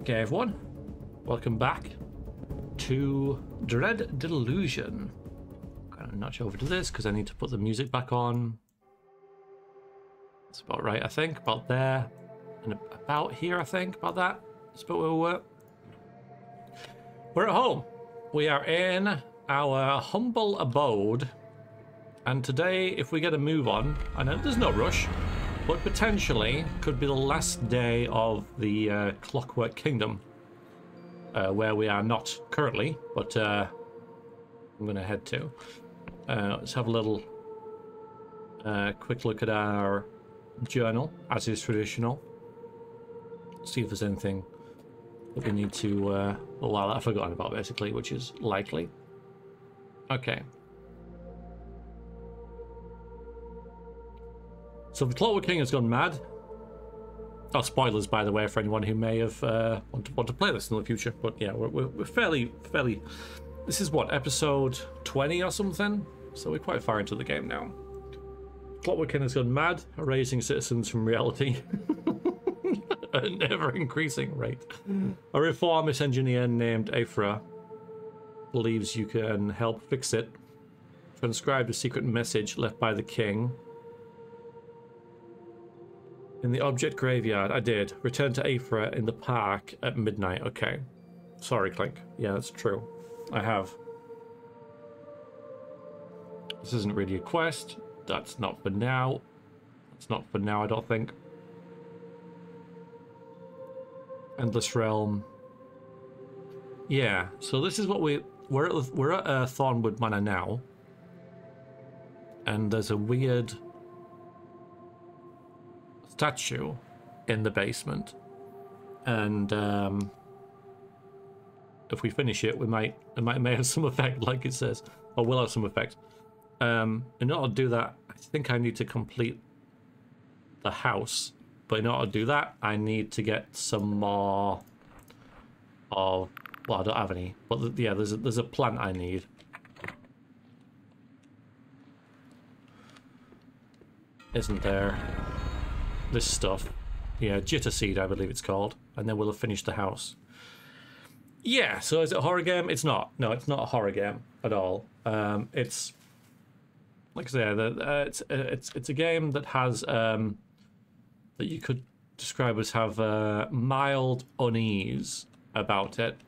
Okay, everyone, welcome back to Dread Delusion. I'm gonna notch over to this because I need to put the music back on. That's about right, I think. About there, and about here, I think. About that. That's about where we were. We're at home. We are in our humble abode, and today, if we get a move on, I know there's no rush, but potentially could be the last day of the Clockwork Kingdom, where we are not currently, but I'm going to head to. Let's have a little quick look at our journal, as is traditional. See if there's anything that we need to, well, I've forgotten about, basically, which is likely. Okay. So the Clockwork King has gone mad. Oh, spoilers, by the way, for anyone who may have want to play this in the future. But yeah, we're fairly. This is what, episode 20 or something. So we're quite far into the game now. Clockwork King has gone mad, erasing citizens from reality at an ever-increasing rate. A reformist engineer named Aphra believes you can help fix it. Transcribe a secret message left by the king in the object graveyard. I did. Return to Aphra in the park at midnight. Okay. Sorry, Clink. Yeah, that's true. I have. This isn't really a quest. That's not for now. That's not for now, I don't think. Endless Realm. Yeah, so this is what we're at Thornwood Manor now. And there's a weird statue in the basement, and if we finish it, it may have some effect, like it says, or will have some effect. In order to do that, I think I need to complete the house, but in order to do that, I need to get some more of, well, I don't have any, but yeah, there's a plant I need. Isn't there? This stuff. Yeah, jitter seed, I believe it's called. And then we'll have finished the house. Yeah, so is it a horror game? It's not. No, it's not a horror game at all. It's, like I say, it's a game that has, that you could describe as have mild unease about it.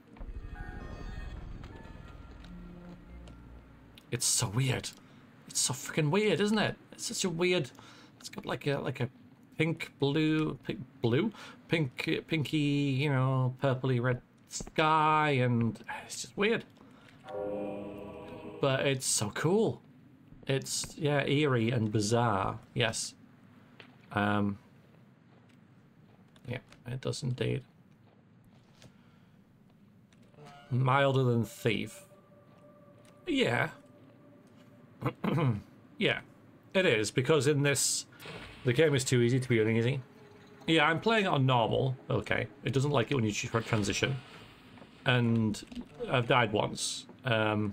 It's so weird. It's so freaking weird, isn't it? It's such a weird, it's got like a pinky, you know, purpley red sky, and it's just weird. But it's so cool. It's, yeah, eerie and bizarre. Yes. Yeah, it does indeed. Milder than Thief. Yeah. Yeah, it is, because in this, the game is too easy to be uneasy. Yeah, I'm playing it on normal. Okay. It doesn't like it when you choose for a transition. And I've died once. But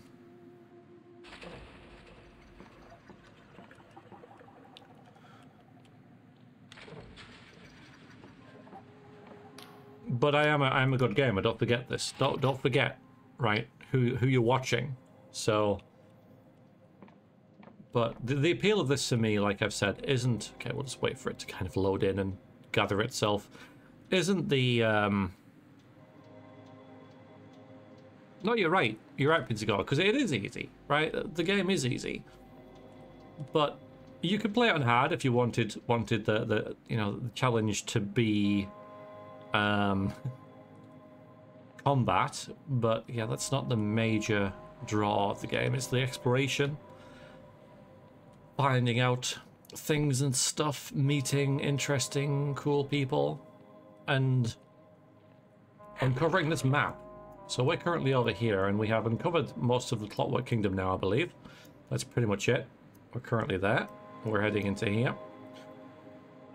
I'm a good gamer. Don't forget this. Don't forget, right, who you're watching. So, but the appeal of this to me, like I've said, isn't, okay, we'll just wait for it to kind of load in and gather itself. Isn't the, no, you're right, Pizzigo, because it is easy, right? The game is easy. But you could play it on hard if you wanted the you know, the challenge to be, combat. But yeah, that's not the major draw of the game. It's the exploration. Finding out things and stuff, meeting interesting, cool people, and uncovering this map. So we're currently over here, and we have uncovered most of the Clockwork Kingdom now, I believe. That's pretty much it. We're currently there. We're heading into here.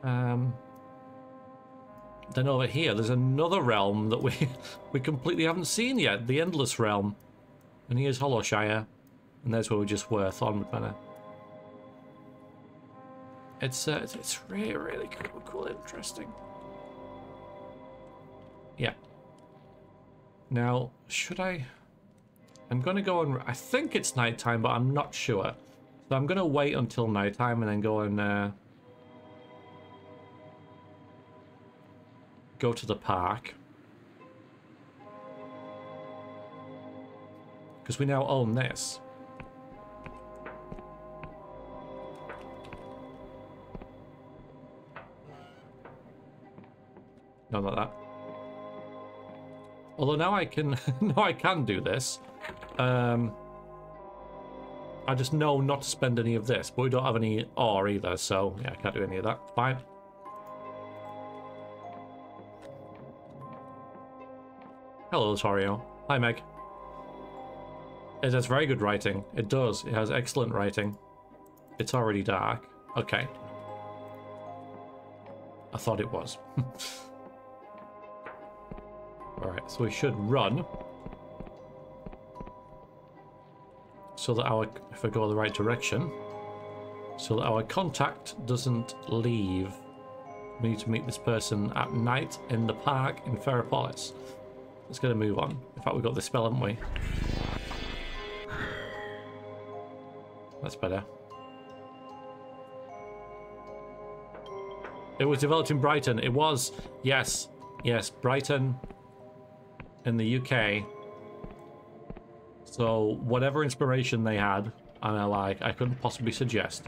Then over here, there's another realm that we completely haven't seen yet, the Endless Realm. And here's Hollowshire, and there's where we just were, Thornwood Manor. It's really cool, interesting. Yeah. Now, should I... I'm going to go and... I think it's nighttime, but I'm not sure. So I'm going to wait until nighttime and then go and... go to the park. Because we now own this. No, not that. Although now I can, now I can do this. I just know not to spend any of this, but we don't have any ore either, so yeah, I can't do any of that. Fine. Hello, Torio. Hi, Meg. It has very good writing. It does. It has excellent writing. It's already dark. Okay. I thought it was. Alright, so we should run. So that our, if I go the right direction, so that our contact doesn't leave. We need to meet this person at night in the park in Ferropolis. Let's get a move on. In fact, we've got the spell, haven't we? That's better. It was developed in Brighton. It was, yes, yes, Brighton in the UK. So whatever inspiration they had, and I couldn't possibly suggest.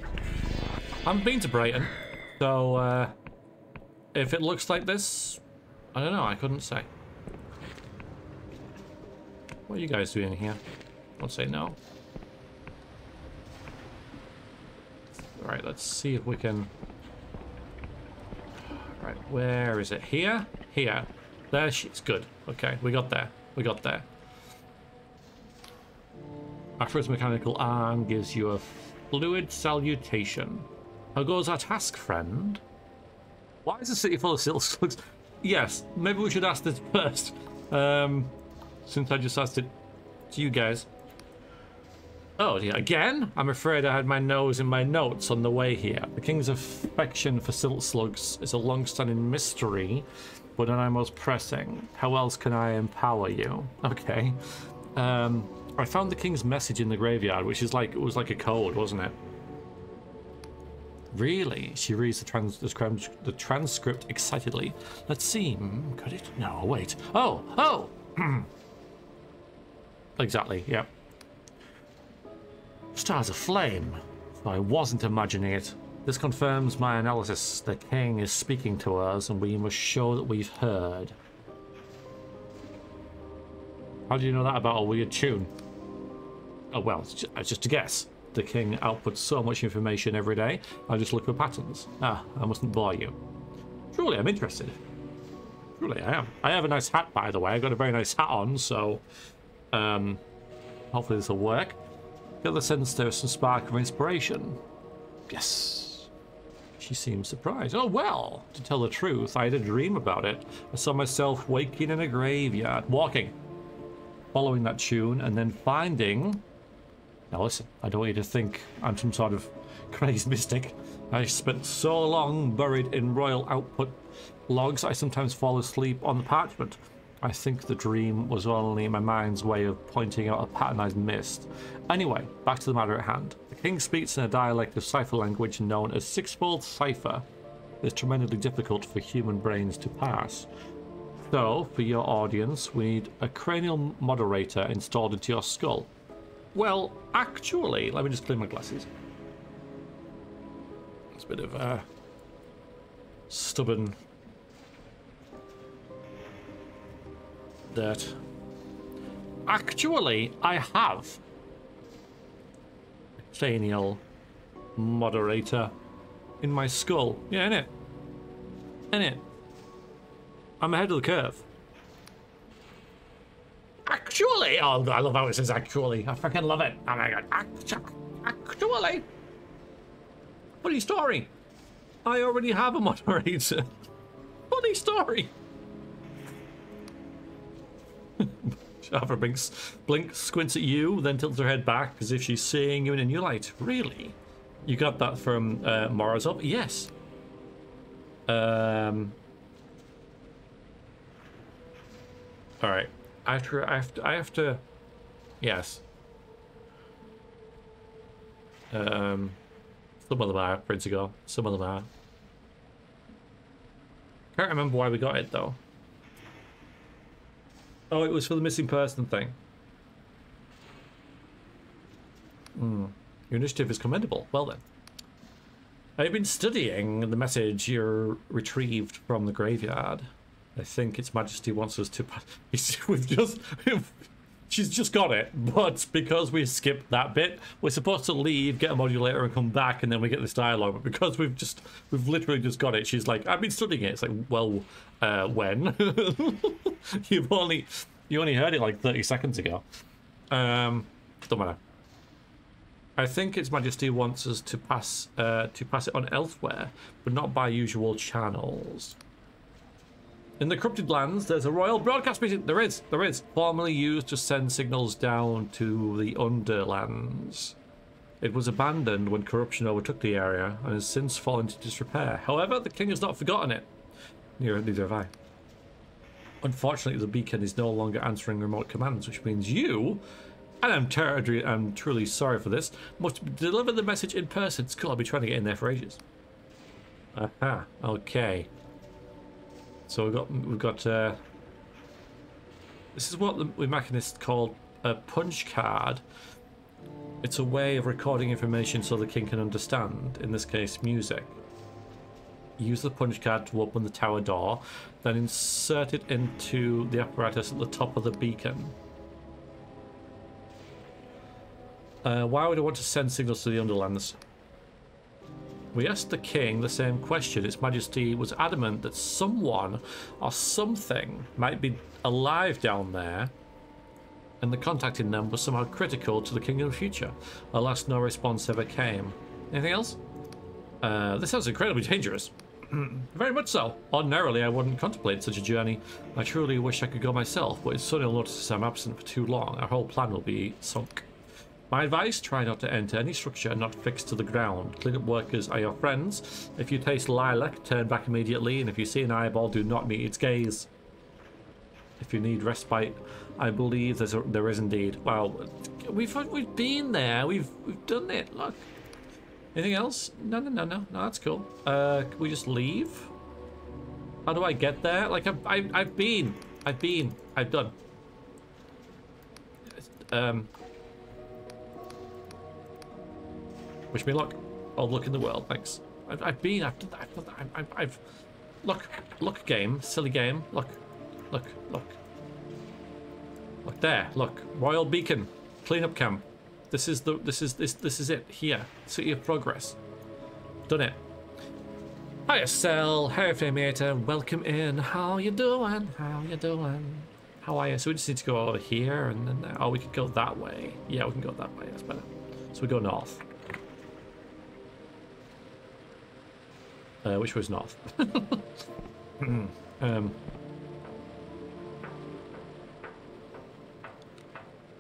I haven't been to Brighton, so if it looks like this, I don't know. I couldn't say. What are you guys doing here? Don't say no. All right, let's see if we can. All right, where is it? Here, here. There, she's good. Okay, we got there. We got there. After its mechanical arm gives you a fluid salutation. How goes our task, friend? Why is the city full of silk slugs? Yes, maybe we should ask this first. Since I just asked it to you guys. Oh, yeah, again? I'm afraid I had my nose in my notes on the way here. The king's affection for silt slugs is a long-standing mystery, but not our most pressing. How else can I empower you? Okay. I found the king's message in the graveyard, which is like, it was like a code, wasn't it? Really? She reads the transcript excitedly. Let's see. Could it? No, wait. Oh! Oh! Exactly, yeah. Stars aflame. I wasn't imagining it. This confirms my analysis. The king is speaking to us, and we must show that we've heard. How do you know that about a weird tune? Oh, well, it's just a guess. The king outputs so much information every day, I just look for patterns. Ah, I mustn't bore you. Truly, I'm interested. Truly, I am. I have a nice hat, by the way. I've got a very nice hat on, so... hopefully this will work. Get the sense there's some spark of inspiration. Yes. She seems surprised. Oh, well, to tell the truth, I had a dream about it. I saw myself waking in a graveyard, walking, following that tune, and then finding... Now listen, I don't want you to think I'm some sort of crazed mystic. I spent so long buried in royal output logs, I sometimes fall asleep on the parchment. I think the dream was only my mind's way of pointing out a patternized mist. Anyway, back to the matter at hand. The king speaks in a dialect of cipher language known as sixfold cipher. It's tremendously difficult for human brains to pass. So, for your audience, we need a cranial moderator installed into your skull. Well, actually, let me just clean my glasses. It's a bit of stubborn dirt. Actually, I have a cranial moderator in my skull. Yeah, innit? Innit? I'm ahead of the curve. Actually! Oh, I love how it says actually. I freaking love it. Oh my god. Actually! Funny story. I already have a moderator. Funny story. Shaffer blinks, squints at you, then tilts her head back as if she's seeing you in a new light. Really? You got that from Morozov? Yes. All right. I have to. Yes. Some of them are ready to go. Some of them are. Can't remember why we got it though. Oh, it was for the missing person thing. Your initiative is commendable. Well then. I've been studying the message you retrieved from the graveyard. I think Its Majesty wants us to... She's just got it, but because we skipped that bit, we're supposed to leave, get a modulator, and come back, and then we get this dialogue. But because we've literally just got it, she's like, "I've been studying it." It's like, well, when? you only heard it like 30 seconds ago. Don't matter. I think Its Majesty wants us to pass it on elsewhere, but not by usual channels. In the corrupted lands, there's a royal broadcast meeting. There is. Formerly used to send signals down to the underlands. It was abandoned when corruption overtook the area and has since fallen into disrepair. However, the king has not forgotten it. Neither have I. Unfortunately, the beacon is no longer answering remote commands, which means you, and I'm truly sorry for this, must deliver the message in person. It's cool, I'll be trying to get in there for ages. Aha, okay. So we've got this is what the mechanists call a punch card. It's a way of recording information so the king can understand, in this case music. Use the punch card to open the tower door, then insert it into the apparatus at the top of the beacon. Why would I want to send signals to the underlands? We asked the king the same question. Its Majesty was adamant that someone or something might be alive down there, and the contacting them was somehow critical to the kingdom's future. Alas, no response ever came. Anything else? This sounds incredibly dangerous. Very much so. Ordinarily, I wouldn't contemplate such a journey. I truly wish I could go myself, but if Sonny will notice I'm absent for too long, our whole plan will be sunk. My advice, try not to enter any structure not fixed to the ground. Cleanup workers are your friends. If you taste lilac, turn back immediately, and if you see an eyeball, do not meet its gaze. If you need respite, I believe there is indeed. Wow, we've been there. We've done it. Look. Anything else? No, that's cool. Can we just leave? How do I get there? Like I've done. Wish me luck. All luck in the world, thanks. I've look game, silly game. Look there. Look, Royal Beacon, cleanup camp. This is it here. City of Progress. Done it. Hiya, Cell. Hiya, Famator. Welcome in. How you doing? How are you? So we just need to go over here and then there. Oh, we could go that way. Yeah, we can go that way. That's better. So we go north. Which was north.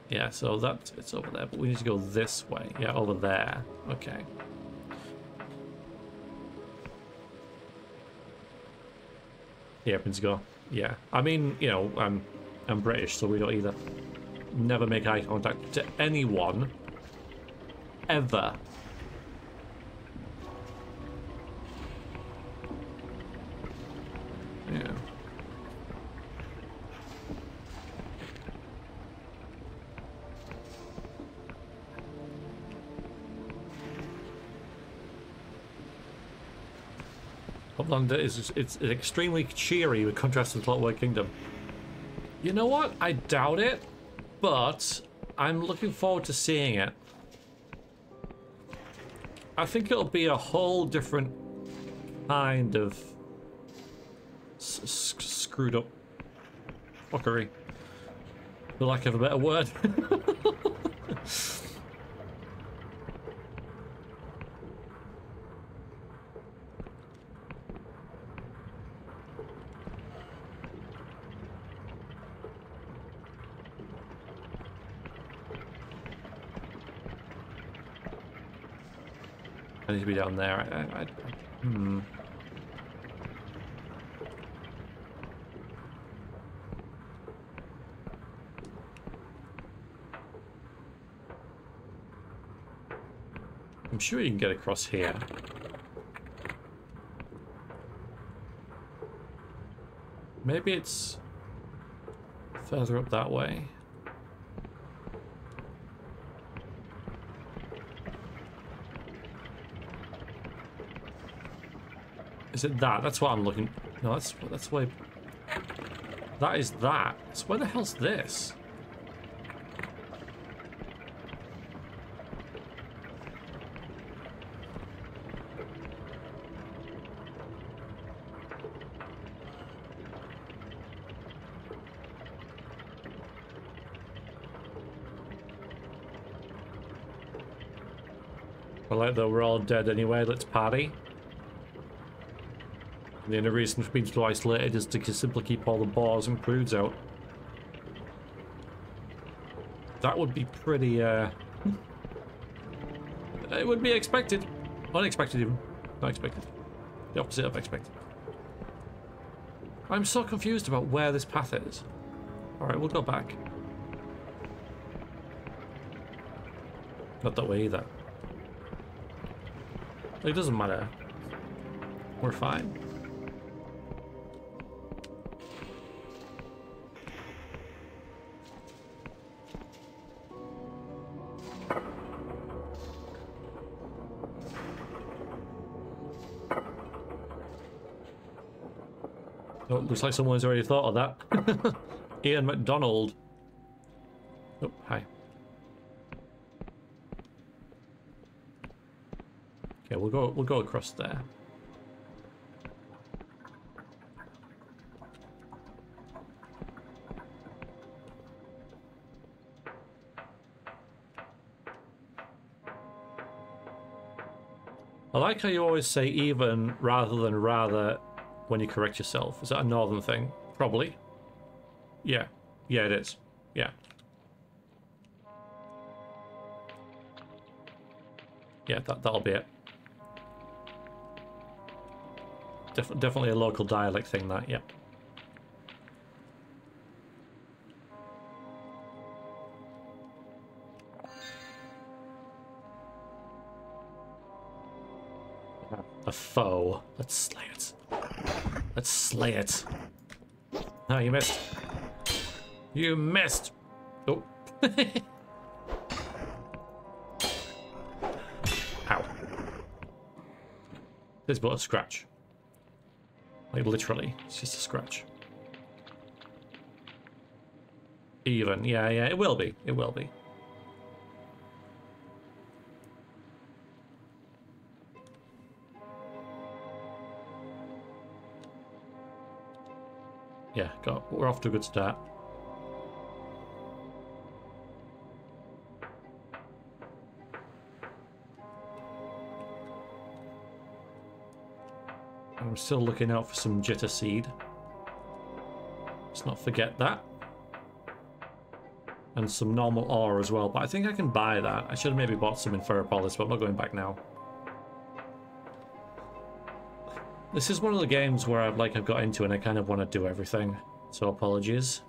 Yeah, so it's over there, but we need to go this way. Yeah, over there. Okay. Yeah, let's go. Yeah, I mean, you know, I'm British, so we don't either. Never make eye contact to anyone, ever. Yeah. Upland it's extremely cheery with contrast to the Clockwork Kingdom. You know what? I doubt it, but I'm looking forward to seeing it. I think it'll be a whole different kind of screwed up fuckery, for lack of a better word. I need to be down there. I'm sure you can get across here. Maybe it's further up that way. Is it that? That's what I'm looking... No, that's why... That is that. So where the hell's this? Well, like though we're all dead anyway, let's party. The only reason for being so isolated is to simply keep all the boars and prudes out. That would be pretty, it would be expected. Unexpected even. Not expected. The opposite of expected. I'm so confused about where this path is. Alright, we'll go back. Not that way either. It doesn't matter. We're fine. Oh, looks like someone's already thought of that. Ian McDonald. Oh, hi. Okay, we'll go across there. I like how you always say even rather than rather when you correct yourself. Is that a northern thing? Probably. Yeah. Yeah, it is. Yeah. Yeah, that'll be it. Definitely a local dialect thing, that, yeah. A foe. Let's slay it. Let's slay it. No, you missed. You missed. Oh. Ow. There's but a scratch. Like, literally. It's just a scratch. Even. Yeah, yeah, it will be. It will be. Yeah, we're off to a good start. I'm still looking out for some jitter seed. Let's not forget that. And some normal ore as well, but I think I can buy that. I should have maybe bought some in Ferropolis, but I'm not going back now. This is one of the games where I've got into and I kind of want to do everything, so apologies.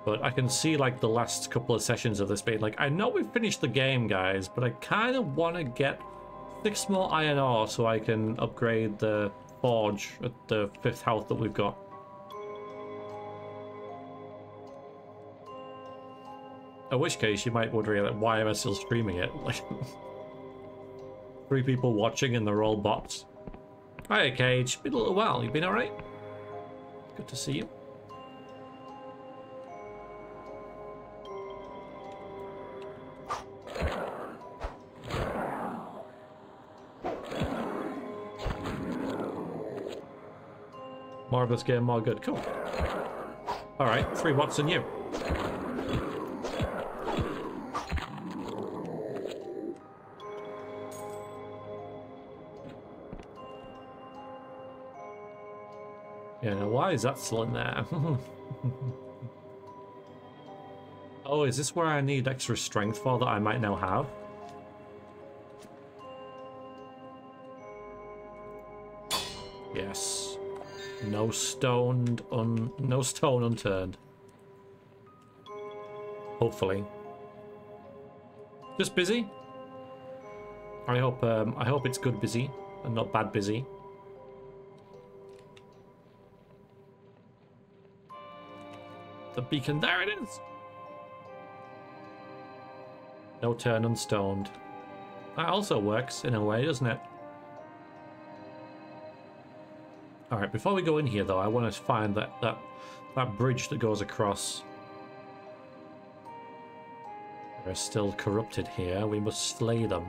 But I can see like the last couple of sessions of this being like, I know we've finished the game, guys, but I kind of want to get 6 more iron ore so I can upgrade the forge at the 5th health that we've got. In which case you might wonder, like, why am I still streaming it? Like, 3 people watching and they're all bots. Hi, Cage. Been a little while. You been alright? Good to see you. More of this game, more good. Cool. Alright, 3 bots and you. Yeah, now why is that still in there? Oh, is this where I need extra strength for that I might now have? Yes. No stone unturned. Hopefully. Just busy? I hope it's good busy and not bad busy. The beacon, there it is. No turn unstoned. That also works in a way, doesn't it? Alright, before we go in here though, I want to find that bridge that goes across. They're still corrupted here. We must slay them.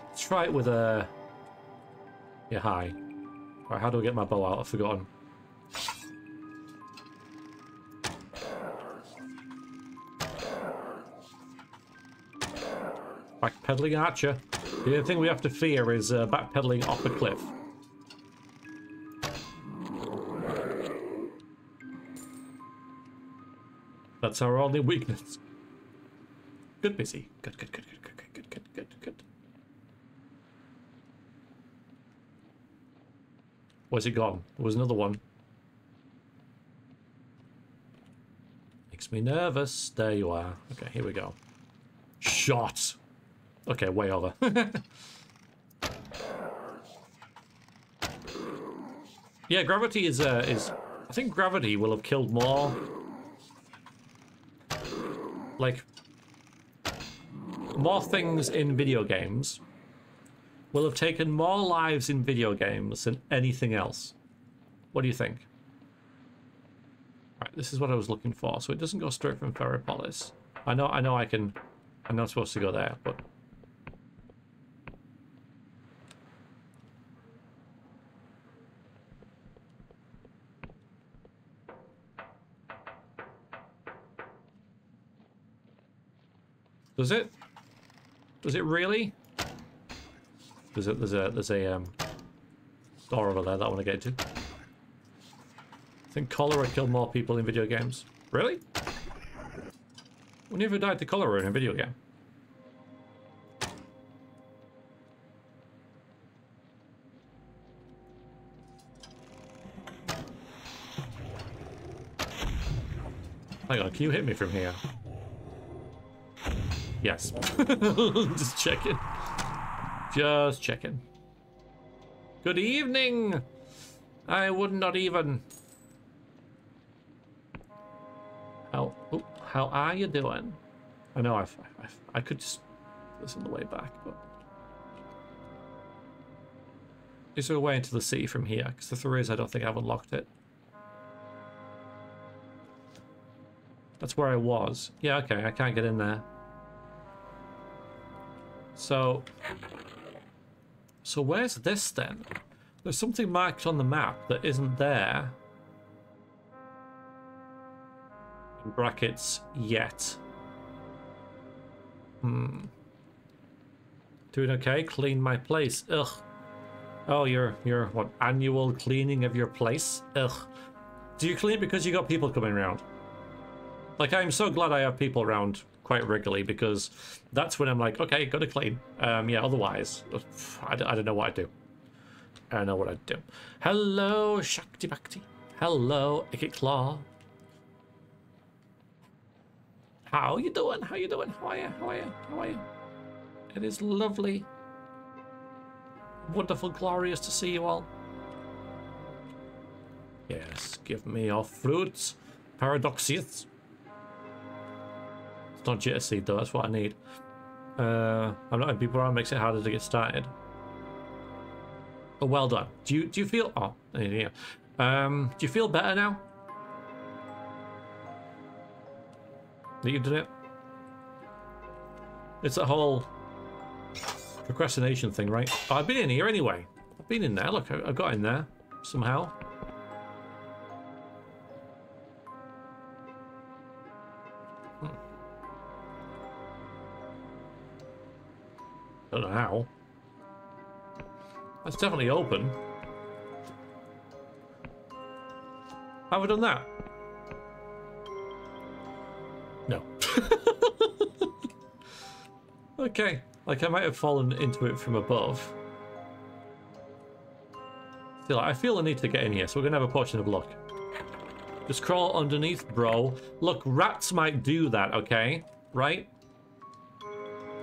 Let's try it with a... Yeah, hi. Alright, how do I get my bow out? I've forgotten. Backpedaling archer. The only thing we have to fear is backpedaling off a cliff. That's our only weakness. Good busy. Good. Where's it gone? There was another one. Makes me nervous. There you are. Okay, here we go. Shot. Okay, way over. Yeah, gravity is. I think gravity will have killed more. Like, more things in video games will have taken more lives in video games than anything else. What do you think? Right, this is what I was looking for. So it doesn't go straight from Ferropolis. I know I can. I'm not supposed to go there, but. Does it? Does it really? There's a door over there that I want to get to. I think cholera killed more people in video games. Really? We never died to cholera in a video game. Hang on, can you hit me from here? Yes. Just checking. Just checking. Good evening! I would not even... How are you doing? I know I could just listen the way back, but... Is there a way into the city from here? Because if there is, I don't think I've unlocked it. That's where I was. Yeah, okay, I can't get in there. So where's this then? There's something marked on the map that isn't there. In brackets, yet. Doing okay? Clean my place. Ugh. Oh, your what, annual cleaning of your place? Ugh. Do you clean it because you got people coming around? Like, I'm so glad I have people around quite regularly, because that's when I'm like, okay, gotta clean. Yeah, otherwise, I don't know what I'd do. I don't know what I'd do. Hello, Shakti Bhakti. Hello, Ikit Claw. How you doing? How you doing? How are you? How are you? How are you? It is lovely, wonderful, glorious to see you all. Yes, give me your fruits, Paradoxius. It's not jitter seed though, that's what I need. I'm not having people around, makes it harder to get started. Oh, well done. Do you feel... Oh, yeah. Do you feel better now? That you've done it? It's a whole procrastination thing, right? Oh, I've been in here anyway. I've been in there. Look, I got in there somehow. I don't know how. That's definitely open. Have I done that? No. Okay. Like, I might have fallen into it from above. Still, I feel the need to get in here, so we're going to have a potion of luck. Just crawl underneath, bro. Look, rats might do that, okay? Right?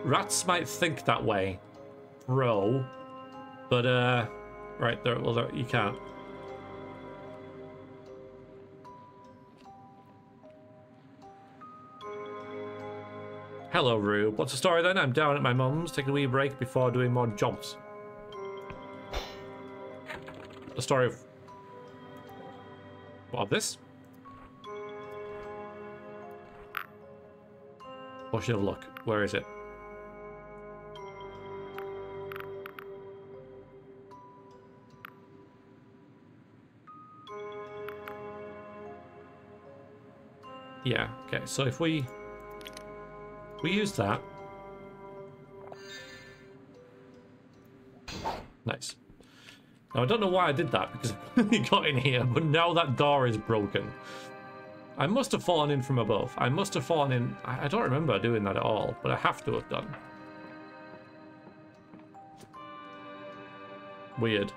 Rats might think that way. throw, but right there. Well, there, you can't. Hello, Rube. What's the story then? I'm down at my mum's, taking a wee break before doing more jobs. The story of what, of this? Or should have a look. Where is it? Yeah, okay, so if we use that. Nice. Now I don't know why I did that because I got in here, but now that door is broken. I must have fallen in from above. I must have fallen in. I don't remember doing that at all, but I have to have done. Weird.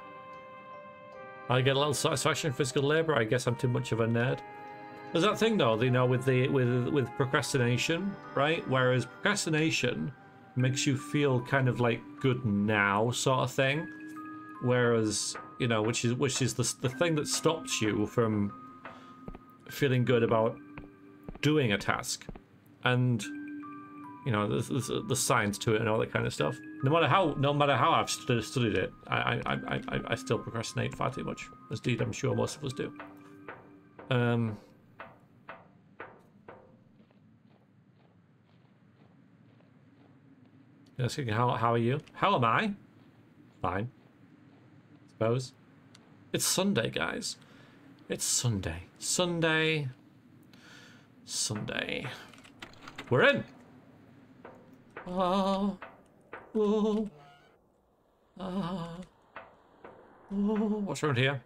I get a little satisfaction in physical labor. I guess I'm too much of a nerd. There's that thing though, you know, with procrastination, right? Whereas procrastination makes you feel kind of like good now, sort of thing. Whereas, you know, which is the thing that stops you from feeling good about doing a task, and you know, there's the science to it and all that kind of stuff. No matter how I've studied it, I still procrastinate far too much. As indeed, I'm sure most of us do. Asking how are you? How am I? Fine. Suppose. It's Sunday, guys. It's Sunday. Sunday. We're in. Oh. Oh. Oh. What's around here?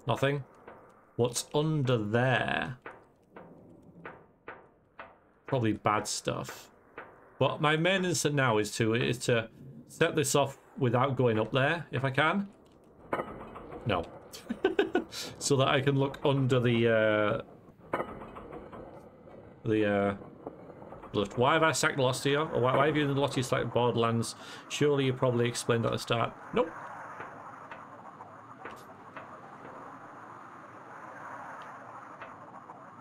Nothing. What's under there? Probably bad stuff. But my main instinct now is to set this off without going up there, if I can. No. So that I can look under the lift. Why have I sacked Lostio? Or why have you in the Lostio select Borderlands? Surely you probably explained at the start. Nope.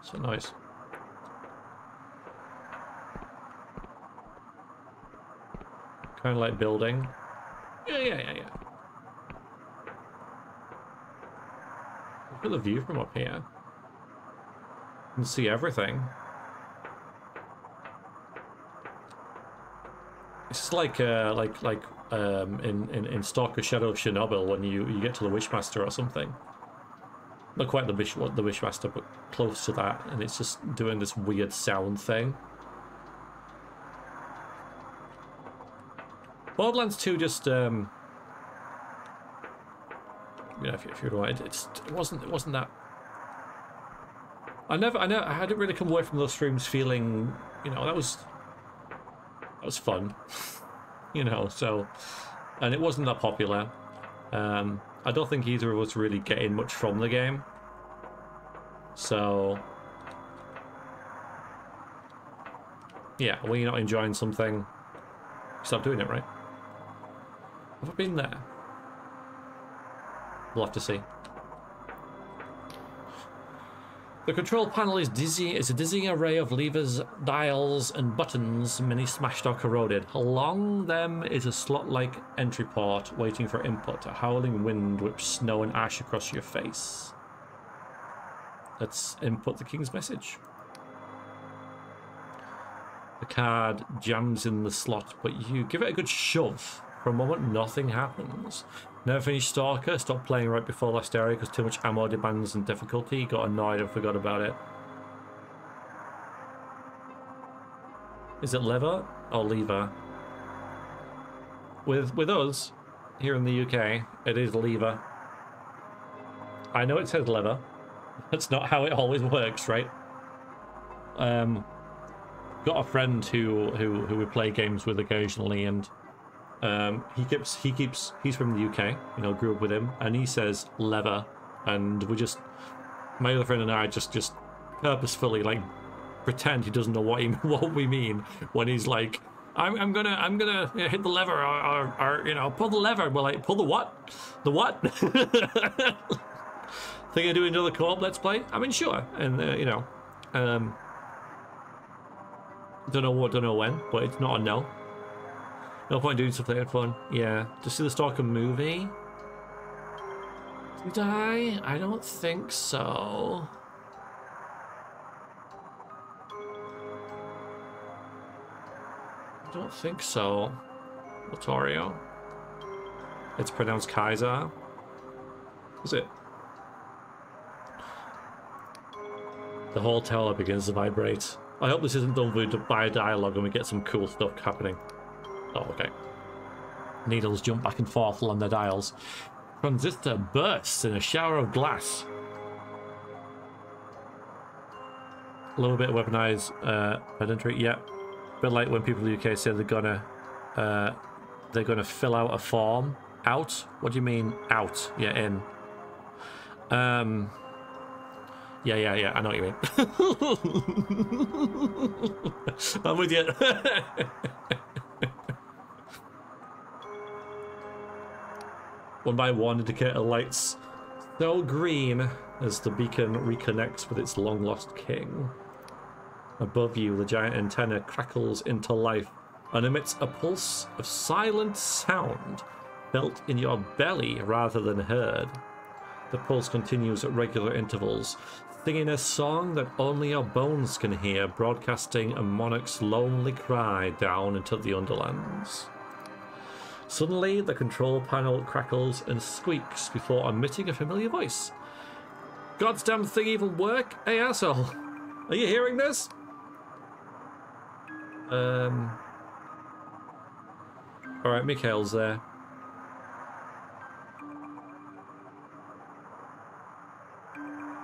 So nice. Kind of like building. Yeah. Look at the view from up here. You can see everything. It's like in Stalker Shadow of Chernobyl when you get to the Wishmaster or something. Not quite the Wishmaster, but close to that, and it's just doing this weird sound thing. Borderlands 2 just you know, if you're right, it wasn't that. I didn't really come away from those streams feeling, you know, that was fun. You know, so, and it wasn't that popular. I don't think either of us really getting much from the game. So yeah, when you're not enjoying something, stop doing it, right? Have I been there? We'll have to see. The control panel is dizzy. It's a dizzying array of levers, dials, and buttons, many smashed or corroded. Along them is a slot-like entry port waiting for input. A howling wind whips snow and ash across your face. Let's input the king's message. The card jams in the slot, but you give it a good shove. For a moment, nothing happens. Never finished Stalker. Stopped playing right before last area because too much ammo demands and difficulty. Got annoyed and forgot about it. Is it lever or lever? With us here in the UK, it is lever. I know it says lever. That's not how it always works, right? Got a friend who we play games with occasionally, and he's from the UK, you know, grew up with him, and he says lever, and my other friend and I just purposefully like pretend he doesn't know what we mean when he's like, I'm gonna hit the lever or you know, pull the lever. Well, like, pull the what? The what? Think I do another co-op let's play? I mean, sure. And you know, don't know when, but it's not a no. No point doing something like fun. Yeah, to see the Stalker movie. Did I? I don't think so. I don't think so. Lothario. It's pronounced Kaiser. Is it? The whole tower begins to vibrate. I hope this isn't done by a dialogue and we get some cool stuff happening. Oh, okay. Needles jump back and forth along the dials. Transistor bursts in a shower of glass. A little bit of weaponized pedantry. Yeah. A bit like when people in the UK say they're gonna fill out a form. Out? What do you mean out? Yeah, in. Yeah, I know what you mean. I'm with you. One by one, indicator lights so green as the beacon reconnects with its long-lost king. Above you, the giant antenna crackles into life and emits a pulse of silent sound felt in your belly rather than heard. The pulse continues at regular intervals, singing a song that only your bones can hear, broadcasting a monarch's lonely cry down into the underlands. Suddenly, the control panel crackles and squeaks before emitting a familiar voice. God's damn thing even work? Hey, asshole. Are you hearing this? Alright, Mikhail's there.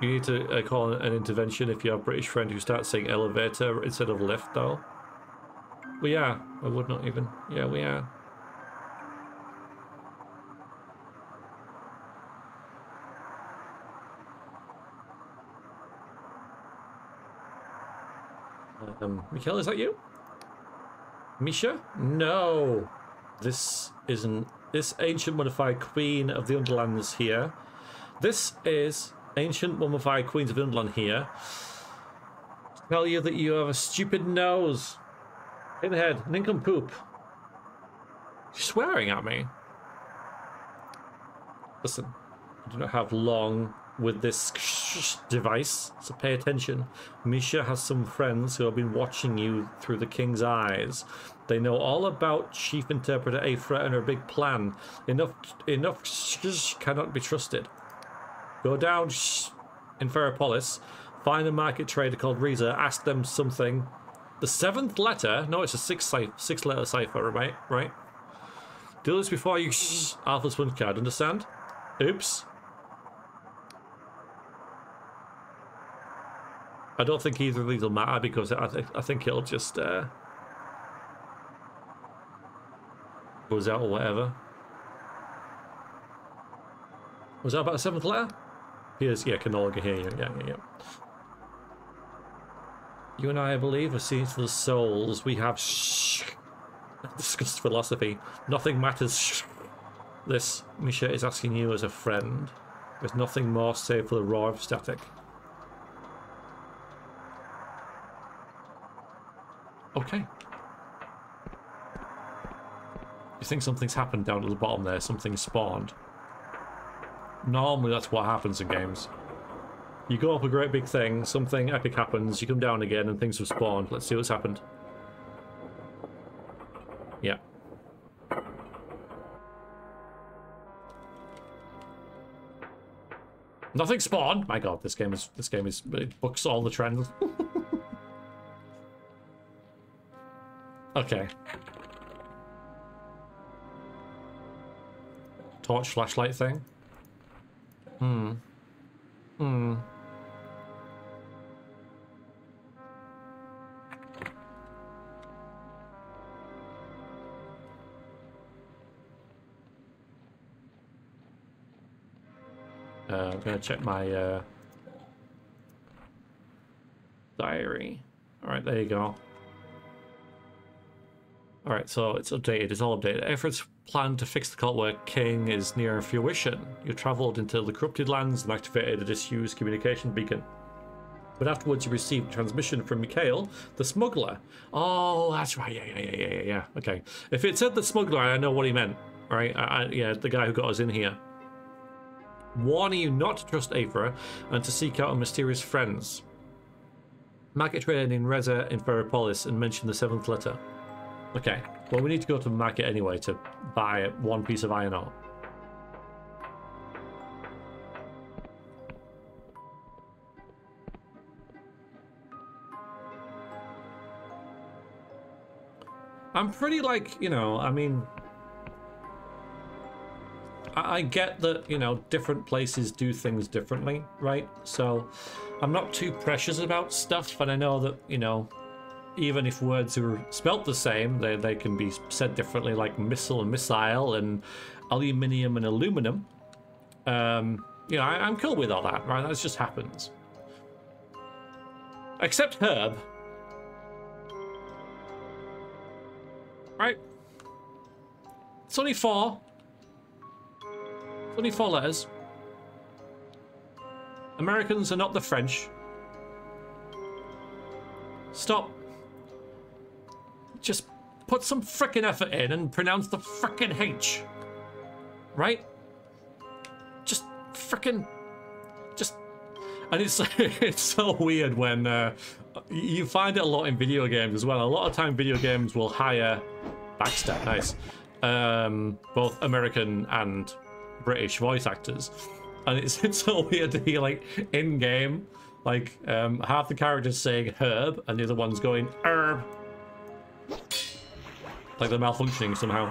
You need to call an intervention if you have a British friend who starts saying elevator instead of lift, though. We are. I would not even. Yeah, we are. Mikhail, is that you? Misha? No. This isn't. This ancient mummified queen of the Underlands here. This is ancient mummified queens of the Underland here. Tell you that you have a stupid nose. Pinhead, nincompoop. You're swearing at me. Listen, I do not have long with this device, so pay attention. Misha has some friends who have been watching you through the king's eyes. They know all about Chief Interpreter Aphra and her big plan. Enough cannot be trusted. Go down in Ferropolis, find a market trader called Reza, ask them something. The 7th letter? No, it's a 6-letter cipher, right? Do this before you Alpha Sponge card, understand? Oops. I don't think either of these will matter because I think it'll just goes out or whatever. Was that about a 7th letter? Here's, yeah, can no longer hear you. Yeah. You and I believe, are seen for the souls. We have discussed philosophy. Nothing matters. This, Misha is asking you as a friend. There's nothing more save for the roar of static. Okay. You think something's happened down at the bottom there? Something spawned. Normally that's what happens in games. You go up a great big thing, something epic happens, you come down again and things have spawned. Let's see what's happened. Yeah. Nothing spawned! My god, this game is it books all the trends. Okay. Torch flashlight thing. I'm gonna check my diary. All right, there you go. Alright, so it's updated, it's all updated. Efforts planned to fix the cult work king is near fruition. You travelled into the corrupted lands and activated a disused communication beacon. But afterwards you received transmission from Mikhail, the smuggler. Oh, that's right, yeah. Okay. If it said the smuggler, I know what he meant. Right? Yeah, the guy who got us in here. Warning you not to trust Aethra and to seek out our mysterious friends. Market trade in Reza in Ferropolis and mention the 7th letter. Okay, well we need to go to the market anyway to buy 1 piece of iron ore. I'm pretty like, you know, I mean, I get that, you know, different places do things differently, right? So I'm not too precious about stuff, and I know that, you know, even if words are spelt the same, they can be said differently, like missile and missile and aluminium and aluminum. You know, I'm cool with all that, right? That just happens. Except herb. Right? It's only 4. It's only 4 letters. Americans are not the French. Stop. Just put some frickin' effort in and pronounce the frickin' H. Right? Just frickin'... Just... And it's it's so weird when... you find it a lot in video games as well. A lot of time video games will hire... Backstab, nice. Both American and British voice actors. And it's so weird to hear, like, in-game, like, half the characters saying herb and the other one's going herb. Like they're malfunctioning somehow.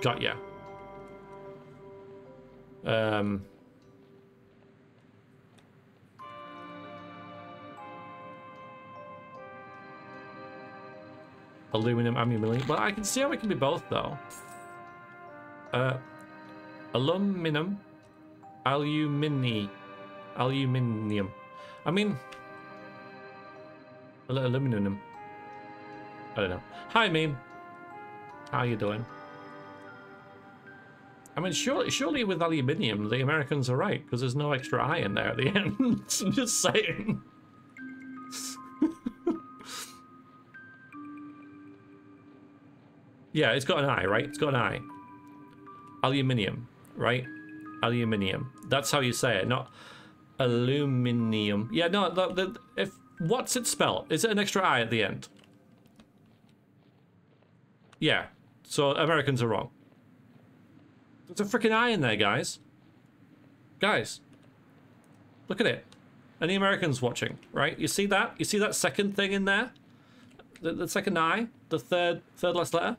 Got ya. Aluminum, aluminum. Well, I can see how it can be both, though. Aluminum, aluminium. I mean, aluminum. I don't know. Hi, meme. How you doing? I mean, surely with aluminium, the Americans are right, because there's no extra I in there at the end. I'm just saying. Yeah, it's got an I, right? It's got an I. Aluminium, right? Aluminium. That's how you say it, not aluminium. Yeah, no, if what's it spelled? Is it an extra I at the end? Yeah, so Americans are wrong. There's a freaking I in there, guys. Guys, look at it. Any Americans watching, right? You see that? You see that second thing in there? The second I, the third last letter?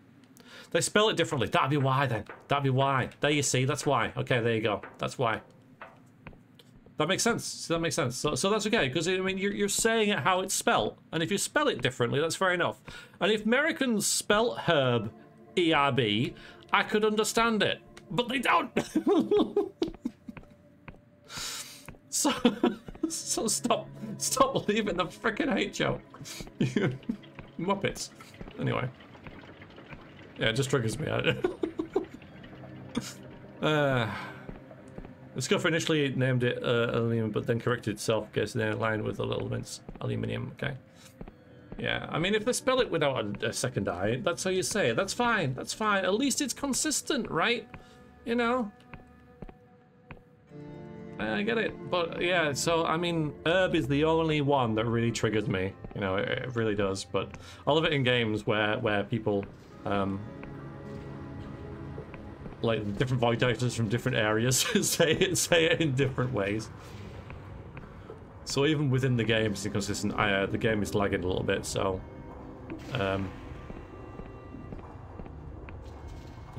They spell it differently. That'd be why then. That'd be why. There you see, that's why. Okay, there you go. That's why. That makes sense. That makes sense. So that's okay, because I mean you're saying it how it's spelled, and if you spell it differently, that's fair enough. And if Americans spell herb ERB, I could understand it, but they don't. so stop leaving the frickin' H out, you muppets. Anyway, yeah, it just triggers me out. The scuffer initially named it aluminium, but then corrected itself, guessing in line with the elements aluminium. Okay. Yeah, I mean, if they spell it without a second I, that's how you say it. That's fine. That's fine. At least it's consistent, right? You know? I get it. But yeah, so I mean, herb is the only one that really triggers me. You know, it really does. But I love it in games where people like different voice actors from different areas say it in different ways. So even within the game, it's inconsistent. The game is lagging a little bit, so yeah,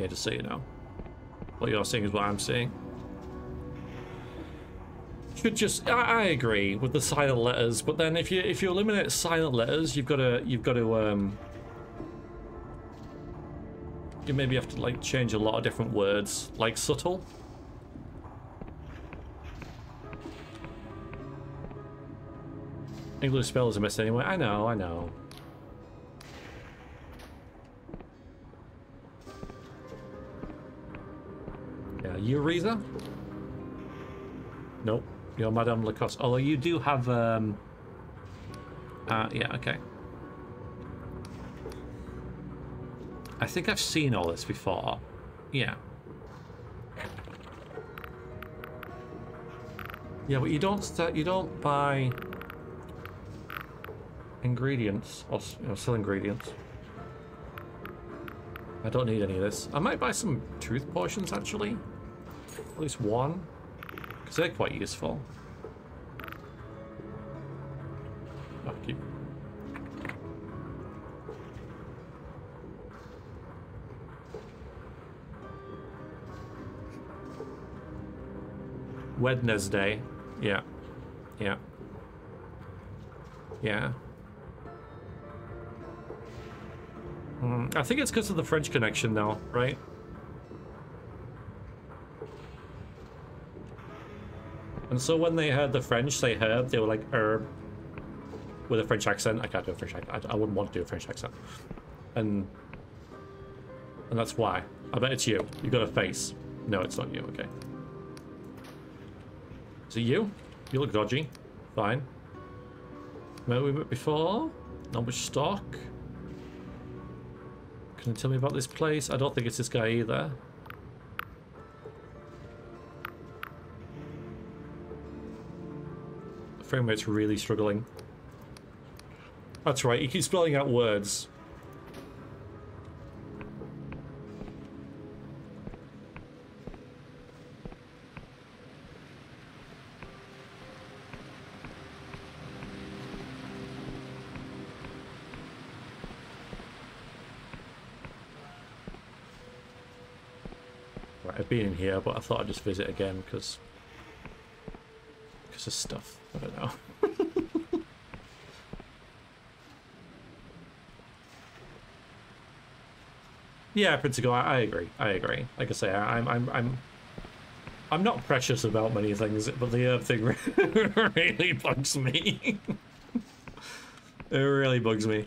just so you know, what you're seeing is what I'm seeing. Should just I agree with the silent letters, but then if you eliminate silent letters, you've got to you maybe have to like change a lot of different words, like subtle. English spells are messed anyway. I know. Yeah, Eureka? Nope. You're Madame Lacoste. Although you do have, yeah, okay. I think I've seen all this before. Yeah. Yeah, but you don't buy ingredients or sell ingredients. I don't need any of this. I might buy some truth potions actually. At least one. Because they're quite useful. Oh, keep. Wednesday. Yeah. Yeah. Yeah. I think it's because of the French connection now, right? And so when they heard the French say herb, they were like herb with a French accent. I can't do a French accent. I wouldn't want to do a French accent. And that's why. I bet it's you. You got a face. No, it's not you. Okay. Is it you? You look dodgy. Fine. Remember we met before? Not much stock. Can you tell me about this place? I don't think it's this guy either. The frame rate's really struggling. That's right, he keeps spelling out words. I've been in here, but I thought I'd just visit again because of stuff. I don't know. Yeah, Principal, I agree. I agree. Like I say, I'm not precious about many things, but the herb thing really bugs me. It really bugs me.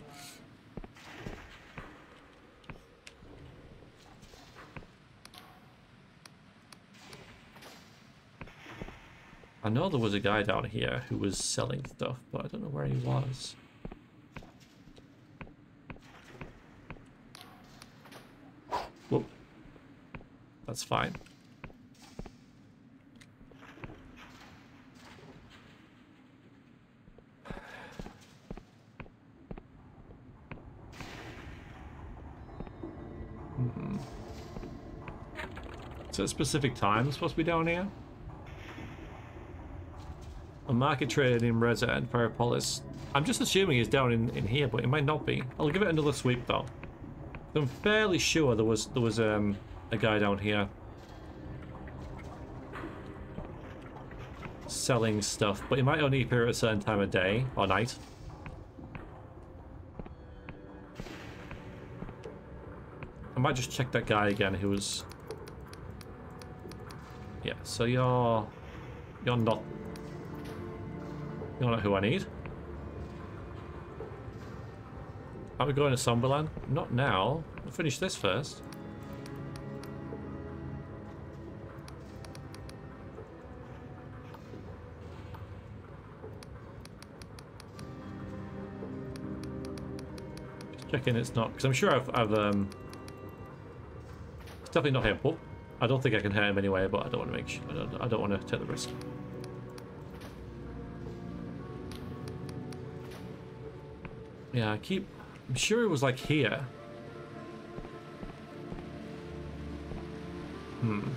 I know there was a guy down here who was selling stuff, but I don't know where he was. Whoop. That's fine. Is it a specific time supposed to be down here? A market traded in Reza and Parapolis. I'm just assuming he's down in here, but it might not be. I'll give it another sweep though. I'm fairly sure there was a guy down here selling stuff, but he might only appear at a certain time of day or night. I might just check that guy again who was... Yeah, so you're not who I need. Are we going to Somberland? Not now. We'll finish this first. Just checking it's not, because I'm sure I've it's definitely not him. Oh, I don't think I can hurt him anyway, but I don't want to make sure. I don't want to take the risk. Yeah, I'm sure it was like here. Come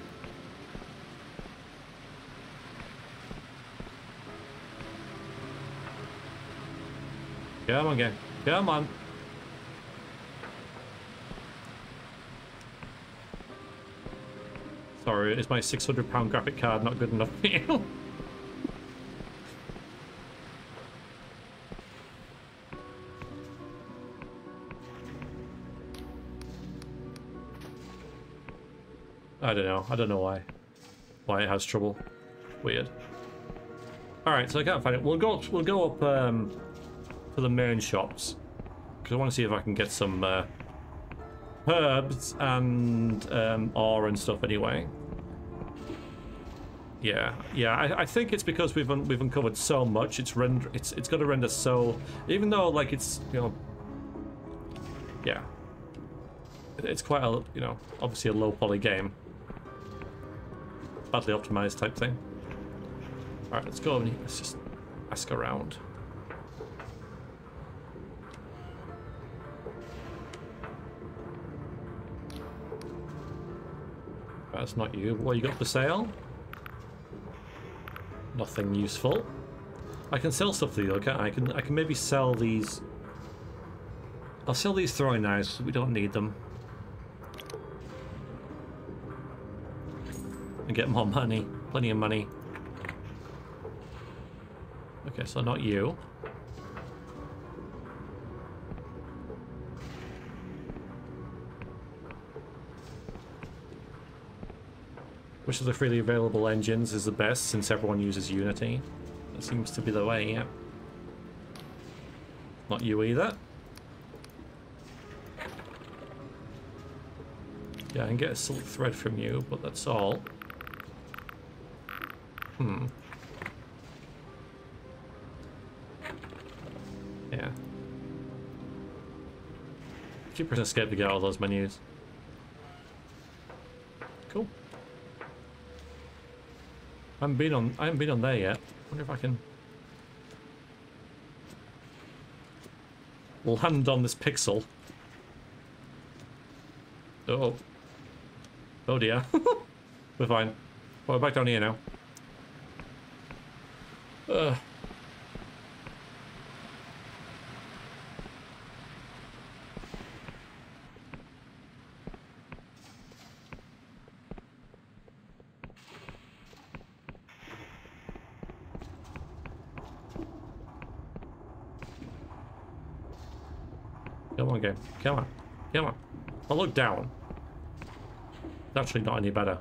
on, gang. Come on. Sorry, is my £600 graphic card not good enough for you? I don't know. I don't know why it has trouble. Weird. All right, so I can't find it. We'll go up to the main shops because I want to see if I can get some herbs and ore and stuff anyway. Yeah, yeah. I think it's because we've uncovered so much. It's got to render so, even though like it's, you know, yeah, it's quite a, you know, obviously a low poly game, badly optimized type thing. All right, let's go and let's just ask around. That's not you. What you got for sale? Nothing useful. I can sell stuff to you, okay? I can maybe sell these. I'll sell these throwing knives. We don't need them. And get more money. Plenty of money. Okay, so not you. Which of the freely available engines is the best since everyone uses Unity? That seems to be the way, yeah. Not you either. Yeah, I can get a silk thread from you, but that's all. Hmm. Yeah. Keep pressing escape to get all those menus. Cool. I haven't been on there yet. Wonder if I can land on this pixel. Oh. Oh dear. We're fine. Well, we're back down here now. Come on, game. Come on. Come on. I'll look down. It's actually not any better.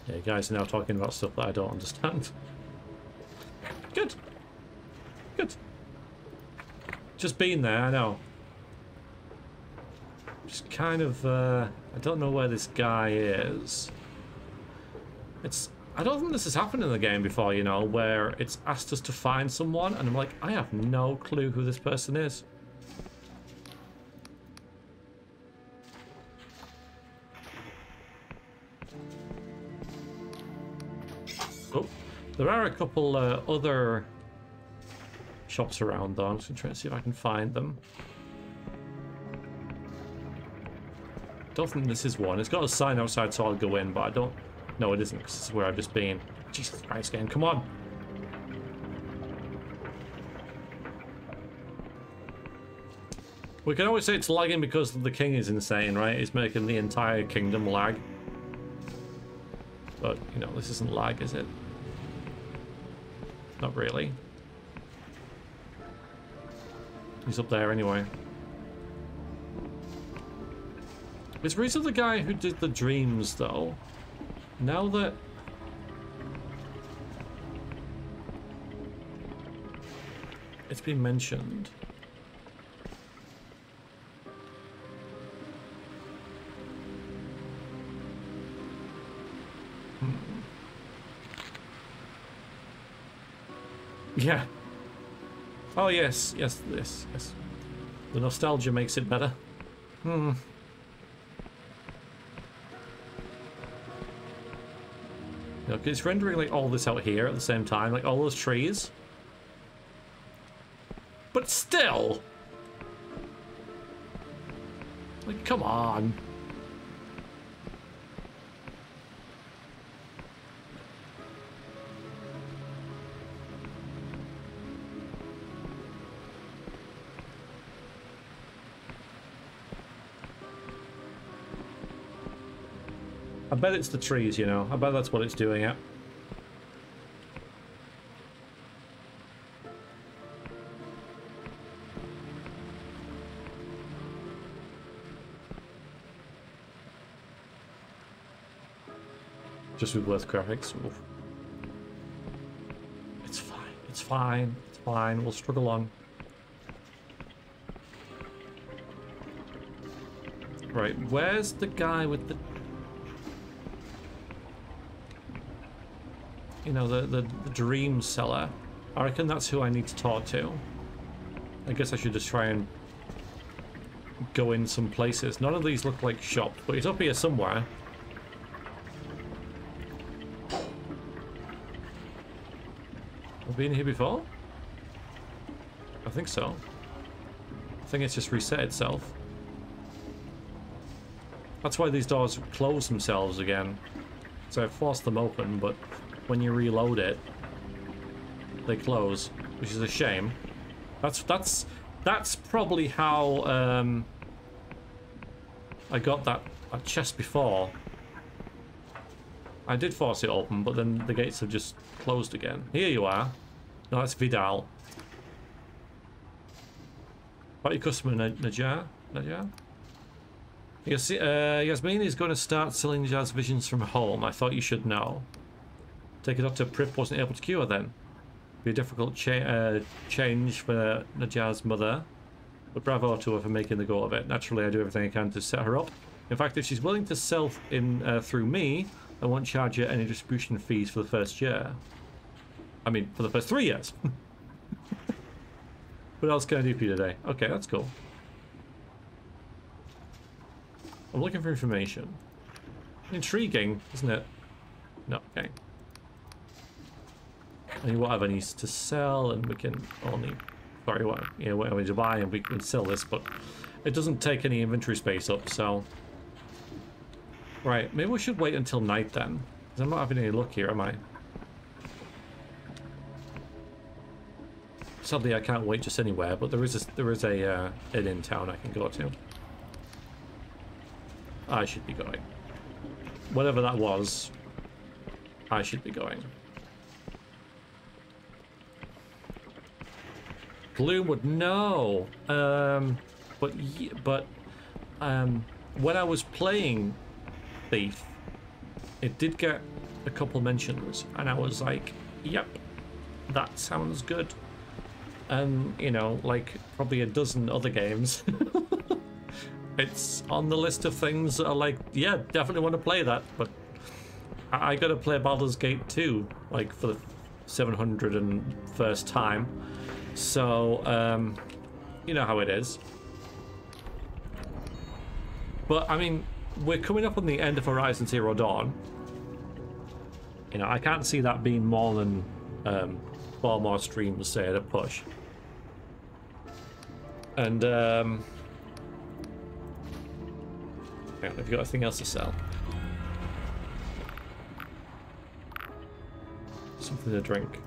Yeah, you guys are now talking about stuff that I don't understand. Good. Good. Just been there, I know. Just kind of, I don't know where this guy is. I don't think this has happened in the game before, you know, where it's asked us to find someone, and I'm like, I have no clue who this person is. Oh, there are a couple other shops around though. I'm just going to try and see if I can find them. Don't think this is one. It's got a sign outside so I'll go in, but I don't... No, it isn't, because this is where I've just been. Jesus Christ, game, come on! We can always say it's lagging because the king is insane, right? He's making the entire kingdom lag. But, you know, this isn't lag, is it? Not really. He's up there anyway. Is Rita the guy who did the dreams, though? Now that... it's been mentioned. Yeah. Oh, yes. Yes, yes, yes. The nostalgia makes it better. Hmm. Look, it's rendering like all this out here at the same time, like all those trees. But still! Like, come on. I bet it's the trees, you know. I bet that's what it's doing at. Just with worse graphics. Oof. It's fine. It's fine. It's fine. We'll struggle on. Right, where's the guy with the... You know, the dream seller. I reckon that's who I need to talk to. I guess I should just try and go in some places. None of these look like shops, but he's up here somewhere. Have we been here before? I think so. I think it's just reset itself. That's why these doors close themselves again. So I've forced them open, but when you reload it, they close, which is a shame. That's probably how I got that chest before. I did force it open, but then the gates have just closed again. Here you are. No, that's Vidal. About your customer, Najar? Yes, Yasmin is going to start selling Najar's visions from home. I thought you should know. Take it up to Prip wasn't able to cure then. Be a difficult change for Najar's mother. But bravo to her for making the go of it. Naturally, I do everything I can to set her up. In fact, if she's willing to sell in through me, I won't charge her any distribution fees for the first year. I mean, for the first 3 years. What else can I do for you today? Okay, that's cool. I'm looking for information. Intriguing, isn't it? No, okay. And whatever needs to sell, and we can only... Sorry, what? Yeah, whatever we need to buy, and we can sell this, but it doesn't take any inventory space up, so... Right, maybe we should wait until night then. Because I'm not having any luck here, am I? Sadly, I can't wait just anywhere, but there is a inn in town I can go to. I should be going. Whatever that was, I should be going. Gloom would know. But when I was playing Thief, it did get a couple mentions, and I was like, yep, that sounds good. And, you know, like probably a dozen other games. It's on the list of things that are like, yeah, definitely want to play that, but I gotta play Baldur's Gate 2, like, for the 701st time. So, you know how it is. But, I mean, we're coming up on the end of Horizon Zero Dawn. You know, I can't see that being more than 4 more streams, say, at a push. And, have you got anything else to sell? Something to drink.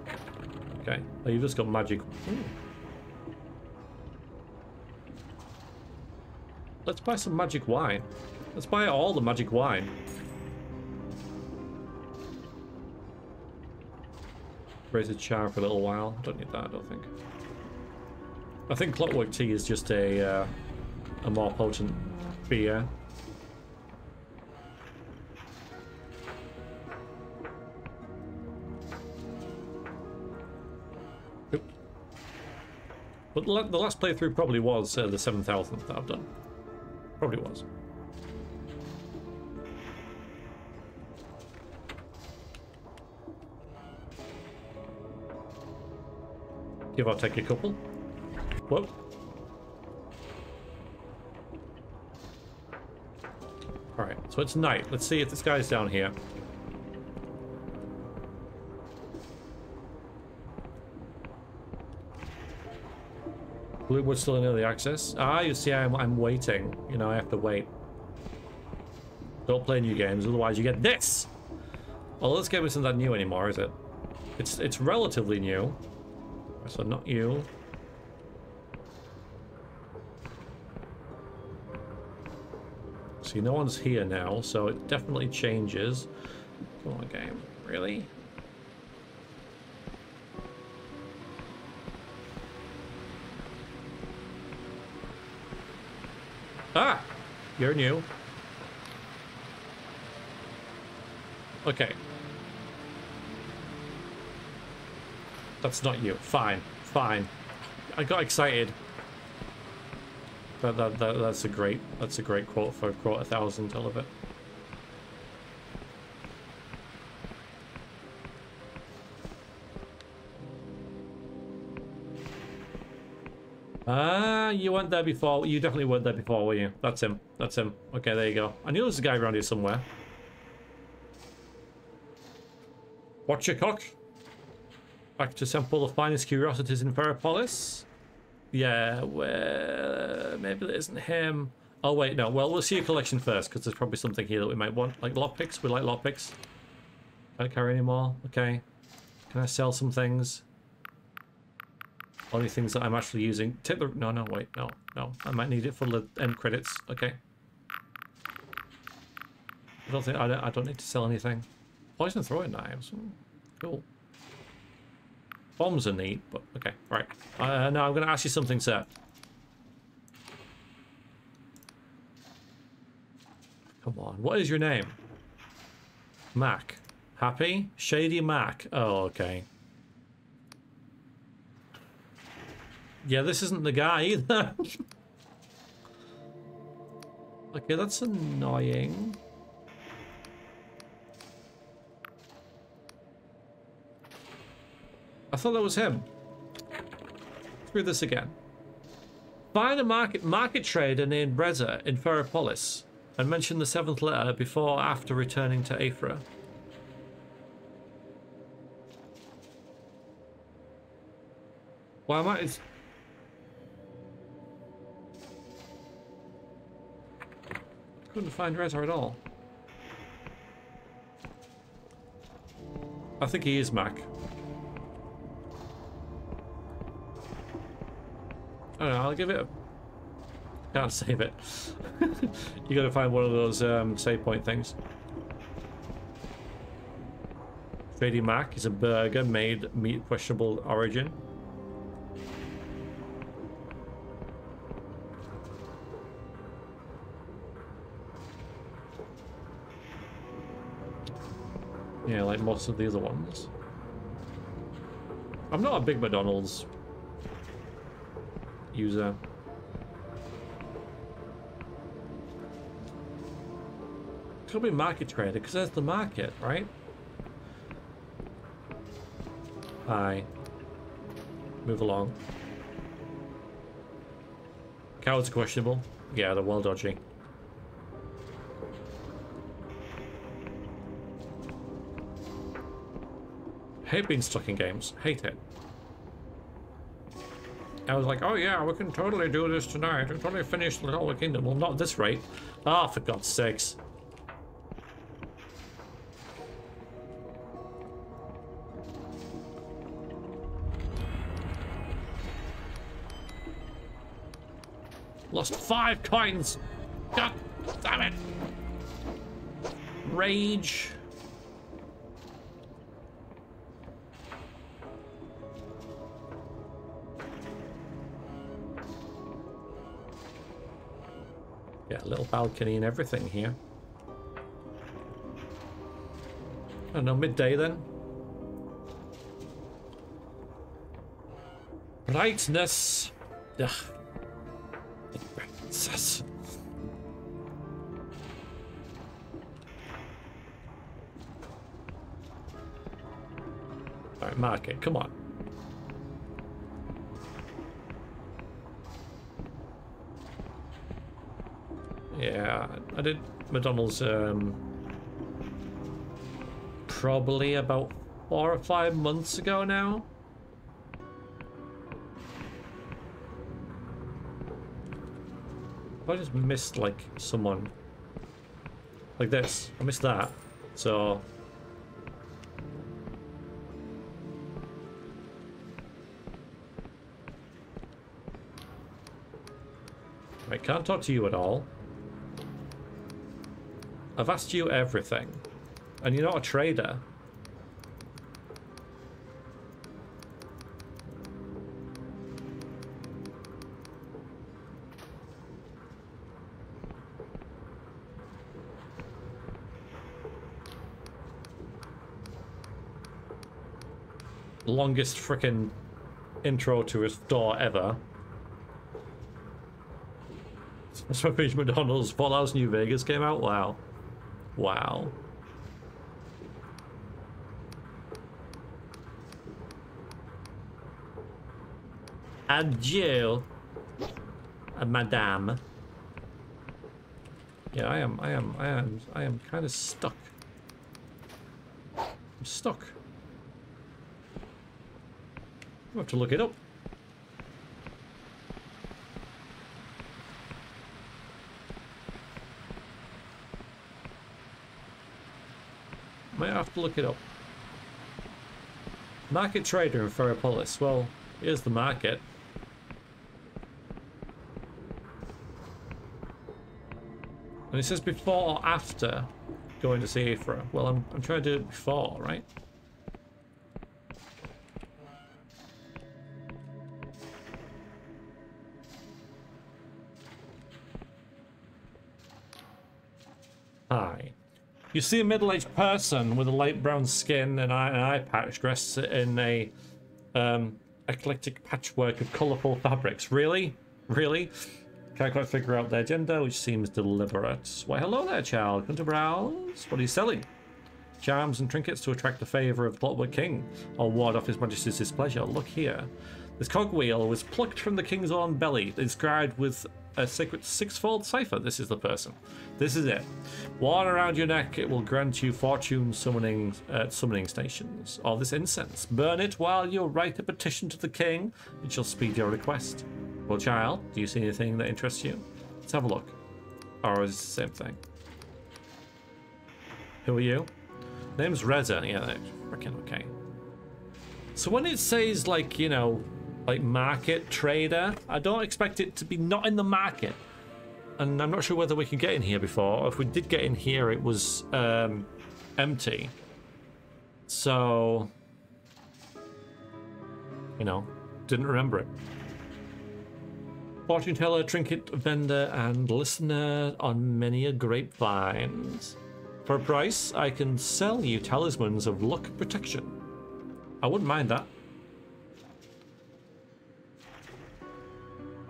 Okay. Oh, you've just got magic. Ooh. Let's buy some magic wine. Let's buy all the magic wine. Raise a char for a little while. Don't need that, I don't think. I think Clockwork Tea is just a more potent beer. But the last playthrough probably was the 7,000th that I've done. Probably was. Give or take a couple. Whoa. Alright, so it's night. Let's see if this guy's down here. Bluewood's still in early access. Ah, you see, I'm waiting. You know, I have to wait. Don't play new games, otherwise you get this! Well, this game isn't that new anymore, is it? It's relatively new. So not you. See, no one's here now, so it definitely changes. Come on, game. Really? Ah! You're new. Okay. That's not you. Fine. Fine. I got excited. That's a great quote for quote 1,000. I love it. You weren't there before. You definitely weren't there before, were you? That's him. That's him. Okay, there you go. I knew there was a guy around here somewhere. Watch your cock. Back to sample the finest curiosities in Ferropolis. Yeah, well, maybe that isn't him. Oh, wait, no. Well, we'll see your collection first, because there's probably something here that we might want. Like lockpicks. We like lockpicks. Can't carry any more. Okay. Can I sell some things? Only things that I'm actually using. Take the... No, no, wait. No, no. I might need it for the end credits. Okay. I don't need to sell anything. Poison throwing knives. Cool. Bombs are neat, but okay. Right. Now I'm going to ask you something, sir. Come on. What is your name? Mac. Happy? Shady Mac. Oh, okay. Yeah, this isn't the guy either. Okay, that's annoying. I thought that was him. Screw this again. Find a market trader named Brezza in Ferropolis and mention the 7th letter before or after returning to Aethra. Why am I... Couldn't find Reza at all. I think he is Mac. I don't know, I'll give it a... Can't save it. You gotta find one of those save point things. Shady Mac is a burger made meat questionable origin. Yeah, like most of the other ones. I'm not a big McDonald's user. Could be market trader, because that's the market, right? Hi. Move along. Cowards questionable. Yeah, they're well dodgy. Hate being stuck in games. Hate it. I was like, oh yeah, we can totally do this tonight. We can totally finish the whole kingdom. Well, not at this rate. Ah, for God's sakes. Lost 5 coins. God damn it. Rage. Yeah, a little balcony and everything here. I don't know, midday then. Brightness. Ugh. Brightness. Alright, market, come on. Yeah, I did McDonald's probably about 4 or 5 months ago now. I just missed like someone like this. I missed that. So I can't talk to you at all. I've asked you everything, and you're not a trader. Longest frickin' intro to a store ever. Spanish McDonald's, Fallout New Vegas came out? Wow. Wow. Adieu, madame. Yeah, I am kind of stuck. I'm stuck. I have to look it up. Might have to look it up. Market trader in Ferropolis. Well, here's the market. And it says before or after going to see Aethra. Well, I'm trying to do it before, right? Hi. You see a middle-aged person with a light brown skin and an eye patch dressed in a eclectic patchwork of colourful fabrics. Really? Really? Can't quite figure out their gender, which seems deliberate. Why, hello there, child. Come to browse? What are you selling? Charms and trinkets to attract the favour of the Clockwork King, or ward off His Majesty's displeasure. Look here. This cogwheel was plucked from the King's own belly, inscribed with a secret six-fold cipher. This is the person. This is it. Worn around your neck, it will grant you fortune summoning at summoning stations. All this incense. Burn it while you write a petition to the King. It shall speed your request. Well, child, do you see anything that interests you? Let's have a look. Or is it the same thing? Who are you? Name's Reza. Yeah, that's freaking okay. So when it says, like, you know, like market trader, I don't expect it to be not in the market. And I'm not sure whether we can get in here before. Or if we did get in here, it was empty. So, you know, didn't remember it. Fortune teller, trinket vendor, and listener on many a grapevines. For a price, I can sell you talismans of luck protection. I wouldn't mind that.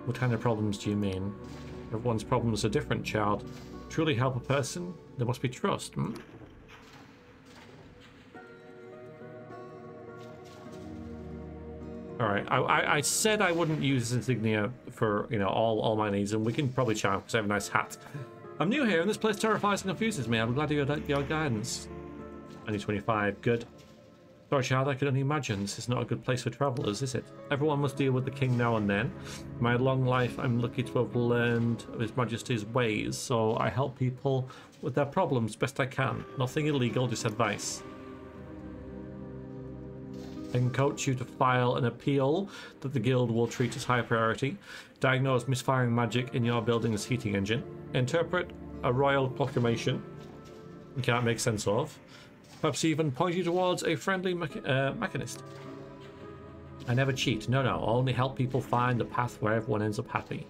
What kind of problems do you mean? Everyone's problems are different, child. Truly help a person, there must be trust. Hmm? Alright, I said I wouldn't use this insignia for, you know, all my needs, and we can probably charm because I have a nice hat. I'm new here and this place terrifies and confuses me. I'm glad to get your guidance. Only 25, good. Sorry, child, I can only imagine this is not a good place for travelers, is it? Everyone must deal with the King now and then. In my long life, I'm lucky to have learned of His Majesty's ways, so I help people with their problems best I can. Nothing illegal, just advice. I can coach you to file an appeal that the guild will treat as high priority, diagnose misfiring magic in your building's heating engine, interpret a royal proclamation you can't make sense of, perhaps even point you towards a friendly mechanist. I never cheat, no, only help people find the path where everyone ends up happy.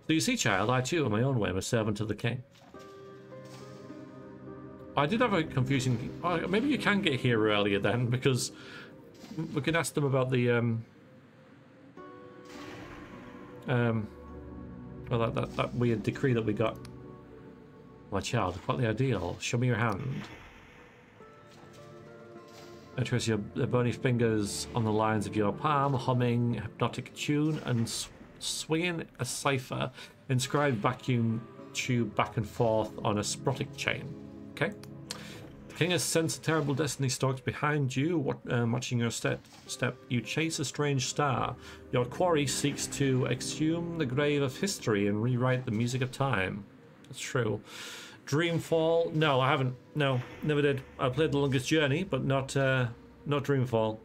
So you see, child, I too, in my own way, am a servant of the King. I did have a confusing... maybe you can get here earlier then, because... we can ask them about the well, that weird decree that we got. My child, quite the ideal. Show me your hand. I trace your bony fingers on the lines of your palm, humming a hypnotic tune and swinging a cipher inscribed vacuum tube back and forth on a sprotic chain. Okay. King has sensed a terrible destiny stalks behind you, watching your step. You chase a strange star. Your quarry seeks to exhume the grave of history and rewrite the music of time. That's true. Dreamfall? No, I haven't. No, never did. I played The Longest Journey, but not Dreamfall.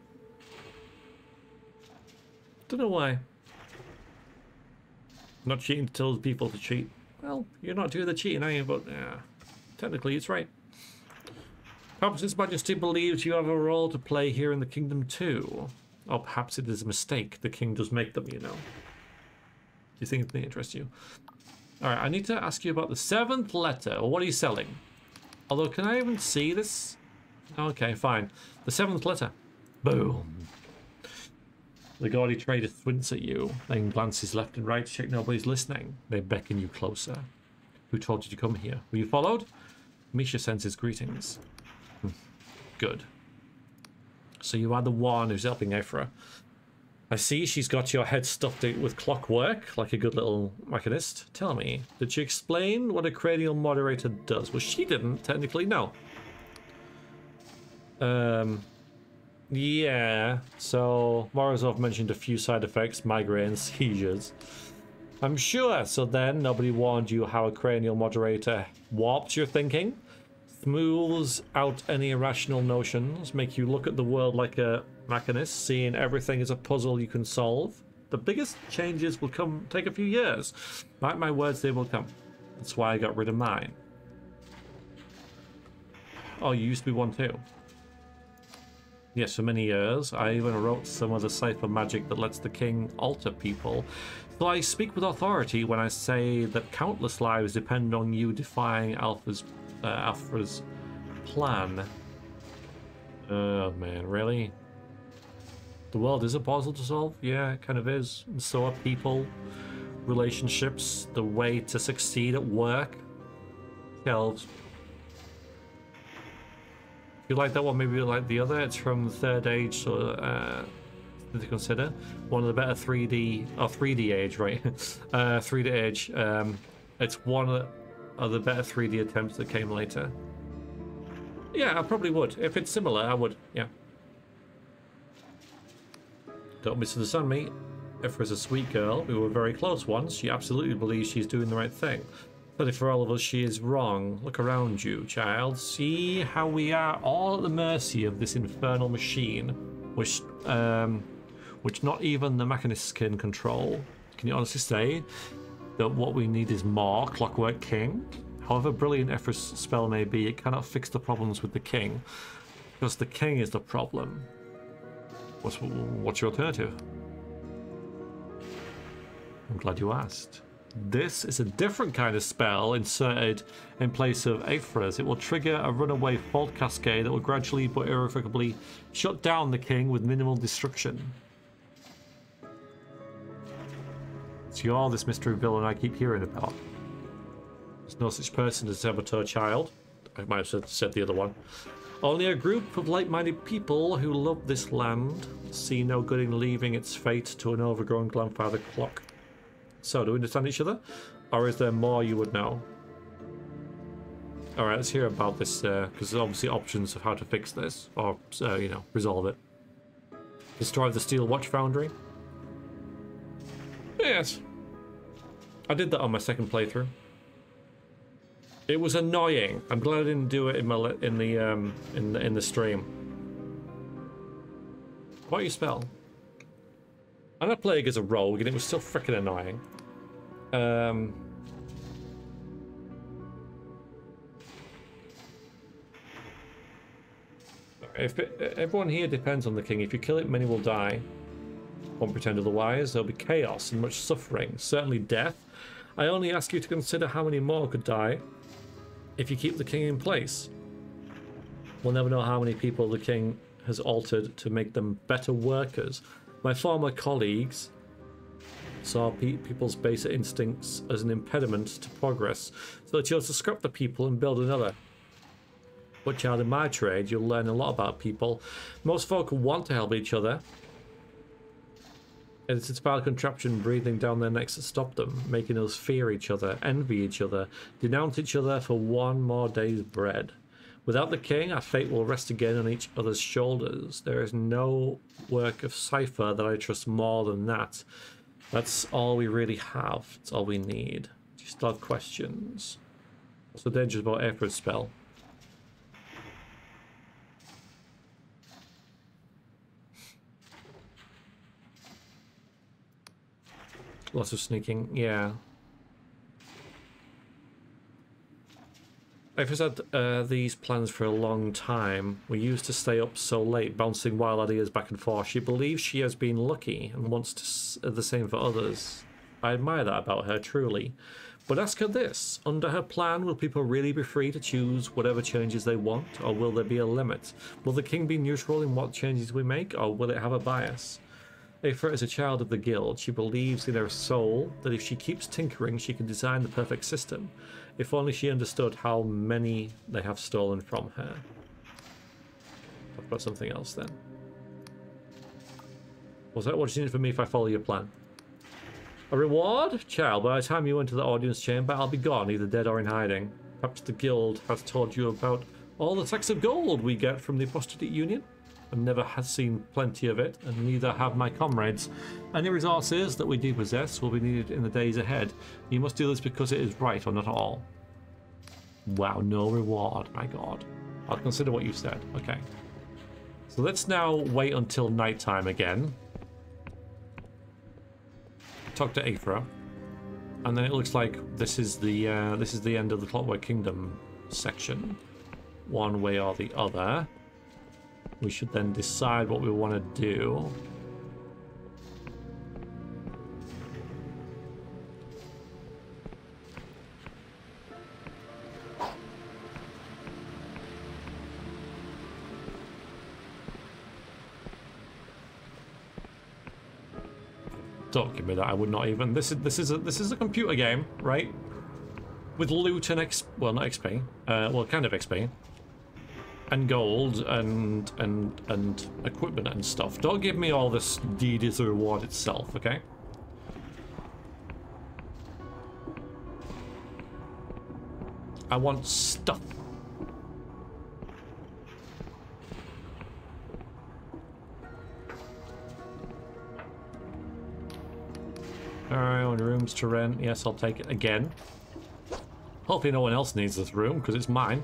Don't know why. Not cheating to tell people to cheat. Well, you're not doing the cheating, are you? But technically, it's right. Perhaps His Majesty believes you have a role to play here in the kingdom too. Or perhaps it is a mistake. The king does make them, you know. Do you think it may interest you? Alright, I need to ask you about the 7th letter. What are you selling? Although, can I even see this? Okay, fine. The 7th letter. Boom. The gaudy trader squints at you, then glances left and right to check nobody's listening. They beckon you closer. Who told you to come here? Were you followed? Misha sends his greetings. Good. So you are the one who's helping Ephra. I see she's got your head stuffed with clockwork, like a good little machinist. Tell me, did she explain what a cranial moderator does? Well, she didn't, technically, no. Yeah, so Morozov mentioned a few side effects, migraines, seizures. I'm sure, so then nobody warned you how a cranial moderator warps your thinking, smooths out any irrational notions, make you look at the world like a machinist, seeing everything as a puzzle you can solve. The biggest changes will take a few years. Mark my words, they will come. That's why I got rid of mine. Oh, you used to be one too. Yes, for many years. I even wrote some of the cipher magic that lets the king alter people. So I speak with authority when I say that countless lives depend on you defying Alpha's plan. Oh man, really? The world is a puzzle to solve? Yeah, it kind of is. And so are people, relationships, the way to succeed at work. Shelves. If you like that one, maybe you like the other. It's from the Third Age, so to consider. One of the better 3D, or 3D Age, right? 3D Age. It's one of the better 3D attempts that came later. Yeah, I probably would. If it's similar, I would, yeah. Don't misunderstand me. Ephra's a sweet girl. We were very close once. She absolutely believes she's doing the right thing. But for all of us, she is wrong. Look around you, child. See how we are all at the mercy of this infernal machine, which not even the machinists can control. Can you honestly say that what we need is more Clockwork King? However brilliant Ephra's spell may be, it cannot fix the problems with the king, because the king is the problem. What's your alternative? I'm glad you asked. This is a different kind of spell inserted in place of Ephra's. It will trigger a runaway fault cascade that will gradually but irrevocably shut down the king with minimal destruction. So you're this mystery villain I keep hearing about. There's no such person as a saboteur child. I might have said the other one. Only a group of like-minded people who love this land see no good in leaving its fate to an overgrown grandfather clock. So, do we understand each other? Or is there more you would know? Alright, let's hear about this, because there's obviously options of how to fix this, or, you know, resolve it. Destroy the Steel Watch Foundry? Yes. I did that on my second playthrough. It was annoying. I'm glad I didn't do it in the stream. What you spell? I'm not playing as a rogue, and it was still freaking annoying. Everyone here depends on the king. If you kill it, many will die. Won't pretend otherwise. There'll be chaos and much suffering, certainly death. I only ask you to consider how many more could die if you keep the king in place. We'll never know how many people the king has altered to make them better workers. My former colleagues saw people's basic instincts as an impediment to progress, so they chose to scrap the people and build another. But child, in my trade, you'll learn a lot about people. Most folk want to help each other. It's its vile contraption breathing down their necks to stop them, making us fear each other, envy each other, denounce each other for one more day's bread. Without the king, our fate will rest again on each other's shoulders. There is no work of cipher that I trust more than that. That's all we really have. It's all we need. Do you still have questions? What's the danger about Ephra's spell? Lots of sneaking, yeah. I've had these plans for a long time. We used to stay up so late, bouncing wild ideas back and forth. She believes she has been lucky and wants the same for others. I admire that about her, truly. But ask her this. Under her plan, will people really be free to choose whatever changes they want, or will there be a limit? Will the king be neutral in what changes we make, or will it have a bias? Aphra is a child of the guild. She believes in her soul that if she keeps tinkering, she can design the perfect system. If only she understood how many they have stolen from her. Talk about something else then. What's that? What do you need from me if I follow your plan? A reward? Child, by the time you enter the audience chamber, I'll be gone, either dead or in hiding. Perhaps the guild has told you about all the sacks of gold we get from the Apostate Union. I've never has seen plenty of it, and neither have my comrades. Any resources that we do possess will be needed in the days ahead. You must do this because it is right, or not at all. Wow, no reward, my god. I'll consider what you said. Okay. So let's now wait until nighttime again. Talk to Aphra. And then it looks like this is the end of the Clockwork Kingdom section. One way or the other. We should then decide what we want to do. Don't give me that. I would not even. This is a computer game, right? With loot and well, not XP. Well, kind of XP. And gold and equipment and stuff. Don't give me all this deed as a reward itself, okay? I want stuff. Alright, rooms to rent. Yes, I'll take it again. Hopefully no one else needs this room, because it's mine.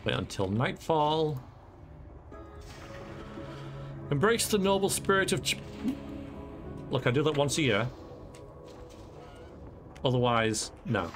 Wait until nightfall. Embrace the noble spirit of... Look, I do that once a year. Otherwise, no.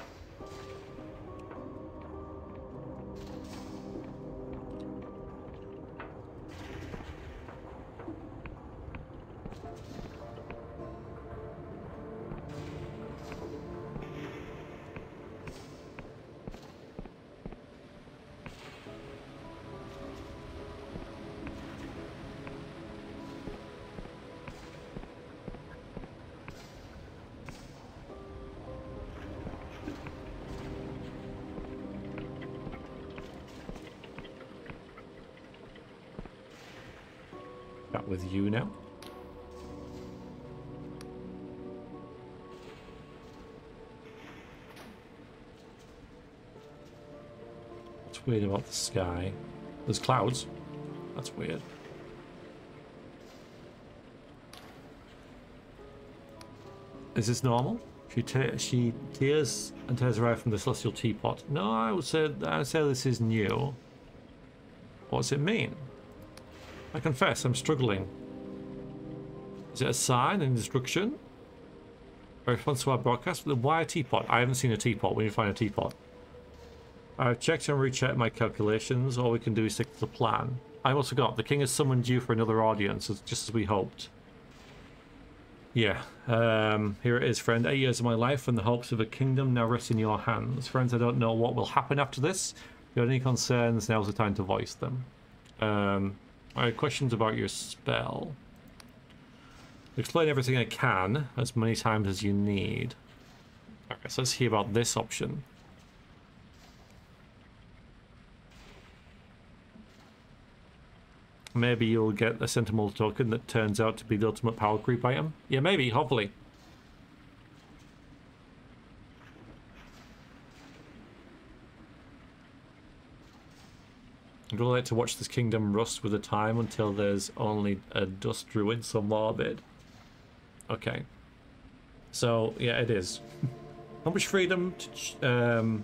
With you now. What's weird about the sky? There's clouds. That's weird. Is this normal? She tears and tears her eye from the celestial teapot. No, I would say this is new. What does it mean? I confess, I'm struggling. Is it a sign, an instruction? A response to our broadcast? Why a teapot? I haven't seen a teapot. We need to find a teapot. I've checked and rechecked my calculations. All we can do is stick to the plan. I also got the king has summoned you for another audience, just as we hoped. Yeah, here it is, friend. 8 years of my life and the hopes of a kingdom now rest in your hands. Friends, I don't know what will happen after this. If you have any concerns, now's the time to voice them. I have questions about your spell. Explain everything I can, as many times as you need. Okay, so let's hear about this option. Maybe you'll get a Sentinel token that turns out to be the ultimate power creep item. Yeah, maybe, hopefully. I'd really like to watch this kingdom rust with the time until there's only a dust druid so morbid. Okay. So, yeah, it is. How much freedom to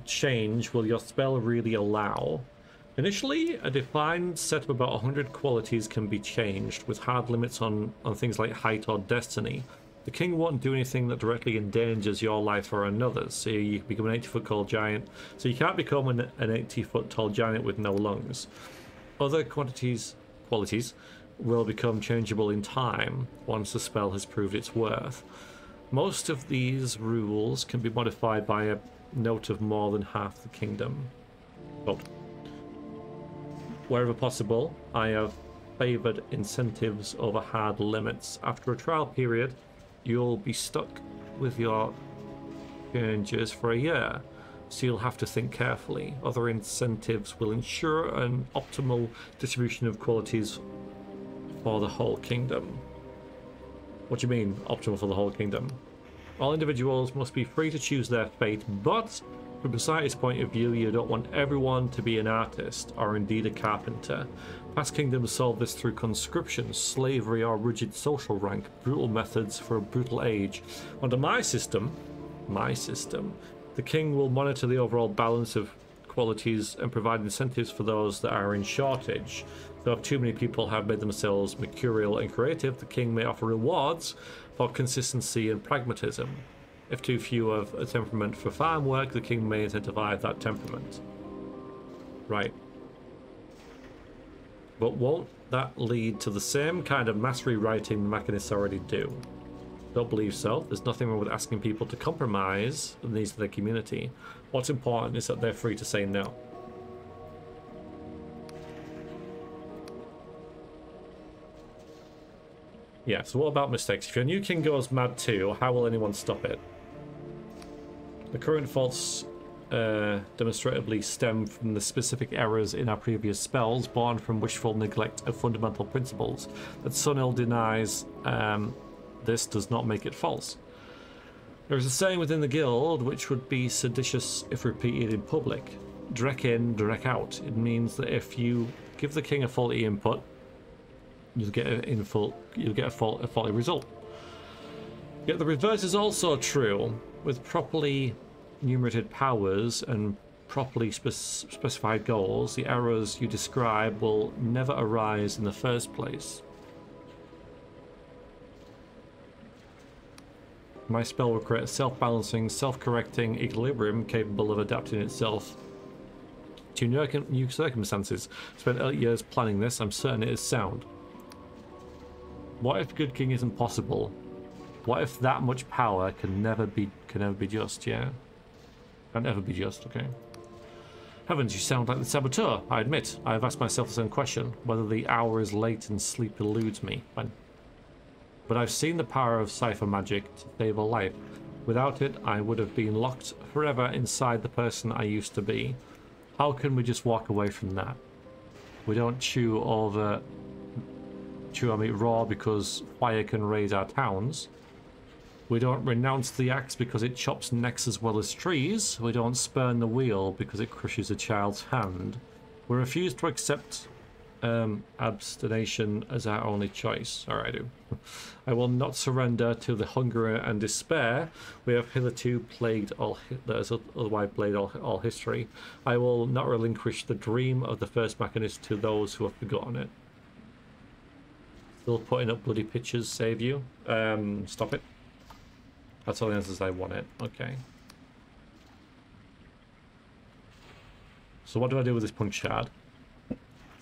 change will your spell really allow? Initially, a defined set of about 100 qualities can be changed, with hard limits on things like height or destiny. The king won't do anything that directly endangers your life or another's, so you can become an 80-foot tall giant. So you can't become an 80-foot tall giant with no lungs. Other qualities will become changeable in time, once the spell has proved its worth. Most of these rules can be modified by a note of more than half the kingdom. Quote, wherever possible, I have favoured incentives over hard limits. After a trial period, you'll be stuck with your changes for a year, so you'll have to think carefully. Other incentives will ensure an optimal distribution of qualities for the whole kingdom. What do you mean, optimal for the whole kingdom? All individuals must be free to choose their fate, but from society's point of view, you don't want everyone to be an artist or indeed a carpenter. Past kingdoms solve this through conscription, slavery, or rigid social rank, brutal methods for a brutal age. Under my system, the king will monitor the overall balance of qualities and provide incentives for those that are in shortage. So if too many people have made themselves mercurial and creative, the king may offer rewards for consistency and pragmatism. If too few have a temperament for farm work, the king may incentivize that temperament. Right. But won't that lead to the same kind of mass rewriting the machinists already do? Don't believe so. There's nothing wrong with asking people to compromise the needs of their community. What's important is that they're free to say no. Yeah, so what about mistakes? If your new king goes mad too, how will anyone stop it? The current faults demonstrably stem from the specific errors in our previous spells, born from wishful neglect of fundamental principles. That Sunil denies this does not make it false. There is a saying within the guild which would be seditious if repeated in public. Drek in, drek out. It means that if you give the king a faulty input, you'll get a faulty result. Yet the reverse is also true. With properly enumerated powers and properly specified goals, the errors you describe will never arise in the first place. My spell will create a self-balancing, self-correcting equilibrium capable of adapting itself to new circumstances. Spent 8 years planning this. I'm certain it is sound. What if Good King isn't possible? What if that much power can never be just? Yeah, can never be just. Okay. Heavens, you sound like the saboteur. I admit, I have asked myself the same question: whether the hour is late and sleep eludes me. But I've seen the power of cipher magic to save a life. Without it, I would have been locked forever inside the person I used to be. How can we just walk away from that? We don't chew our meat raw because fire can raise our towns. We don't renounce the axe because it chops necks as well as trees. We don't spurn the wheel because it crushes a child's hand. We refuse to accept abstination as our only choice. Or I do. I will not surrender to the hunger and despair we have hitherto plagued all all history. I will not relinquish the dream of the first machinist to those who have forgotten it. Still putting up bloody pictures save you? Stop it. That's all the answers I wanted. Okay. So what do I do with this punch card?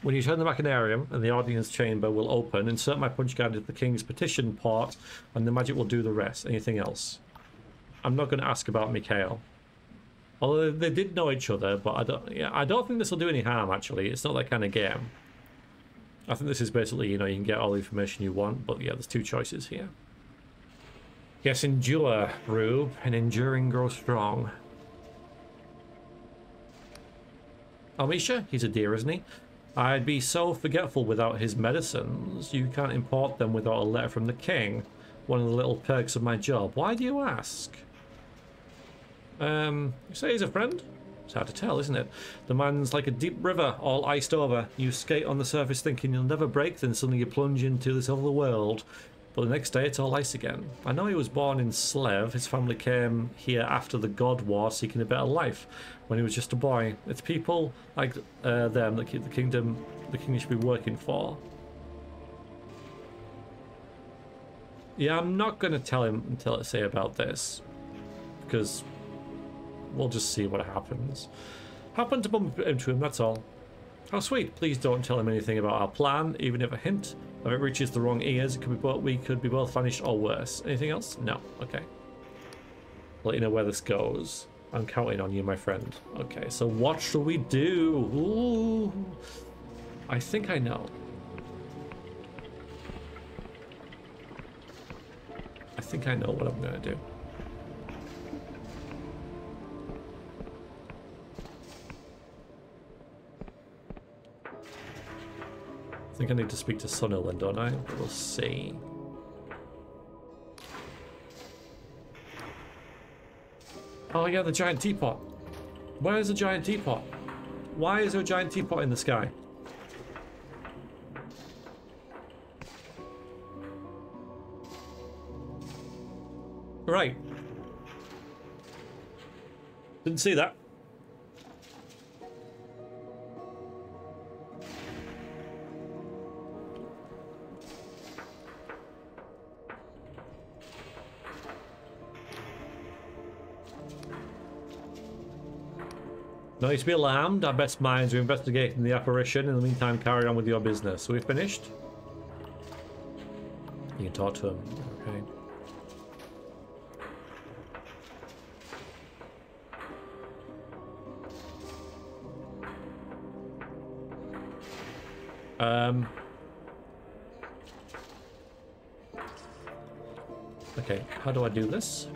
When you turn the machinarium and the audience chamber will open, insert my punch card into the king's petition part and the magic will do the rest. Anything else? I'm not going to ask about Mikhail. Although they did know each other, but I don't think this will do any harm actually. It's not that kind of game. I think this is basically, you know, you can get all the information you want, but yeah, there's two choices here. Yes, endure, Rube, and enduring grows strong. Amisha, he's a dear, isn't he? I'd be so forgetful without his medicines. You can't import them without a letter from the king. One of the little perks of my job. Why do you ask? You say he's a friend? It's hard to tell, isn't it? The man's like a deep river, all iced over. You skate on the surface thinking you'll never break, then suddenly you plunge into this other world. But the next day it's all ice again. I know he was born in Slev. His family came here after the God War seeking a better life when he was just a boy. It's people like them that keep the king should be working for. Yeah, I'm not going to tell him until I say about this, because we'll just see what happens. Happened to bump into him, that's all. How sweet. Please don't tell him anything about our plan, even if a hint of it reaches the wrong ears. We could be both vanished or worse. Anything else? No. Okay. I'll let you know where this goes. I'm counting on you, my friend. Okay, so what shall we do? Ooh, I think I know. I think I know what I'm gonna do. I think I need to speak to Sunil then, don't I? We'll see. Oh yeah, the giant teapot. Where is the giant teapot? Why is there a giant teapot in the sky? Right. Didn't see that. No need to be alarmed. Our best minds are investigating the apparition. In the meantime, carry on with your business. So we finished? You can talk to him. Okay. Okay, how do I do this?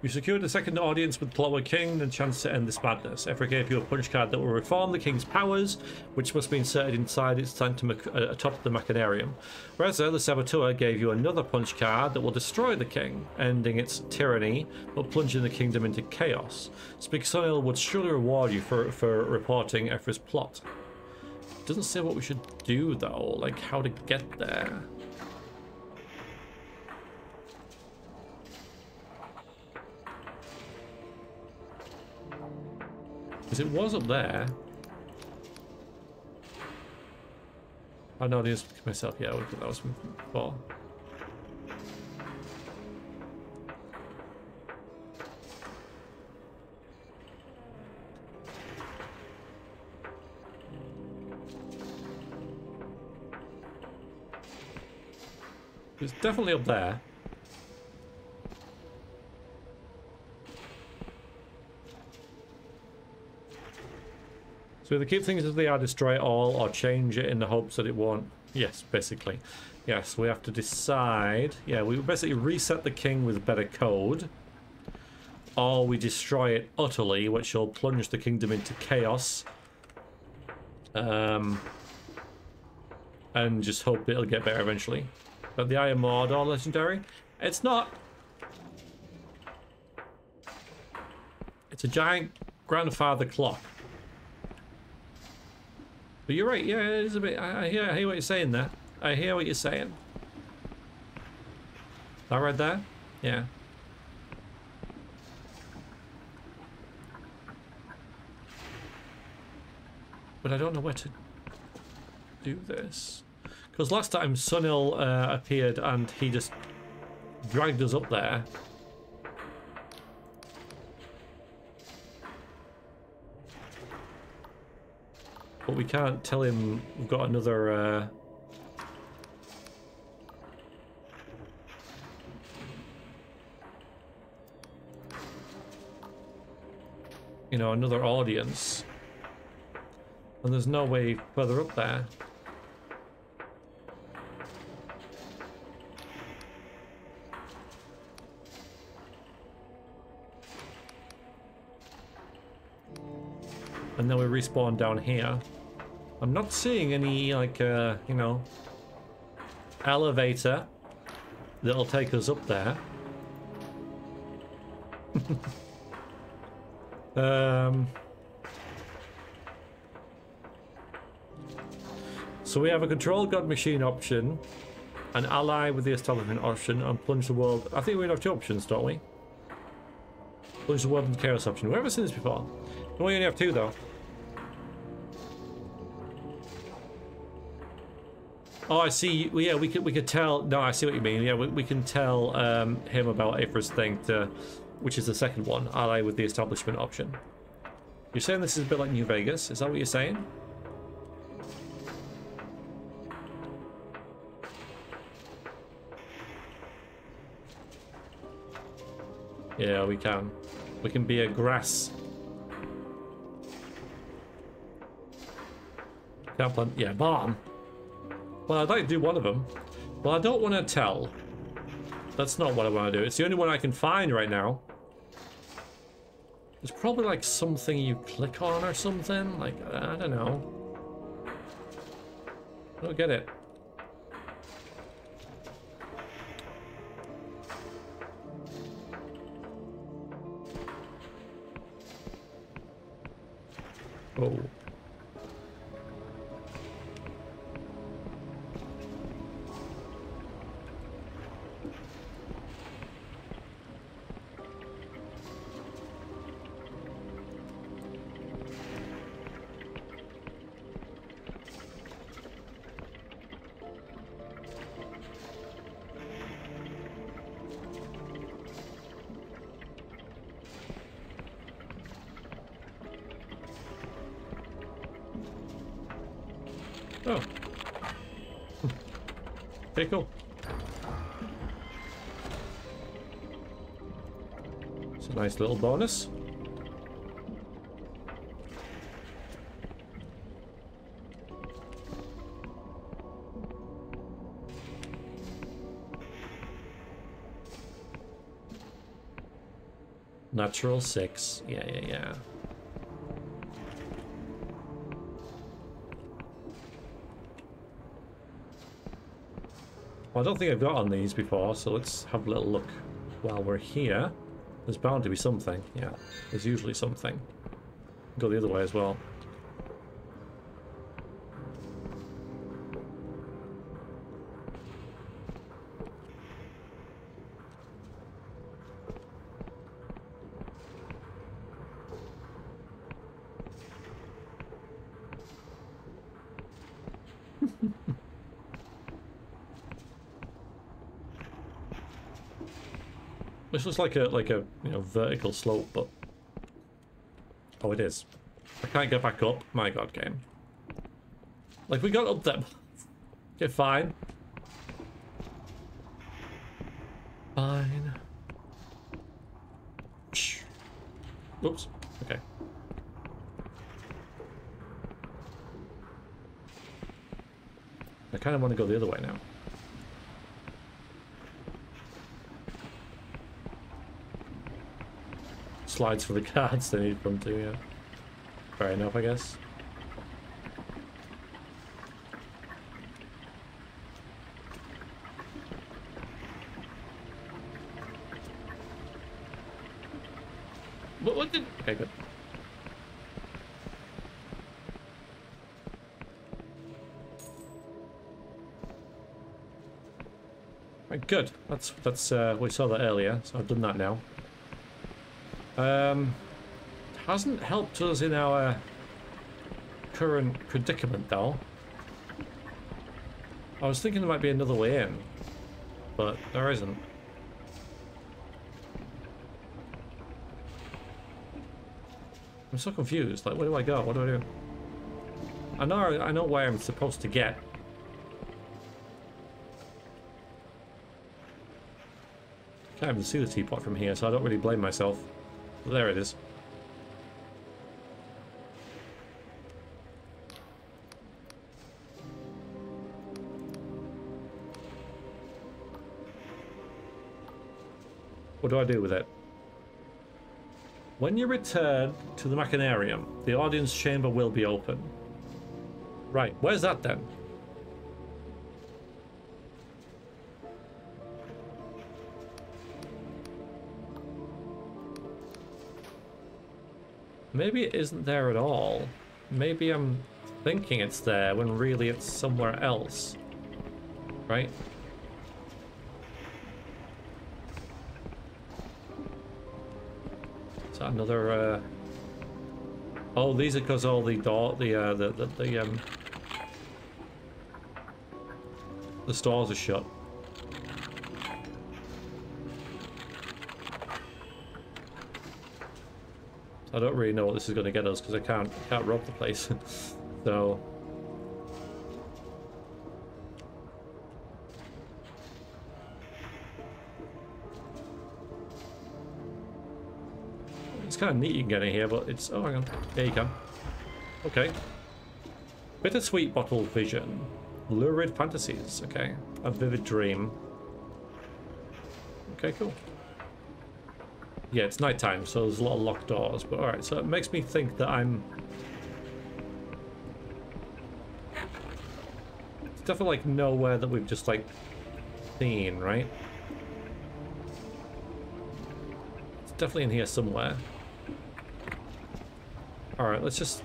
You secured a second audience with Plower King and chance to end this madness. Ephra gave you a punch card that will reform the King's powers, which must be inserted inside its atop the Machinarium. Reza, the Saboteur, gave you another punch card that will destroy the King, ending its tyranny, but plunging the kingdom into chaos. Speaker Sunil would surely reward you for reporting Ephra's plot. Doesn't say what we should do though, like how to get there. Because it was up there. I know this myself, yeah, that was before. It's definitely up there. So either keep things as they are, destroy all, or change it in the hopes that it won't. Yes, basically. Yes, we have to decide. Yeah, we basically reset the king with better code. Or we destroy it utterly, which will plunge the kingdom into chaos. And just hope it'll get better eventually. But the Iron Mordor legendary? It's not. It's a giant grandfather clock. But you're right, yeah, it is a bit. I hear what you're saying there. I hear what you're saying. That right there? Yeah. But I don't know where to do this. Because last time Sunil appeared and he just dragged us up there. But we can't tell him we've got another... you know, another audience. And there's no way further up there. And then we respawn down here. I'm not seeing any, like, you know, elevator that'll take us up there. So we have a control god machine option, an ally with the establishment option, and plunge the world. I think we have two options, don't we? Plunge the world into chaos option. We've never seen this before. We only have two though. Oh, I see. Well, yeah, we could tell. No, I see what you mean. Yeah, we can tell him about Aphra's thing, which is the second one, ally with the establishment option. You're saying this is a bit like New Vegas? Is that what you're saying? Yeah, we can. We can be a grass. Can't plant. Yeah, barn. Well, I'd like to do one of them. Well, I don't want to tell. That's not what I want to do. It's the only one I can find right now. There's probably like something you click on or something. Like, I don't know. I don't get it. Oh. Oh. Okay, cool. It's a nice little bonus. Natural 6. Yeah. Well, I don't think I've got on these before, so let's have a little look while we're here. There's bound to be something. Yeah, there's usually something. Go the other way as well. This looks like a you know, vertical slope, but oh, it is. I can't get back up. My God, game. Like, we got up there. Okay, fine. Fine. Shh. Oops. Okay. I kind of want to go the other way now. Slides for the cards they need them to, yeah. Fair enough, I guess. What did... Okay, good. Right, good. That's we saw that earlier, so I've done that now. Hasn't helped us in our current predicament, though. I was thinking there might be another way in, but there isn't. I'm so confused. Like, where do I go? What do I do? I know where I'm supposed to get. Can't even see the teapot from here, so I don't really blame myself. But there it is. What do I do with it? When you return to the Machinarium, the audience chamber will be open. Right, where's that then? Maybe it isn't there at all. Maybe I'm thinking it's there when really it's somewhere else. Right? Is that another oh, these are because all the stores are shut. I don't really know what this is going to get us because I can't rob the place. So It's kind of neat you can get in here, but it's... Oh, hang on. There you can. Okay. Bittersweet bottle vision. Lurid fantasies. Okay. A vivid dream. Okay, cool. Yeah, it's nighttime, so there's a lot of locked doors. But alright, so it makes me think that I'm... It's definitely like nowhere that we've just like seen, right? It's definitely in here somewhere. Alright, let's just...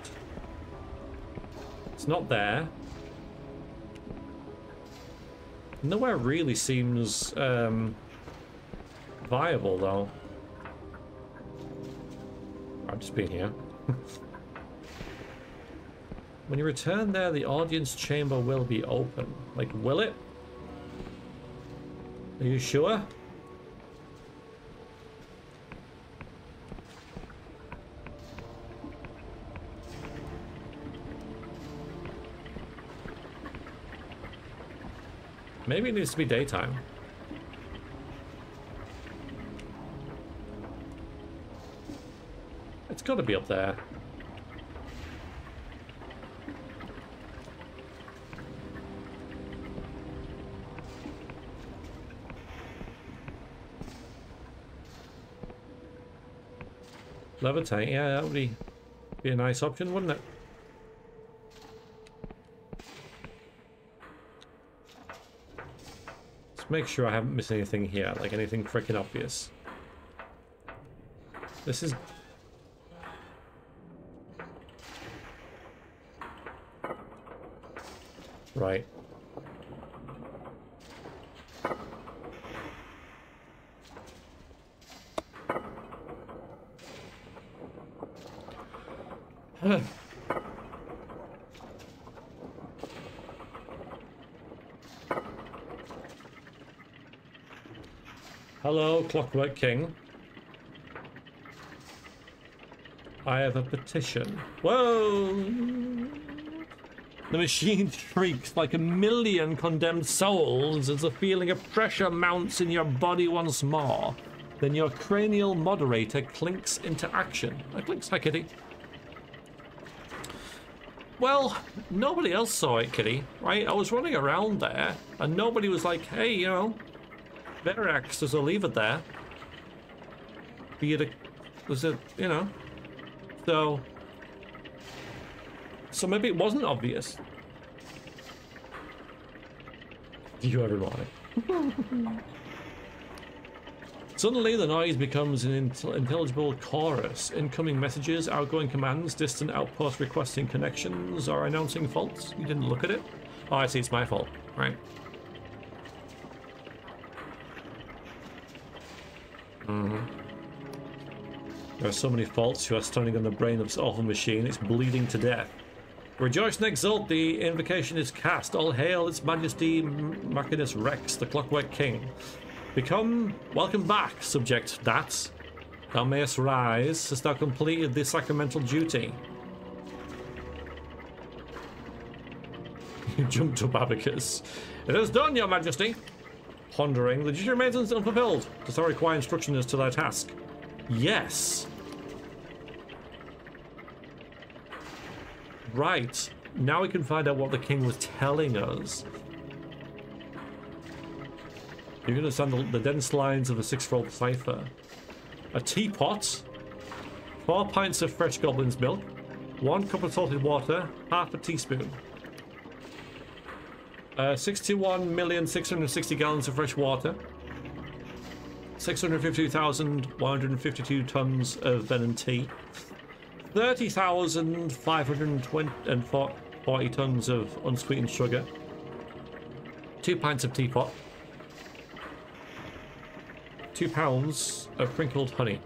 It's not there. Nowhere really seems viable, though. I've just been here. When you return there, the audience chamber will be open. Like, will it? Are you sure? Maybe it needs to be daytime. It's got to be up there. Levitate, yeah, that would be a nice option, wouldn't it? Let's make sure I haven't missed anything here, like anything freaking obvious. This is... Right. Hello, Clockwork King. I have a petition. Whoa! The machine shrieks like a million condemned souls as the feeling of pressure mounts in your body once more. Then your cranial moderator clinks into action. Clinks, hi Kitty. Well, nobody else saw it, Kitty, right? I was running around there, and nobody was like, hey, you know, Verax, there's a lever there. Be it a, there's a, you know. So maybe it wasn't obvious. You everybody. Suddenly the noise becomes an intelligible chorus. Incoming messages, outgoing commands, distant outposts requesting connections, or announcing faults. You didn't look at it? Oh, I see, it's my fault. Right. There are so many faults. You are standing on the brain of this awful machine. It's bleeding to death. Rejoice and exult. The invocation is cast. All hail its majesty, Machinus Rex, the Clockwork King. Welcome back, subject that. Thou mayest rise, hast thou completed the sacramental duty. You jumped up, Abacus. It is done, your majesty. Pondering, the duty remains unfulfilled. Dost thou require instruction as to thy task? Yes. Right. Now we can find out what the king was telling us. You can understand the dense lines of a six-fold cipher. A teapot, 4 pints of fresh goblin's milk, 1 cup of salted water, half a teaspoon. 61,660 gallons of fresh water. 652,152 tons of venom tea. 30,540 tons of unsweetened sugar. 2 pints of teapot. 2 pounds of crinkled honey.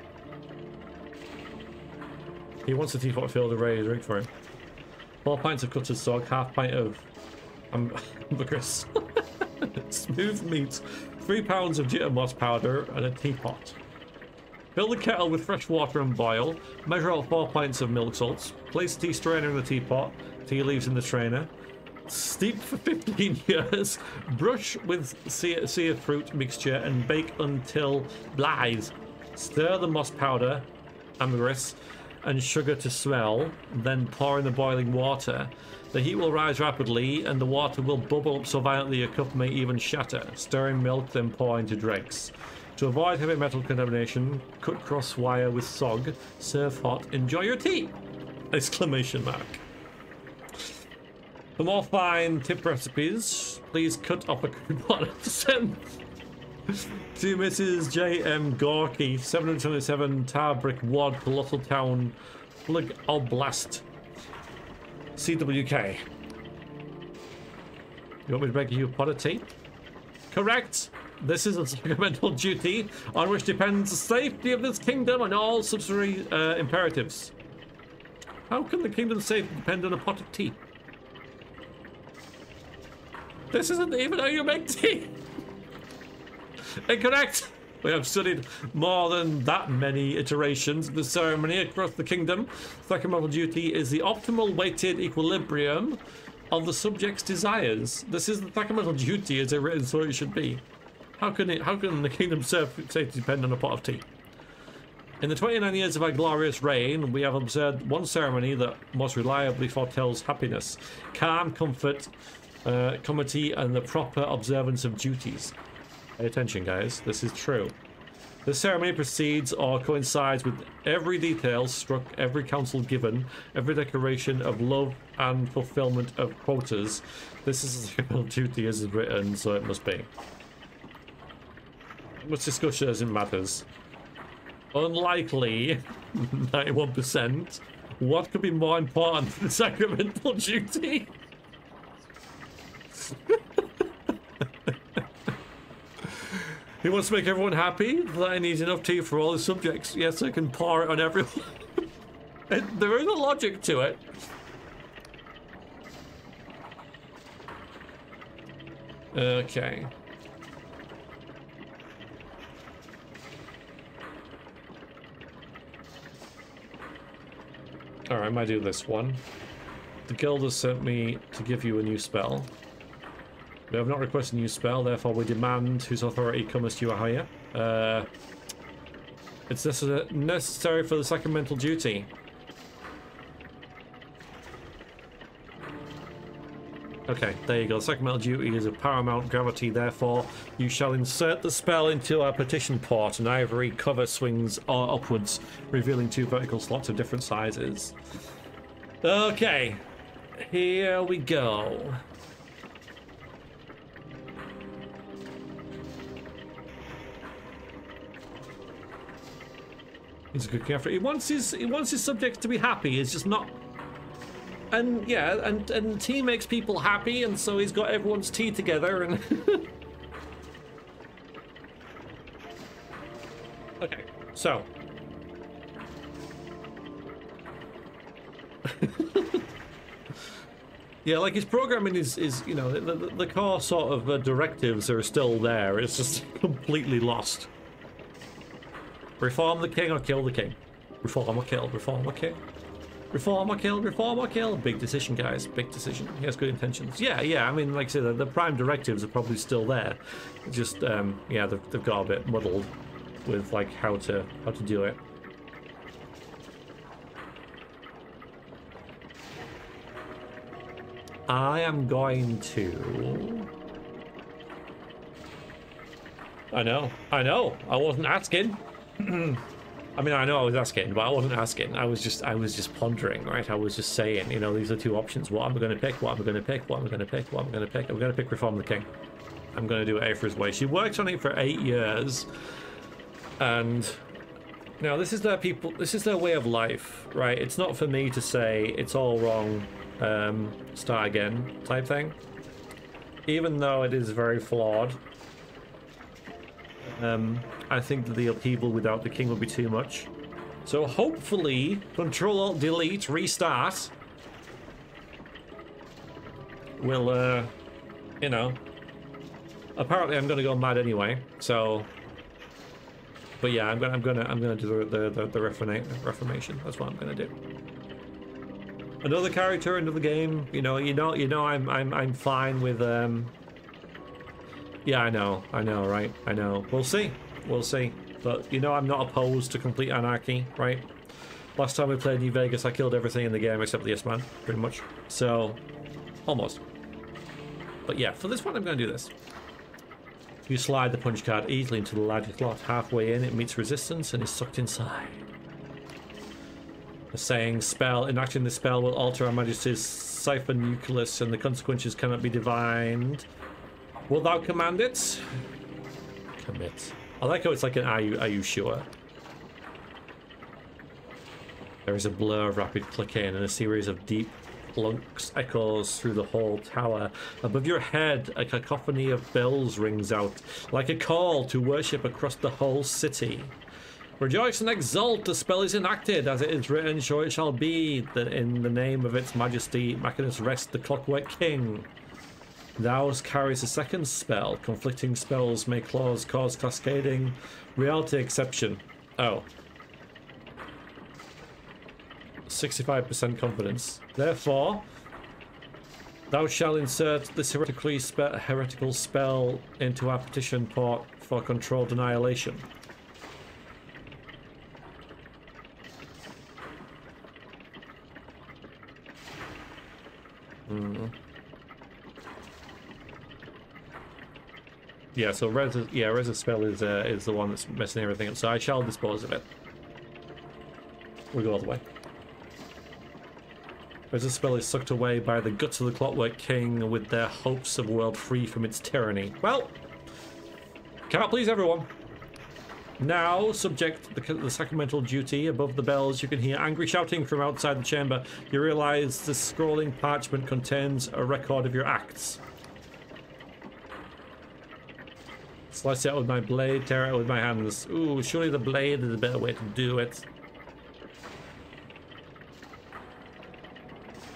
He wants the teapot filled and ready to drink for him. 4 pints of custard sog, half pint of ambergris. Smooth meat. 3 pounds of jitter moss powder and a teapot. Fill the kettle with fresh water and boil. Measure out 4 pints of milk salts. Place the tea strainer in the teapot. Tea leaves in the strainer. Steep for 15 years. Brush with sear fruit mixture and bake until blithe. Stir the moss powder ambergris, and sugar to swell, then pour in the boiling water. The heat will rise rapidly, and the water will bubble up so violently your cup may even shatter. Stir in milk, then pour into dregs. To avoid heavy metal contamination, cut cross wire with SOG. Serve hot. Enjoy your tea! Exclamation mark. For more fine tip recipes, please cut off a coupon to send to Mrs. J.M. Gorky, 727 Tower Brick Ward, Colossal Town, Plug Oblast, CWK. You want me to beg you a pot of tea? Correct! This is a sacramental duty on which depends the safety of this kingdom and all subsidiary imperatives. How can the kingdom's safety depend on a pot of tea? This isn't even how you make tea! Incorrect! We have studied more than that many iterations of the ceremony across the kingdom. Sacramental duty is the optimal weighted equilibrium of the subject's desires. This is the sacramental duty as it written, so it should be. How can the kingdom's safety depend on a pot of tea? In the 29 years of our glorious reign, we have observed one ceremony that most reliably foretells happiness, calm, comfort, comity, and the proper observance of duties. Pay attention, guys. This is true. This ceremony precedes or coincides with every detail struck, every counsel given, every declaration of love and fulfillment of quotas. This is a sacramental duty as is written, so it must be. Much discussion as it matters. Unlikely, 91%. What could be more important than sacramental duty? He wants to make everyone happy, that he needs enough tea for all his subjects. Yes, I can pour it on everyone. There is a logic to it. Okay. Alright, I might do this one. The guild has sent me to give you a new spell. We have not requested a new spell, therefore we demand whose authority cometh to you higher. It's necessary for the sacramental duty. Okay, there you go. Sacramental duty is of paramount gravity, therefore you shall insert the spell into our petition port. An ivory cover swings upwards, revealing 2 vertical slots of different sizes. Okay, here we go. He's a good character. He wants his subjects to be happy. It's just not. And yeah, and tea makes people happy, and so he's got everyone's tea together. And okay, so yeah, like his programming is you know the core sort of directives are still there. It's just completely lost. Reform the king or kill the king. Reform or kill. Reform or kill. Reform or kill. Reform or kill. Big decision, guys. Big decision. He has good intentions. Yeah. I mean, like I said, the prime directives are probably still there. Just yeah, they've got a bit muddled with like how to do it. I am going to. I know. I wasn't asking. I mean, I know I was asking, but I wasn't asking. I was just pondering, right? I was just saying, you know, these are 2 options. What am I going to pick? What am I going to pick? What am I going to pick? What am I going to pick? I'm going to pick Reform the King. I'm going to do it Aethra's way. She worked on it for 8 years, and now this is their people. This is their way of life, right? It's not for me to say it's all wrong. Start again, type thing. Even though it is very flawed. I think that the upheaval without the king would be too much. So hopefully, Control-Alt-Delete, restart. Will, you know. Apparently, I'm gonna go mad anyway. So, but yeah, I'm gonna do the reformation. That's what I'm gonna do. Another character, another game. You know. I'm fine with. Yeah, I know, right? I know. We'll see. But, you know, I'm not opposed to complete anarchy, right? Last time we played New Vegas, I killed everything in the game except the S-Man, pretty much. So, almost. But yeah, for this one, I'm going to do this. You slide the punch card easily into the larger slot. Halfway in, it meets resistance and is sucked inside. The saying, spell, enacting the spell will alter Our Majesty's cipher nucleus and the consequences cannot be divined. Will thou command it? Commit. I like how it's like an are you sure? There is a blur of rapid clicking and a series of deep plunks echoes through the whole tower. Above your head, a cacophony of bells rings out, like a call to worship across the whole city. Rejoice and exult, the spell is enacted, as it is written, so it shall be, that in the name of its majesty, Machinus rest the Clockwork King. Thou carries a second spell. Conflicting spells may cause cascading reality exception. Oh. 65% confidence. Therefore, thou shalt insert this heretical spell into our petition port for controlled annihilation. Yeah, so Rez's spell is the one that's messing everything up. So I shall dispose of it. We'll go all the way. Rez's spell is sucked away by the guts of the Clockwork King with their hopes of a world free from its tyranny. Well, can't please everyone. Now, subject the sacramental duty. Above the bells, you can hear angry shouting from outside the chamber. You realize the scrolling parchment contains a record of your acts. Slice it out with my blade, tear it out with my hands. Ooh, surely the blade is a better way to do it.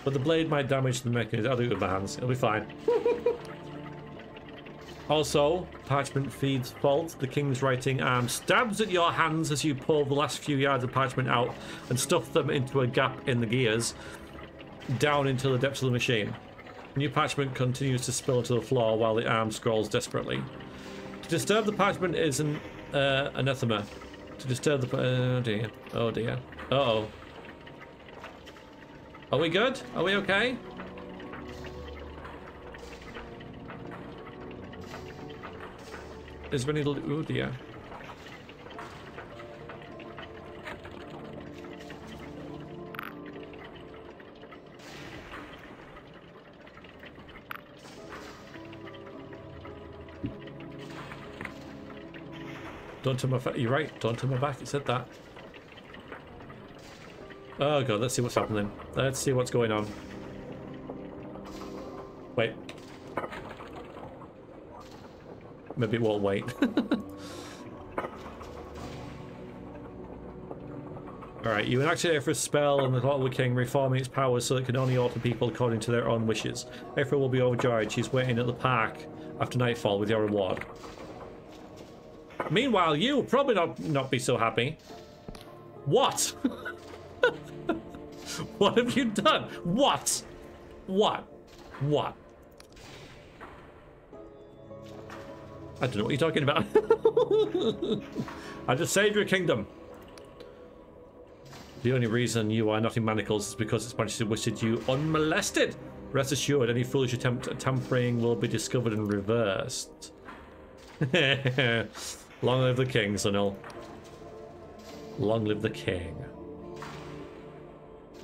But the blade might damage the mechanism. I'll do it with my hands. It'll be fine. Also, parchment feeds fault. The king's writing arm stabs at your hands as you pull the last few yards of parchment out and stuff them into a gap in the gears, down into the depths of the machine. New parchment continues to spill to the floor while the arm scrolls desperately. To disturb the parchment is an anathema. To disturb the... oh dear. Oh dear. Uh-oh. Are we good? Are we okay? Is there any... oh dear. Don't turn my back. You're right. Don't turn my back. It said that. Oh god. Let's see what's happening. Let's see what's going on. Wait. Maybe it won't wait. Alright, you enacted Aethra spell and the Clockwork King reforming its powers so it can only alter people according to their own wishes. Aethra will be overjoyed. She's waiting at the park after nightfall with your reward. Meanwhile, you'll probably not be so happy. What? What have you done? What? What? What? I don't know what you're talking about. I just saved your kingdom. The only reason you are not in manacles is because Its Majesty wished you unmolested. Rest assured, any foolish attempt at tampering will be discovered and reversed. Long live the king, Sunil. Long live the king.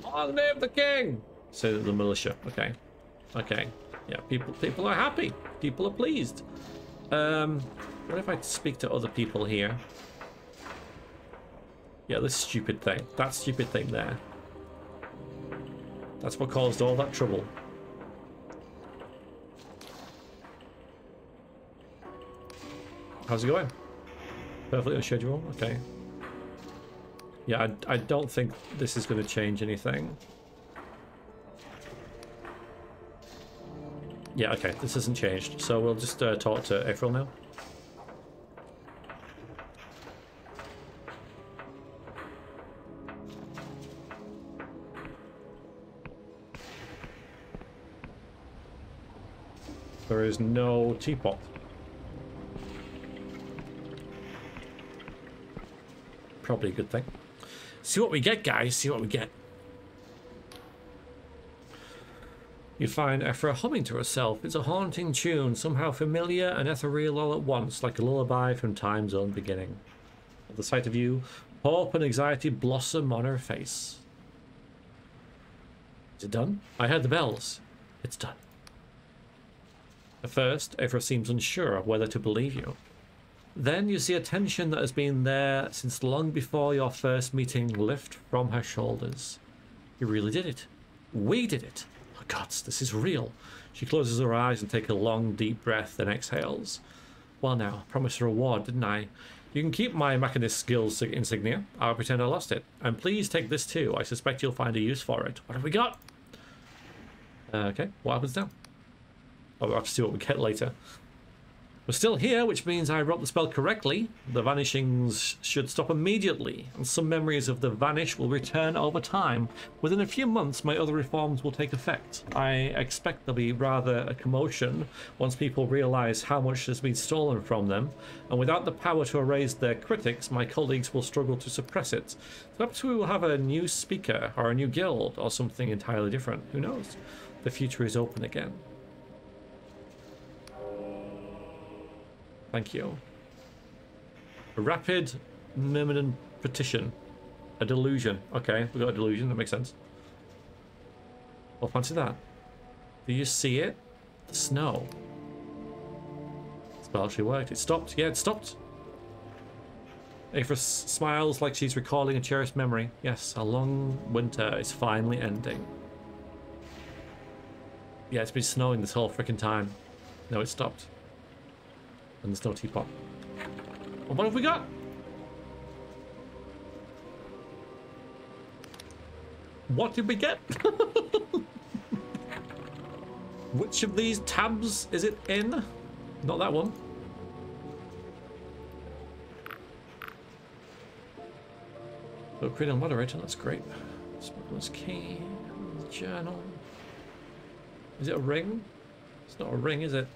Long live the king! Say the militia. Okay. Okay. Yeah, people are happy. People are pleased. What if I speak to other people here? Yeah, this stupid thing. That stupid thing there. That's what caused all that trouble. How's it going? Perfectly on schedule? Okay. Yeah, I don't think this is going to change anything. Yeah, okay, this hasn't changed. So we'll just talk to Aethra now. There is no teapot. Probably a good thing. See what we get, guys. See what we get. You find Ephra humming to herself. It's a haunting tune, somehow familiar and ethereal all at once, like a lullaby from Time Zone beginning. At the sight of you, hope and anxiety blossom on her face. Is it done? I heard the bells. It's done. At first, Ephra seems unsure of whether to believe you. Then you see a tension that has been there since long before your first meeting lift from her shoulders. You really did it. We did it. Oh gods, this is real. She closes her eyes and takes a long, deep breath, then exhales. Well now, I promised a reward, didn't I? You can keep my machinist skills insignia. I'll pretend I lost it. And please take this too. I suspect you'll find a use for it. What have we got? Okay, what happens now? Oh, we'll have to see what we get later. We're still here, which means I wrote the spell correctly. The vanishings should stop immediately, and some memories of the vanish will return over time. Within a few months, my other reforms will take effect. I expect there'll be rather a commotion once people realize how much has been stolen from them, and without the power to erase their critics, my colleagues will struggle to suppress it. Perhaps we will have a new speaker, or a new guild, or something entirely different. Who knows? The future is open again. Thank you. A rapid Myrmidon petition. A delusion. Okay, we got a delusion. That makes sense. Well, fancy that. Do you see it? The snow. Spell actually worked. It stopped. Yeah, it stopped. Aphra smiles like she's recalling a cherished memory. Yes, a long winter is finally ending. Yeah, it's been snowing this whole freaking time. No, it stopped. And there's no teapot. Well, what have we got? What did we get? Which of these tabs is it in? Not that one. Create a moderator, that's great. Smuggler's key, journal. Is it a ring? It's not a ring, is it?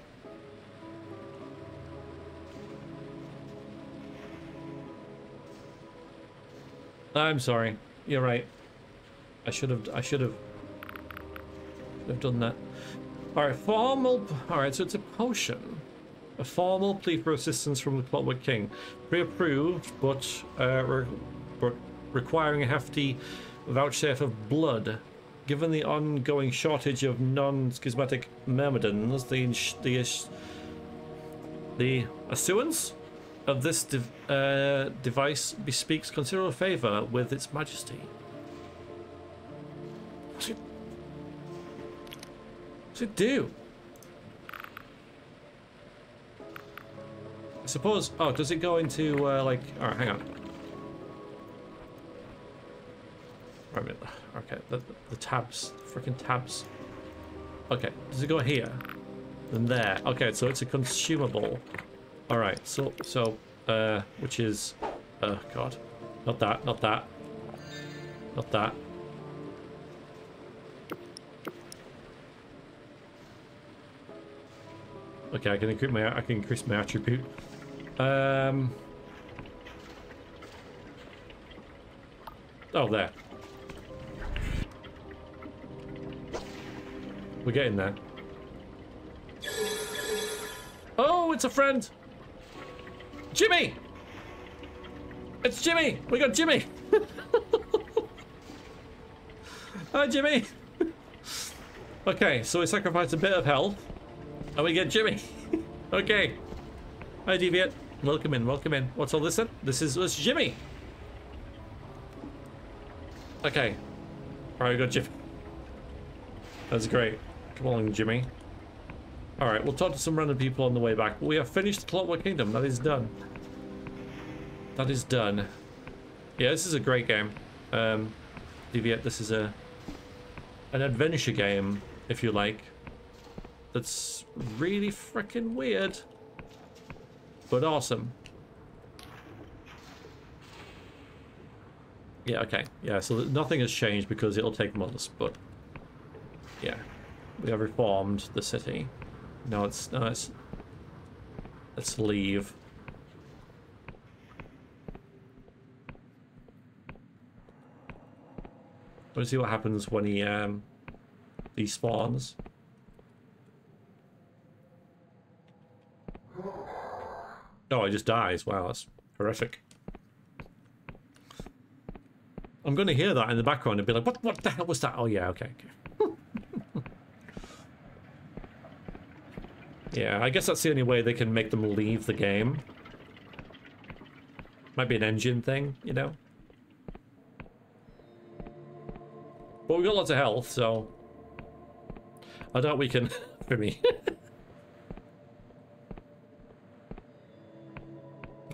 I'm sorry. You're right. I should have done that. Alright, formal. Alright, so it's a potion. A formal plea for assistance from the Clockwork King. Pre-approved, but requiring a hefty vouchsafe of blood. Given the ongoing shortage of non-schismatic myrmidons, the issuance of this device bespeaks considerable favour with its majesty. What's it do? I suppose. Oh, does it go into like? All right, hang on. Wait a minute. Okay, the tabs, freaking tabs. Okay, does it go here? Then there. Okay, so it's a consumable. All right, so which is, oh god, not that, not that, not that. Okay, I can increase my attribute. Oh, there. We're getting there. Oh, it's a friend. Jimmy! It's Jimmy! We got Jimmy! Hi, Jimmy! Okay, so we sacrificed a bit of health, and we get Jimmy. Okay. Hi, Deviant. Welcome in, welcome in. What's all this then? This is Jimmy. Okay. Alright, we got Jimmy. That's great. Come along, Jimmy. Alright, we'll talk to some random people on the way back. We have finished the Clockwork Kingdom. That is done. That is done. Yeah, this is a great game. Deviate, this is an adventure game, if you like. That's really freaking weird. But awesome. Yeah, okay. Yeah, so nothing has changed because it'll take months, but yeah. We have reformed the city. No, let's leave. Let's see what happens when he spawns. Oh, he just dies. Wow, that's horrific. I'm going to hear that in the background and be like, what the hell was that? Oh, yeah, okay. Yeah, I guess that's the only way they can make them leave the game. Might be an engine thing, you know? But we've got lots of health, so... I doubt we can... for me.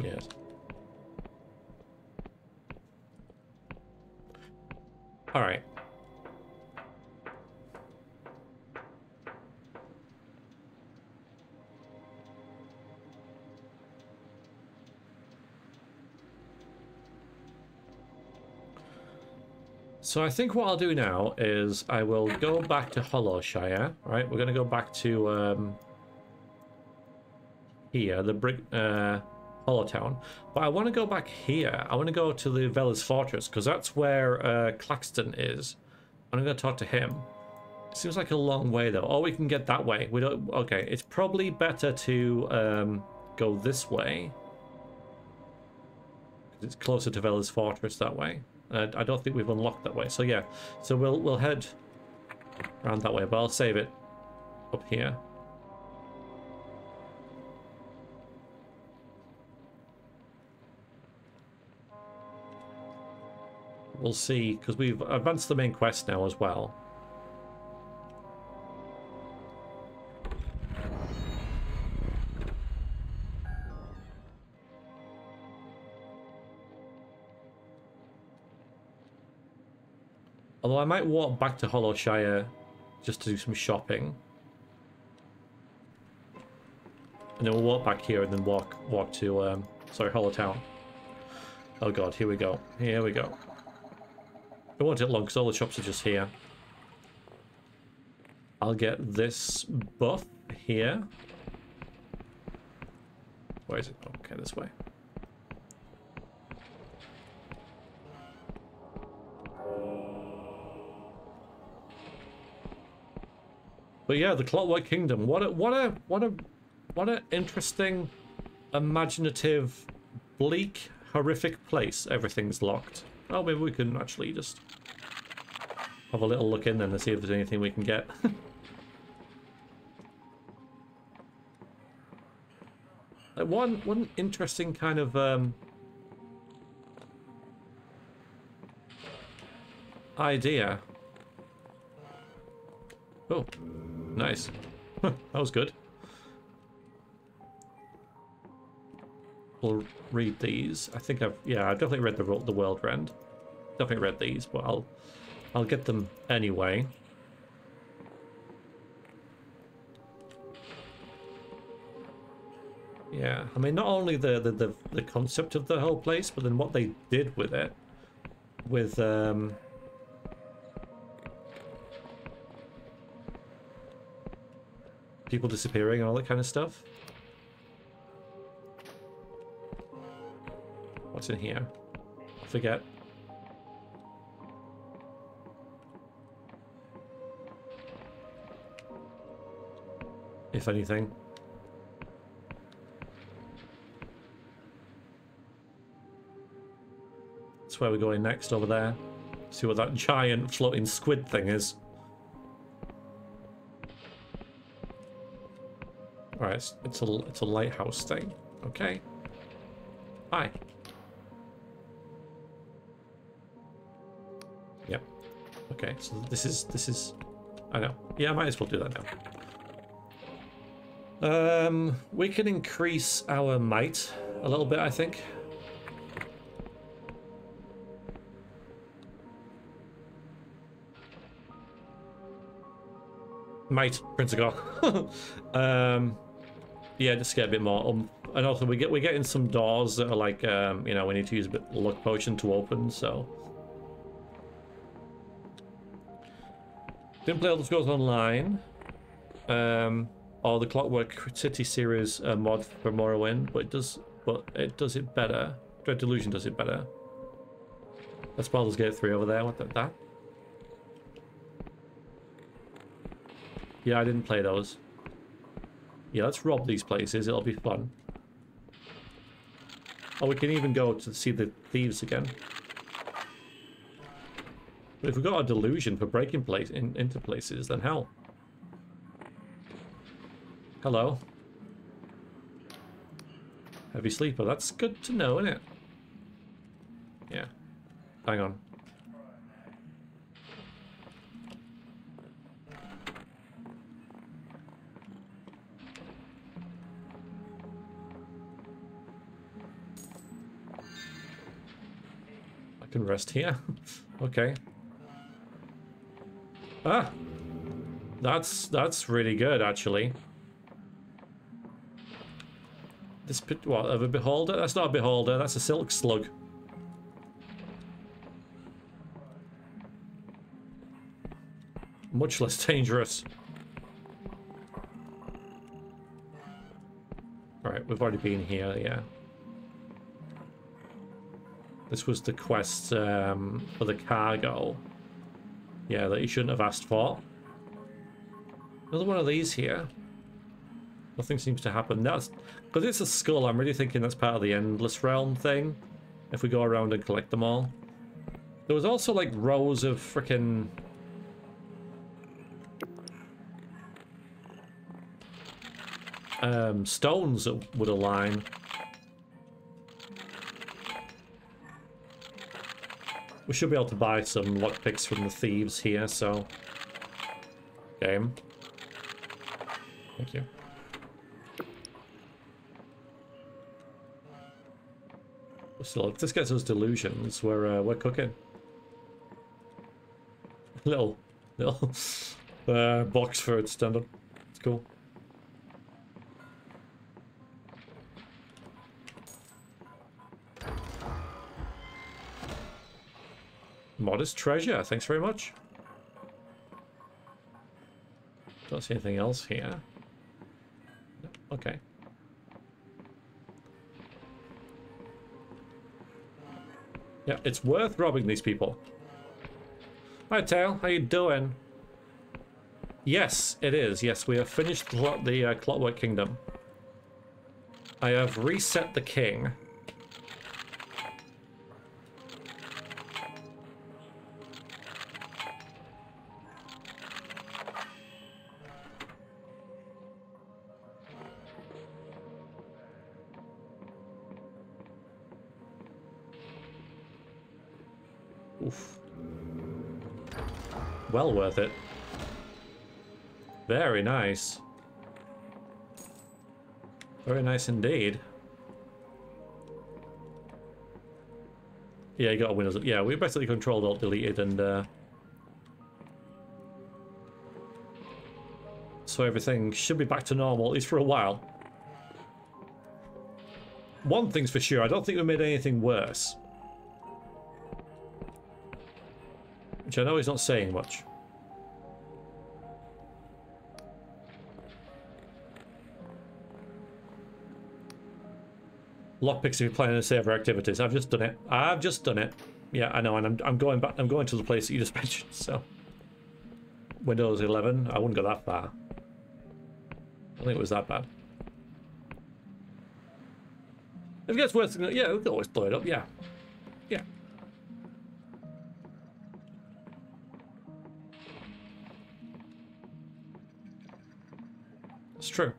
Yes. Alright. So I think what I'll do now is I will go back to Hollowshire, right? We're going to go back to here, the brick Hollowtown. But I want to go back here. I want to go to the Veller's Fortress because that's where Claxton is. I'm going to talk to him. It seems like a long way though. Oh, we can get that way. We don't. Okay, it's probably better to go this way. It's closer to Veller's Fortress that way. I don't think we've unlocked that way. So yeah, so we'll head around that way, but I'll save it up here. We'll see, because we've advanced the main quest now as well. Although I might walk back to Hollowshire just to do some shopping. And then we'll walk back here and then walk to, sorry, Hollowtown. Oh god, here we go. Here we go. It won't take long because all the shops are just here. I'll get this buff here. Where is it? Okay, this way. But yeah, the Clockwork Kingdom. What a interesting, imaginative, bleak, horrific place. Everything's locked. Oh, maybe we can actually just have a little look in then to see if there's anything we can get. Like one interesting kind of idea. Oh, nice. That was good. We'll read these. I think I've definitely read the World Rend. Definitely read these, but I'll get them anyway. Yeah, I mean, not only the concept of the whole place, but then what they did with it, with people disappearing and all that kind of stuff. What's in here? I forget. If anything. That's where we're going next, over there. See what that giant floating squid thing is. Alright, it's a lighthouse thing. Okay. Hi. Yep. Okay, so this is I know. Yeah, I might as well do that now. We can increase our might a little bit, I think. Might, Prince of God. Yeah, just get a bit more. And also we're getting some doors that are like, you know, we need to use a bit of luck potion to open, so. Didn't play Elder Scrolls Online. Or the Clockwork City series mod for Morrowind, but it does it better. Dread Delusion does it better. That's Baldur's Gate 3 over there. What that? Yeah, I didn't play those. Yeah, let's rob these places. It'll be fun. Oh, we can even go to see the thieves again. But if we've got a delusion for breaking into places, then hell. Hello. Heavy sleeper. That's good to know, isn't it? Yeah. Hang on. I can rest here. Okay. Ah! That's really good, actually. This pit, what, of a beholder? That's not a beholder, that's a silk slug. Much less dangerous. Alright, we've already been here, yeah. This was the quest for the cargo. Yeah, that you shouldn't have asked for. Another one of these here. Nothing seems to happen. That's because it's a skull. I'm really thinking that's part of the endless realm thing. If we go around and collect them all. There was also like rows of frickin' stones that would align. We should be able to buy some lockpicks from the thieves here, so... Game. Thank you. Still, if this gets us delusions, we're cooking. Little box for it to stand on. It's cool. Modest treasure, thanks very much. Don't see anything else here. No. Okay. Yeah, it's worth robbing these people. Hi, Tail. How you doing? Yes, it is. Yes, we have finished the Clockwork Kingdom. I have reset the king. Oof. Well worth it. Very nice. Very nice indeed. Yeah, you got a Windows. Yeah, we basically controlled alt deleted and so everything should be back to normal, at least for a while. One thing's for sure, I don't think we made anything worse. Which I know is not saying much. Lockpicks if you're planning to save our activities. I've just done it. I've just done it. Yeah, I know, and I'm going back. I'm going to the place that you just mentioned. So, Windows 11. I wouldn't go that far. I don't think it was that bad. If it gets worse, yeah, we can always blow it up. Yeah, yeah. It's true.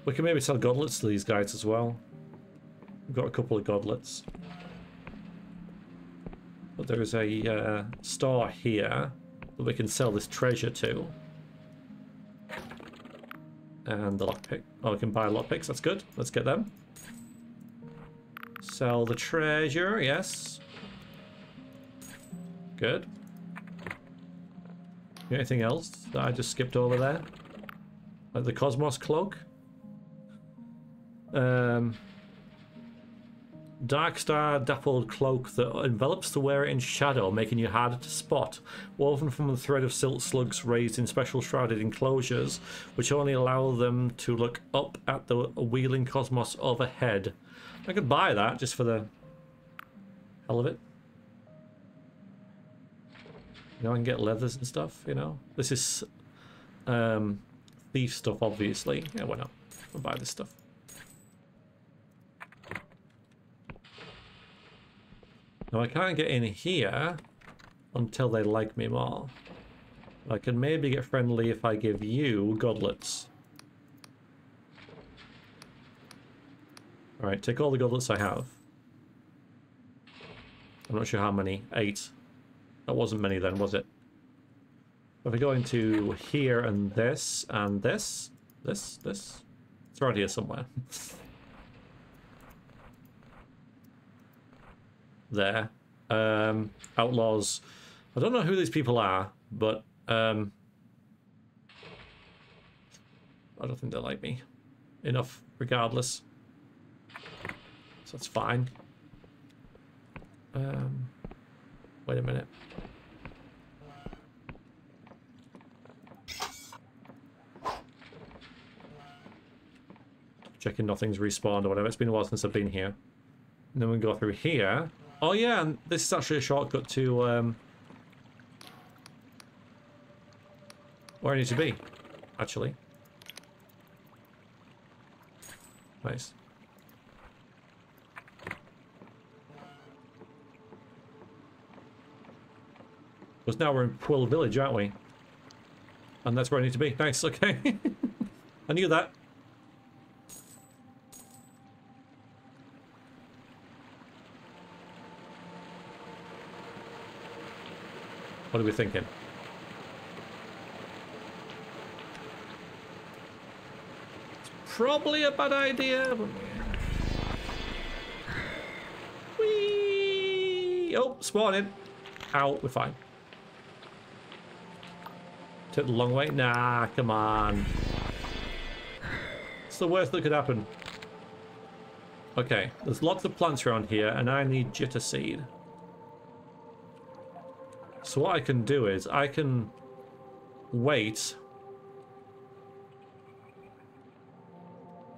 We can maybe sell gauntlets to these guys as well. We've got a couple of gauntlets. But there is a store here that we can sell this treasure to. And the lockpick. Oh, we can buy lockpicks. That's good. Let's get them. Sell the treasure. Yes. Good. Anything else that I just skipped over there? Like the Cosmos cloak? Dark star dappled cloak that envelops the wearer in shadow, making you harder to spot. Woven from a thread of silk slugs raised in special shrouded enclosures, which only allow them to look up at the wheeling cosmos overhead. I could buy that just for the hell of it. You know, I can get leathers and stuff, you know. This is thief stuff, obviously. Yeah, why not? I'll buy this stuff. Now, I can't get in here until they like me more. I can maybe get friendly if I give you gauntlets. Alright, take all the gauntlets I have. I'm not sure how many. 8. That wasn't many then, was it? If I go into here and this, this. It's around here somewhere. There. Outlaws. I don't know who these people are, but I don't think they like me enough, regardless. So that's fine. Wait a minute. Checking nothing's respawned or whatever. It's been a while since I've been here. And then we go through here. Oh yeah, and this is actually a shortcut to where I need to be, actually. Nice. Because now we're in Quill Village, aren't we? And that's where I need to be. Nice, okay. I knew that. What are we thinking? It's probably a bad idea. But... Whee! Oh, spawning. Ow, we're fine. Took the long way. Nah, come on. It's the worst that could happen. Okay, there's lots of plants around here, and I need jitter seed. So what I can do is I can wait.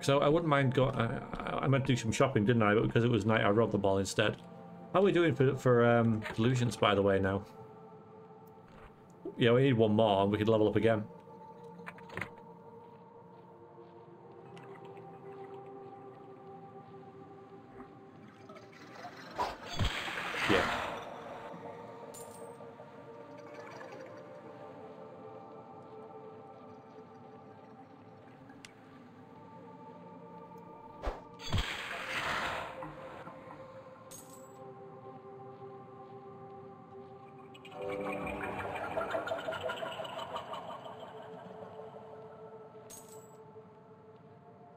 So I wouldn't mind going. I meant to do some shopping, didn't I? But because it was night, I robbed the ball instead. How are we doing for delusions, by the way, now? Yeah, we need one more, and we could level up again. Yeah.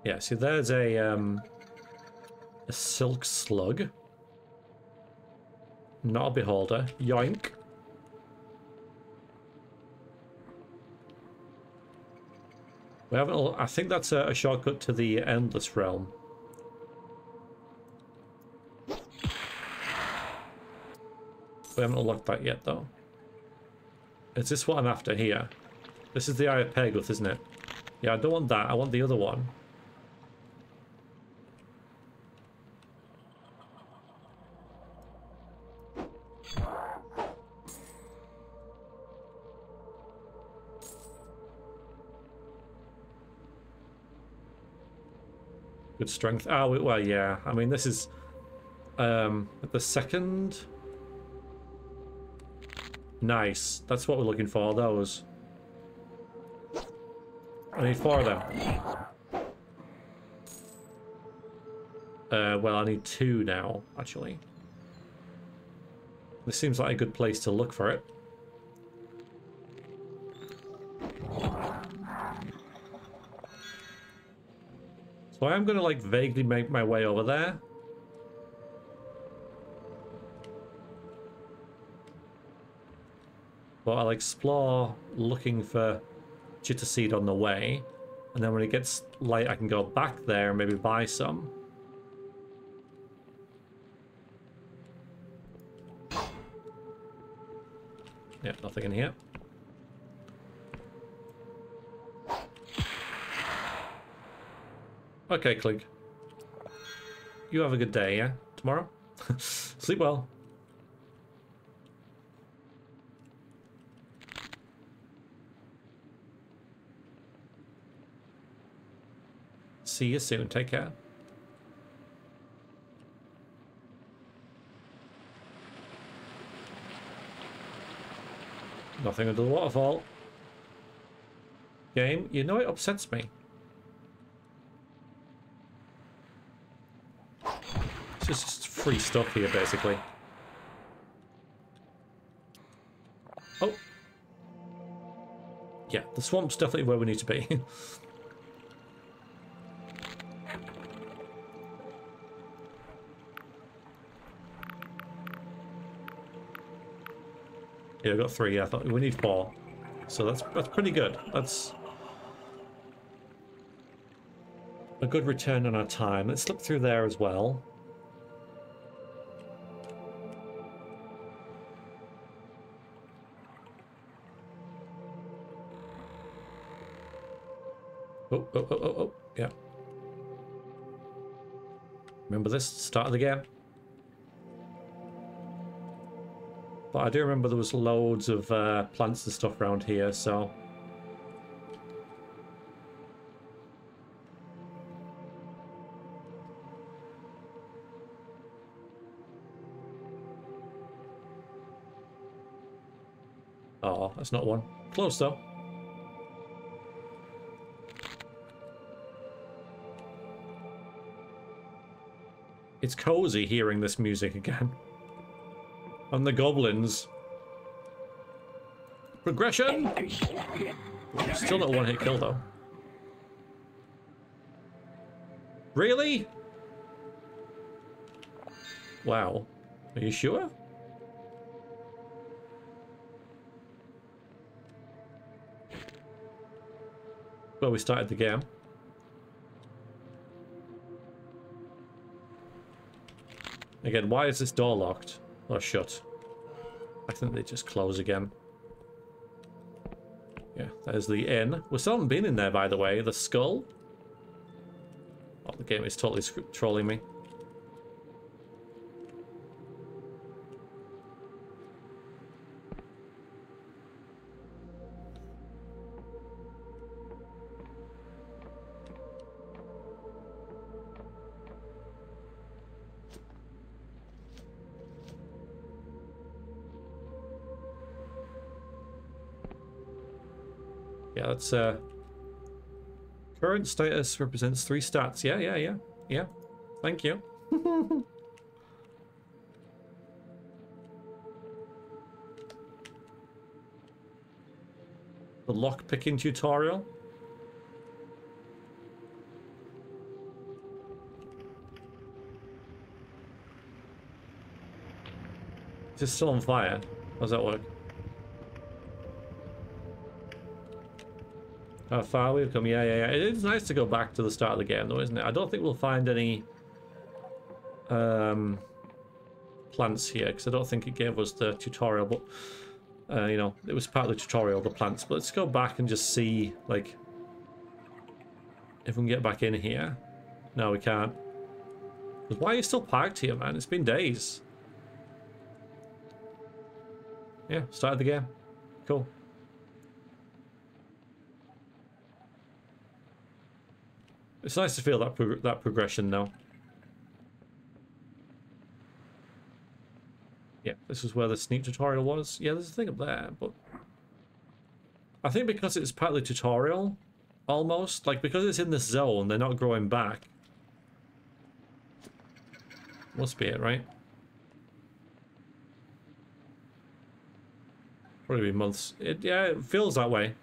Yeah, see, there's a silk slug. Not a beholder. Yoink. We haven't. I think that's a shortcut to the Endless Realm. We haven't unlocked that yet, though. Is this what I'm after here? This is the Eye of Pegoth, isn't it? Yeah, I don't want that. I want the other one. Good strength. Oh, well, yeah. I mean, this is the second. Nice. That's what we're looking for, those. I need 4 of them. Well, I need 2 now, actually. This seems like a good place to look for it. So I'm going to, like, vaguely make my way over there. But I'll explore looking for jitter seed on the way. And then when it gets light, I can go back there and maybe buy some. Yeah, nothing in here. Okay, Clink. You have a good day, yeah? Tomorrow? Sleep well. see you soon. Take care. Nothing under the waterfall. Game, you know it upsets me. It's just free stuff here, basically. Oh. Yeah, the swamp's definitely where we need to be. Yeah, I got 3. I thought we need 4, so that's pretty good. That's a good return on our time. Let's look through there as well. Oh, yeah. Remember this? Start of the game. But I do remember there was loads of plants and stuff around here, so... Oh, that's not one. Close, though. It's cozy hearing this music again. And the goblins. Progression! Still not a one-hit kill, though. Really? Wow. Are you sure? Well, we started the game. Again, why is this door locked? Or shut? I think they just close again. Yeah, there's the inn. We still haven't been in there, by the way. The skull. Oh, the game is totally trolling me. Yeah, that's current status represents 3 stats. Yeah. Thank you. The lock picking tutorial. Is it still on fire? How does that work? How far we've come? Yeah. It is nice to go back to the start of the game, though, isn't it? I don't think we'll find any plants here, because I don't think it gave us the tutorial, but you know, it was part of the tutorial, the plants. But let's go back and just see, like, if we can get back in here. No, we can't. Why are you still parked here, man? It's been days. Yeah, started the game. Cool. It's nice to feel that progression now. Yeah, this is where the sneak tutorial was. Yeah, there's a thing up there, but I think because it's partly tutorial, almost, like because it's in this zone, they're not growing back. Must be it, right? Probably be months. Yeah, it feels that way.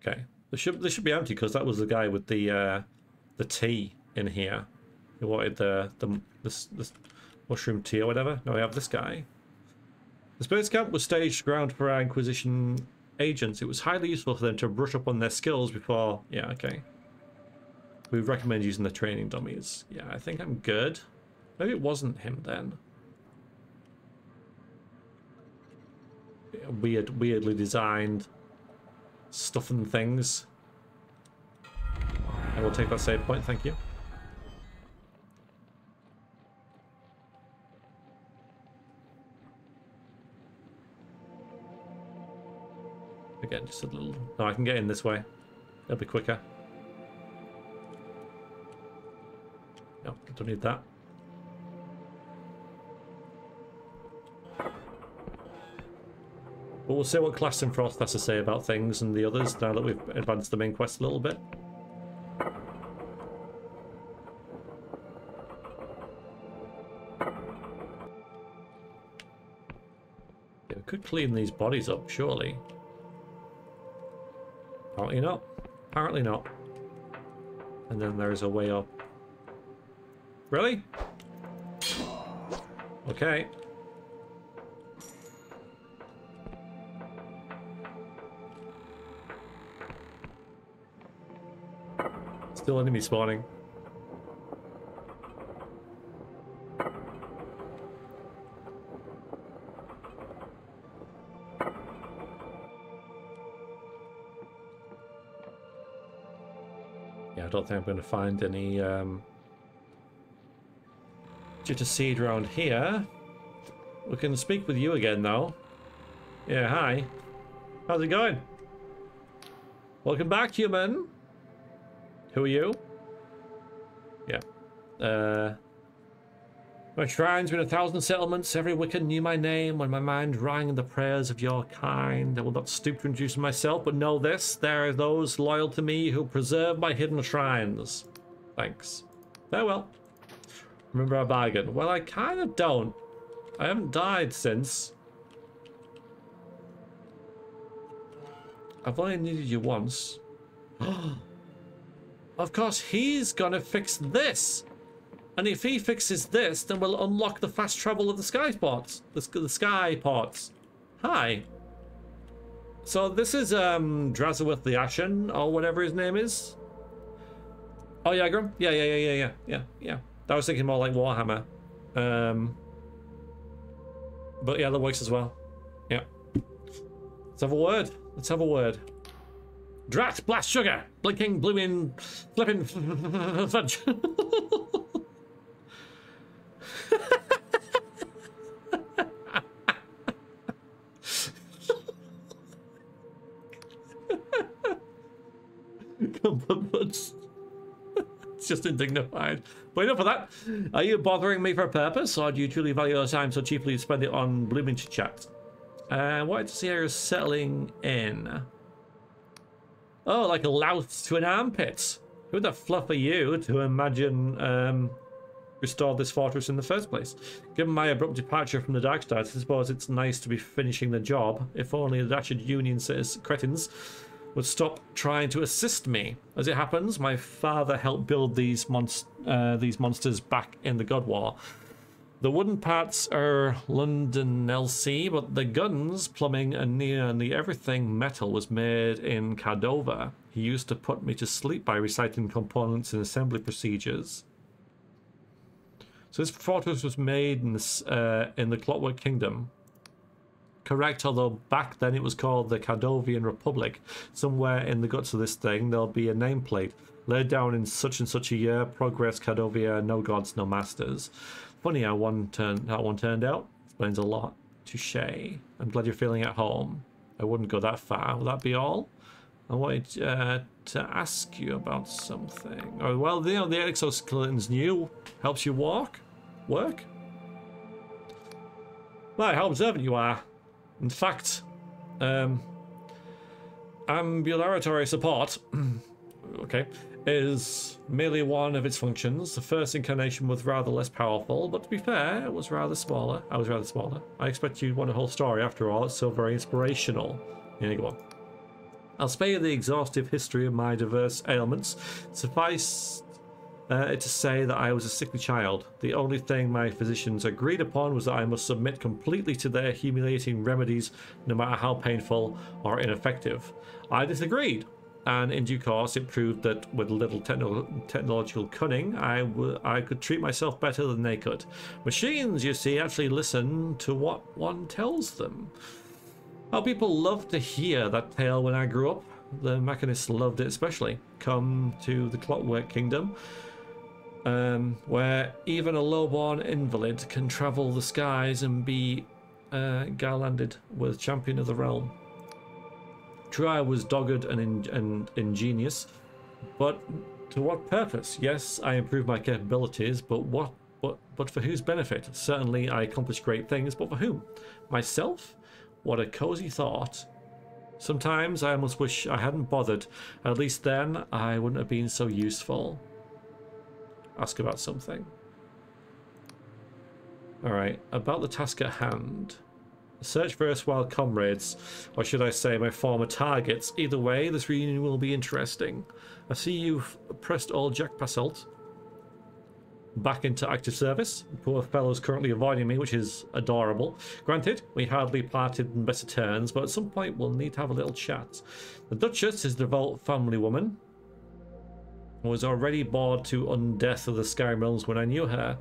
Okay, this should be empty because that was the guy with the tea in here. Who wanted this mushroom tea or whatever. Now we have this guy. The space camp was staged ground for our Inquisition agents. It was highly useful for them to brush up on their skills before. Yeah, okay. We recommend using the training dummies. Yeah, I think I'm good. Maybe it wasn't him then. weirdly designed stuff and things. I will take that save point, thank you. Again, just a little... No, I can get in this way. That'll be quicker. No, don't need that. But we'll see what Class and Frost has to say about things and the others now that we've advanced the main quest a little bit. Yeah, we could clean these bodies up, surely. Apparently not. Apparently not. And then there's a way up. Really? Okay. Still enemy spawning. Yeah, I don't think I'm going to find any jitter seed around here. We can speak with you again though. Yeah, hi. How's it going? Welcome back, human. Who are you? Yeah. My shrines with 1,000 settlements, every Wiccan knew my name when my mind rang the prayers of your kind. I will not stoop to introduce myself, but know this, there are those loyal to me who preserve my hidden shrines. Thanks. Farewell. Remember our bargain? Well, I kind of don't. I haven't died since. I've only needed you once. Of course, he's gonna fix this. And if he fixes this, then we'll unlock the fast travel of the sky ports. The sky ports. Hi. So this is Drazawith the Ashen, or whatever his name is. Oh yeah, Grum? Yeah. I was thinking more like Warhammer. But yeah, that works as well. Yeah. Let's have a word. Let's have a word. Drat, blast sugar, blinking, blooming, flipping fudge. It's just indignified. But enough of that. Are you bothering me for a purpose, or do you truly value your time so cheaply you spend it on blooming chit-chat? Wanted to see how you're settling in. Oh, like a louse to an armpit. Who the fluff are you to imagine restored this fortress in the first place? Given my abrupt departure from the dark side, I suppose it's nice to be finishing the job. If only the Dashed Union cretins would stop trying to assist me. As it happens, my father helped build these monsters back in the God War. The wooden parts are London LC, but the guns, plumbing, and nearly everything metal was made in Cordova. He used to put me to sleep by reciting components and assembly procedures. So this fortress was made in the Clockwork Kingdom. Correct, although back then it was called the Cardovian Republic. Somewhere in the guts of this thing, there'll be a nameplate. Laid down in such and such a year, progress Cardovia, no gods, no masters. Funny how one turned out. Explains a lot. Touché. I'm glad you're feeling at home. I wouldn't go that far. Will that be all? I wanted to ask you about something. Oh, well, you know, the exoskeleton's new. Helps you work? My, how observant you are. In fact, ambulatory support, okay, is merely one of its functions. The first incarnation was rather less powerful, but to be fair, it was rather smaller. I was rather smaller. I expect you'd want a whole story after all. It's so very inspirational. Here you go. I'll spare you the exhaustive history of my diverse ailments. Suffice to say that I was a sickly child. The only thing my physicians agreed upon was that I must submit completely to their humiliating remedies, no matter how painful or ineffective. I disagreed, and in due course it proved that with a little technological cunning, I could treat myself better than they could. Machines, you see, actually listen to what one tells them. Oh, people love to hear that tale when I grew up. The mechanists loved it especially. Come to the Clockwork Kingdom, where even a lowborn invalid can travel the skies and be garlanded with Champion of the Realm. True, I was dogged and ingenious, but to what purpose? Yes, I improved my capabilities, but what? But for whose benefit? Certainly, I accomplished great things, but for whom? Myself? What a cozy thought. Sometimes I almost wish I hadn't bothered. At least then, I wouldn't have been so useful. Ask about something. Alright, about the task at hand. Search for erstwhile comrades, or should I say my former targets. Either way, this reunion will be interesting. I see you've pressed all Jack Passelt back into active service. The poor fellow's currently avoiding me, which is adorable. Granted, we hardly parted in better terms, but at some point we'll need to have a little chat. The Duchess is a devout family woman. I was already bored to undeath of the Sky Realms when I knew her.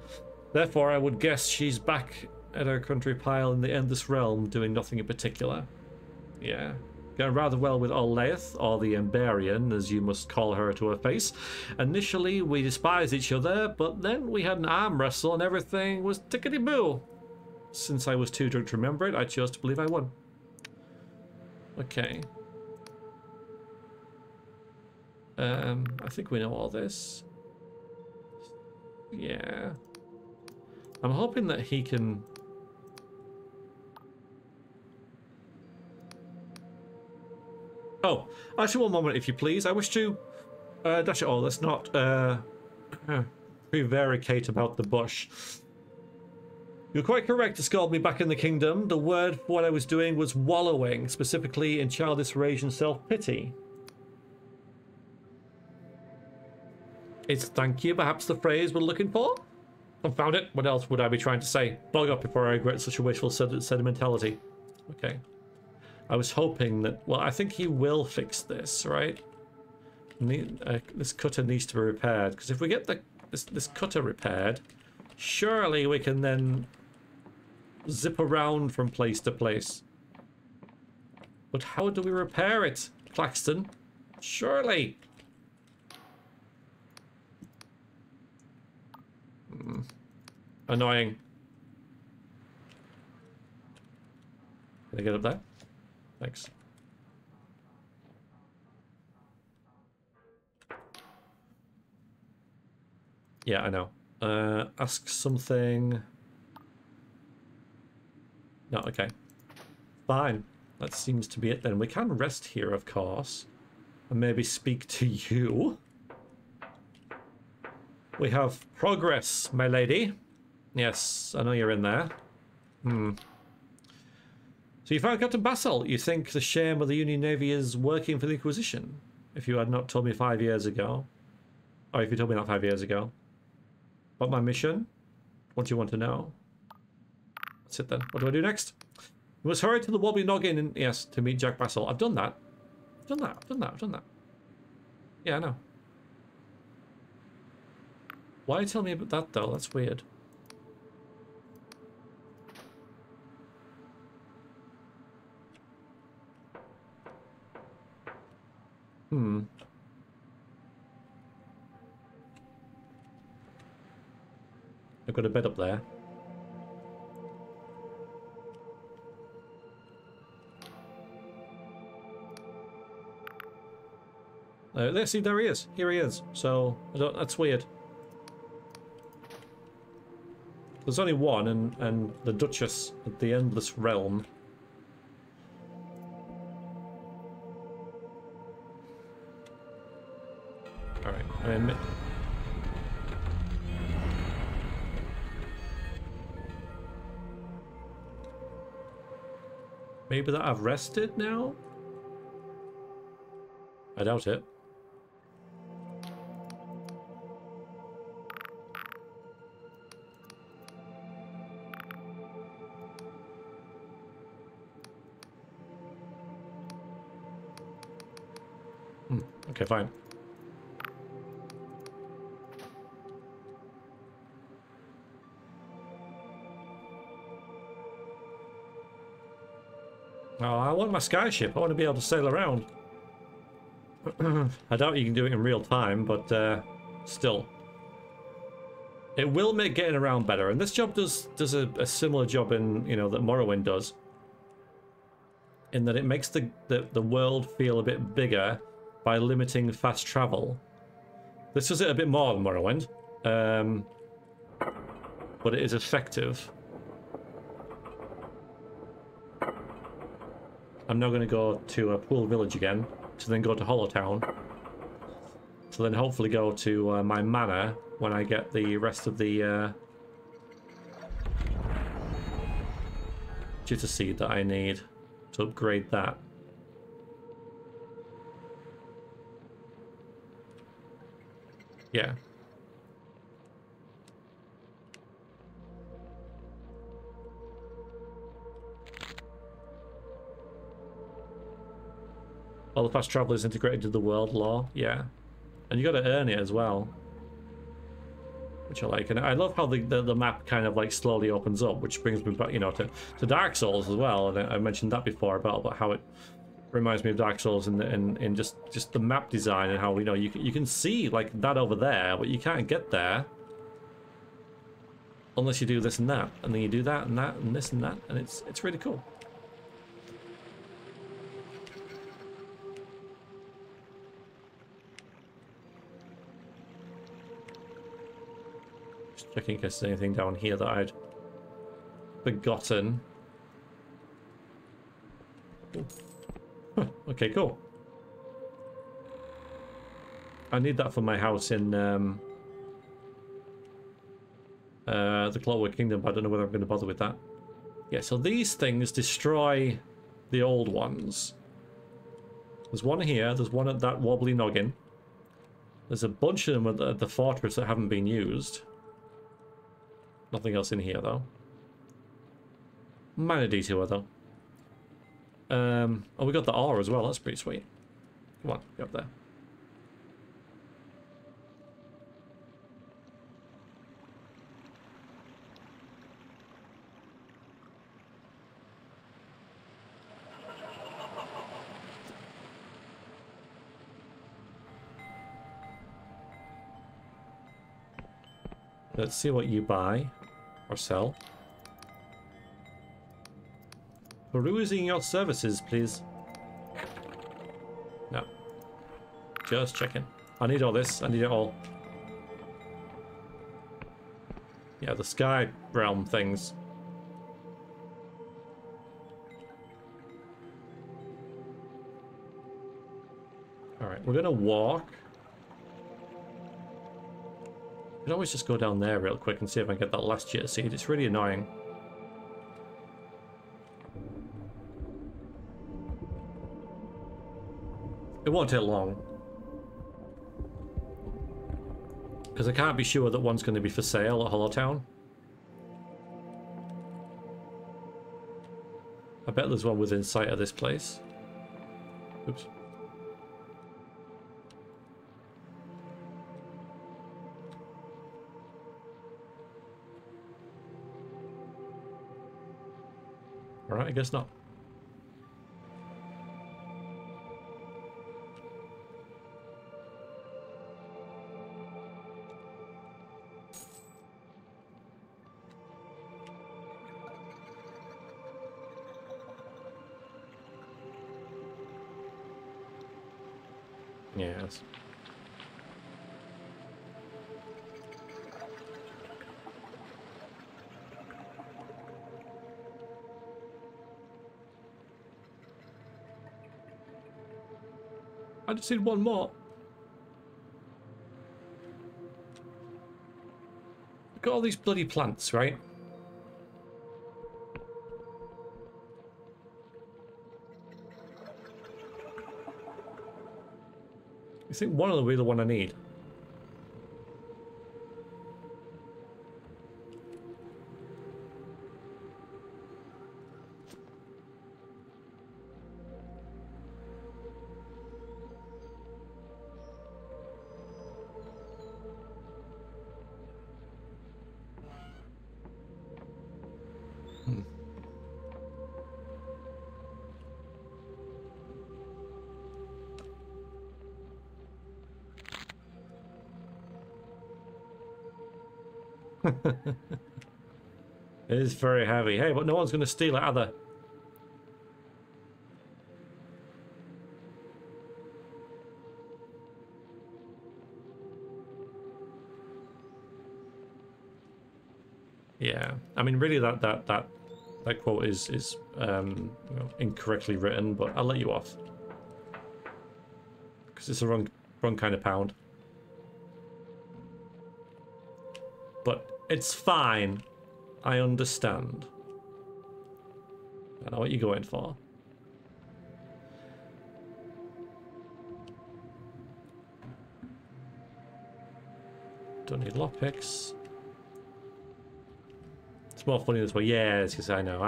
Therefore, I would guess she's back at her country pile in the Endless Realm, doing nothing in particular. Yeah. Going rather well with Oleath, or the Emberian, as you must call her to her face. Initially, we despised each other, but then we had an arm wrestle and everything was tickety-boo. Since I was too drunk to remember it, I chose to believe I won. Okay. I think we know all this. Yeah. I'm hoping that he can... Oh, actually, one moment, if you please. I wish to dash it all. Let's not prevaricate about the bush. You're quite correct to scold me back in the kingdom. The word for what I was doing was wallowing, specifically in childish rage and self-pity. Is thank you perhaps the phrase we're looking for? Confound it. What else would I be trying to say? Bog up before I regret such a wasteful sentimentality. Okay. I was hoping that... Well, I think he will fix this, right? This cutter needs to be repaired. Because if we get this cutter repaired, surely we can then zip around from place to place. But how do we repair it, Claxton? Surely. Annoying. Can I get up there? Thanks. Yeah, I know. Ask something. No, okay. Fine. That seems to be it then. We can rest here, of course. And maybe speak to you. We have progress, my lady. Yes, I know you're in there. So you found Captain Bassel. You think the shame of the Union Navy is working for the Inquisition? If you had not told me 5 years ago. Or if you told me that 5 years ago. What my mission? What do you want to know? That's it then. What do I do next? You must hurry to the Wobbly Noggin and, yes, to meet Jack Bassel. I've done that. I've done that. Yeah, I know. Why are you telling me about that though? That's weird. I've got a bed up there. Let's see, there he is. Here he is. So, that's weird. There's only one, and the Duchess at the Endless Realm. Alright, I admit... Maybe that I've rested now? I doubt it. Okay, fine. Oh, I want my skyship. I want to be able to sail around. I doubt you can do it in real time, but still. It will make getting around better, and this job does a similar job in, you know, that Morrowind does. In that it makes the world feel a bit bigger by limiting fast travel. This does it a bit more than Morrowind. But it is effective. I'm now going to go to Pool Village again, to then go to Hollowtown, to then hopefully go to my manor when I get the rest of the jitter seed that I need to upgrade that. Yeah. All the fast travel is integrated into the world lore, yeah. And you got to earn it as well, which I like. And I love how the map kind of like slowly opens up, which brings me back, you know, to Dark Souls as well. And I mentioned that before about how it reminds me of Dark Souls in just the map design and how, you know, you can see like that over there, but you can't get there unless you do this and that, and then you do that and that and this and that, and it's really cool. Checking if there's anything down here that I'd forgotten. Huh, okay, cool. I need that for my house in the Clockwork Kingdom, but I don't know whether I'm going to bother with that. Yeah, so these things destroy the old ones. There's one here, there's one at that wobbly noggin. There's a bunch of them at the fortress that haven't been used. Nothing else in here, though. Minor detour, though. Oh, we got the ore as well. That's pretty sweet. Come on, get up there. Let's see what you buy or sell. Perusing your services, please. No. Just checking. I need all this. I need it all. Yeah, the sky realm things. Alright, we're gonna walk. I can always just go down there real quick and see if I can get that last jitter seed. It's really annoying. It won't take long. Because I can't be sure that one's going to be for sale at Hollowtown. I bet there's one within sight of this place. Oops. Alright, I guess not. Yes. I just need one more. Look at all these bloody plants, right? I think one of them will be the one I need. It is very heavy. Hey, but no one's going to steal it, are they? Yeah, I mean, really, that quote is you know, incorrectly written, but I'll let you off because it's the wrong kind of pound. But it's fine. I understand. I know what you're going for. Don't need lockpicks. It's more funny this way. Yeah, it's because I know.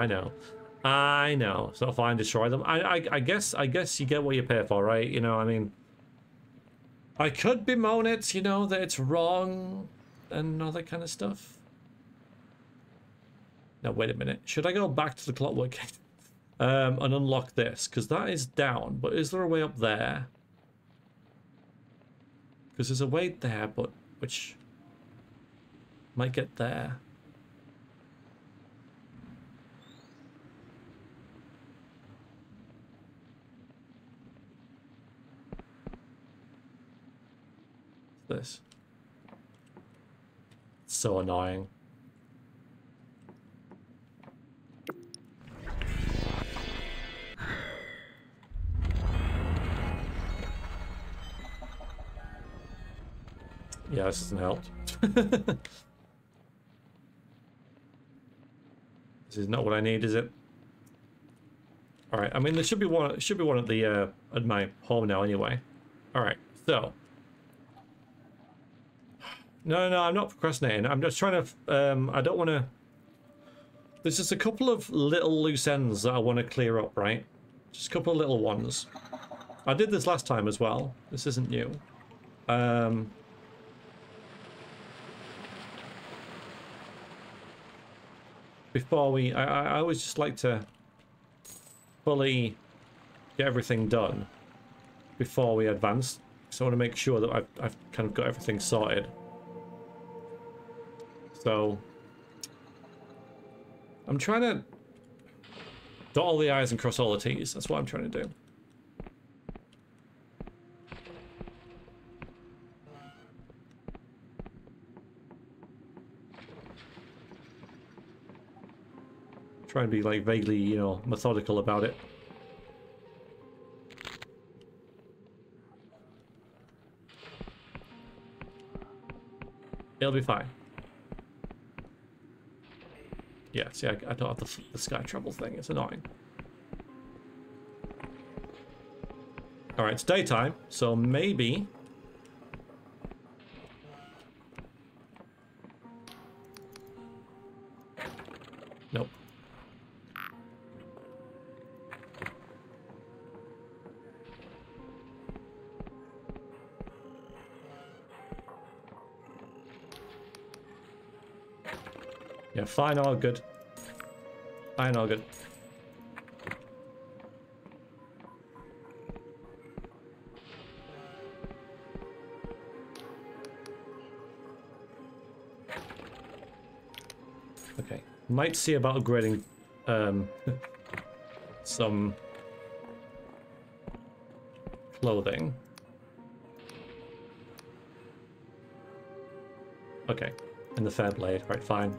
It's not fine. Destroy them. I guess you get what you pay for, right? You know, I mean, I could bemoan it, you know, that it's wrong and all that kind of stuff. Now, wait a minute. Should I go back to the clockwork gate and unlock this? Because that is down. But is there a way up there? Because there's a way there, but which might get there. This. It's so annoying. Yeah, this hasn't helped. This is not what I need, is it? All right. I mean, there should be one. Should be one at the at my home now, anyway. All right. So. No, I'm not procrastinating. I'm just trying to. I don't want to. There's just a couple of little loose ends that I want to clear up, right? Just a couple of little ones. I did this last time as well. This isn't new. Before we, I always just like to fully get everything done before we advance. So I want to make sure that I've kind of got everything sorted. So I'm trying to dot all the I's and cross all the T's. That's what I'm trying to do. Try and be like vaguely, you know, methodical about it. It'll be fine. Yeah, see, I don't have the sky trouble thing. It's annoying. All right, it's daytime, so maybe. Nope. Yeah, fine, all good. Fine, all good. Okay, might see about upgrading some clothing. Okay, and the fair blade, right, fine.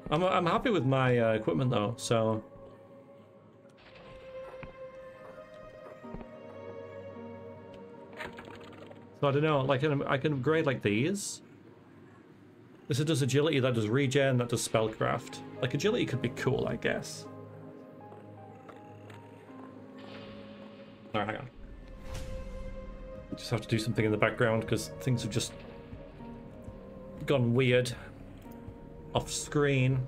I'm happy with my equipment though, so I don't know. Like I can upgrade like these. This does agility, that does regen, that does spellcraft. Like agility could be cool, I guess. All right, hang on. Just have to do something in the background because things have just gone weird. Off screen.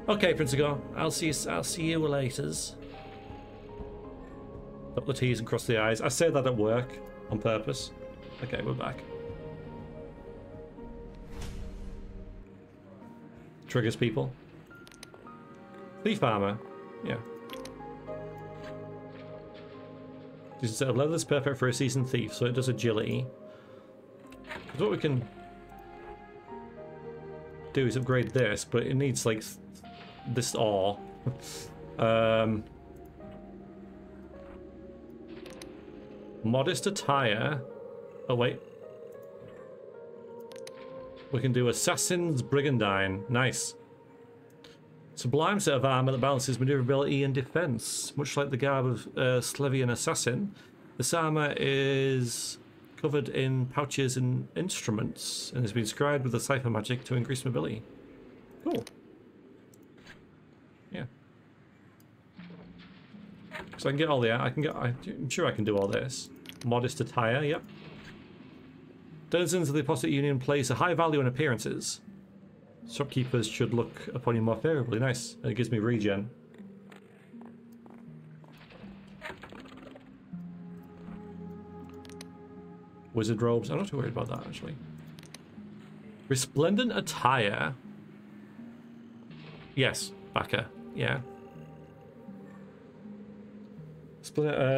Okay, Princigo. I'll see you later. Dot the T's and cross the I's. I say that at work on purpose. Okay, we're back. Triggers people. Thief armor. Yeah. This set of leather is perfect for a seasoned thief, so it does agility. So what we can do is upgrade this, but it needs like this ore. Modest attire. Oh wait. We can do Assassin's Brigandine. Nice. Sublime set of armor that balances maneuverability and defense. Much like the garb of Slevian Assassin, this armor is covered in pouches and instruments and has been scribed with a cipher magic to increase mobility. Cool. Yeah. So I can get all the... I'm sure I can do all this. Modest attire, yep. Denizens of the Apostate Union place a high value on appearances. Shopkeepers should look upon you more favorably. Nice. And it gives me regen. Wizard robes. I'm not too worried about that, actually. Resplendent attire. Yes, Backer. Yeah.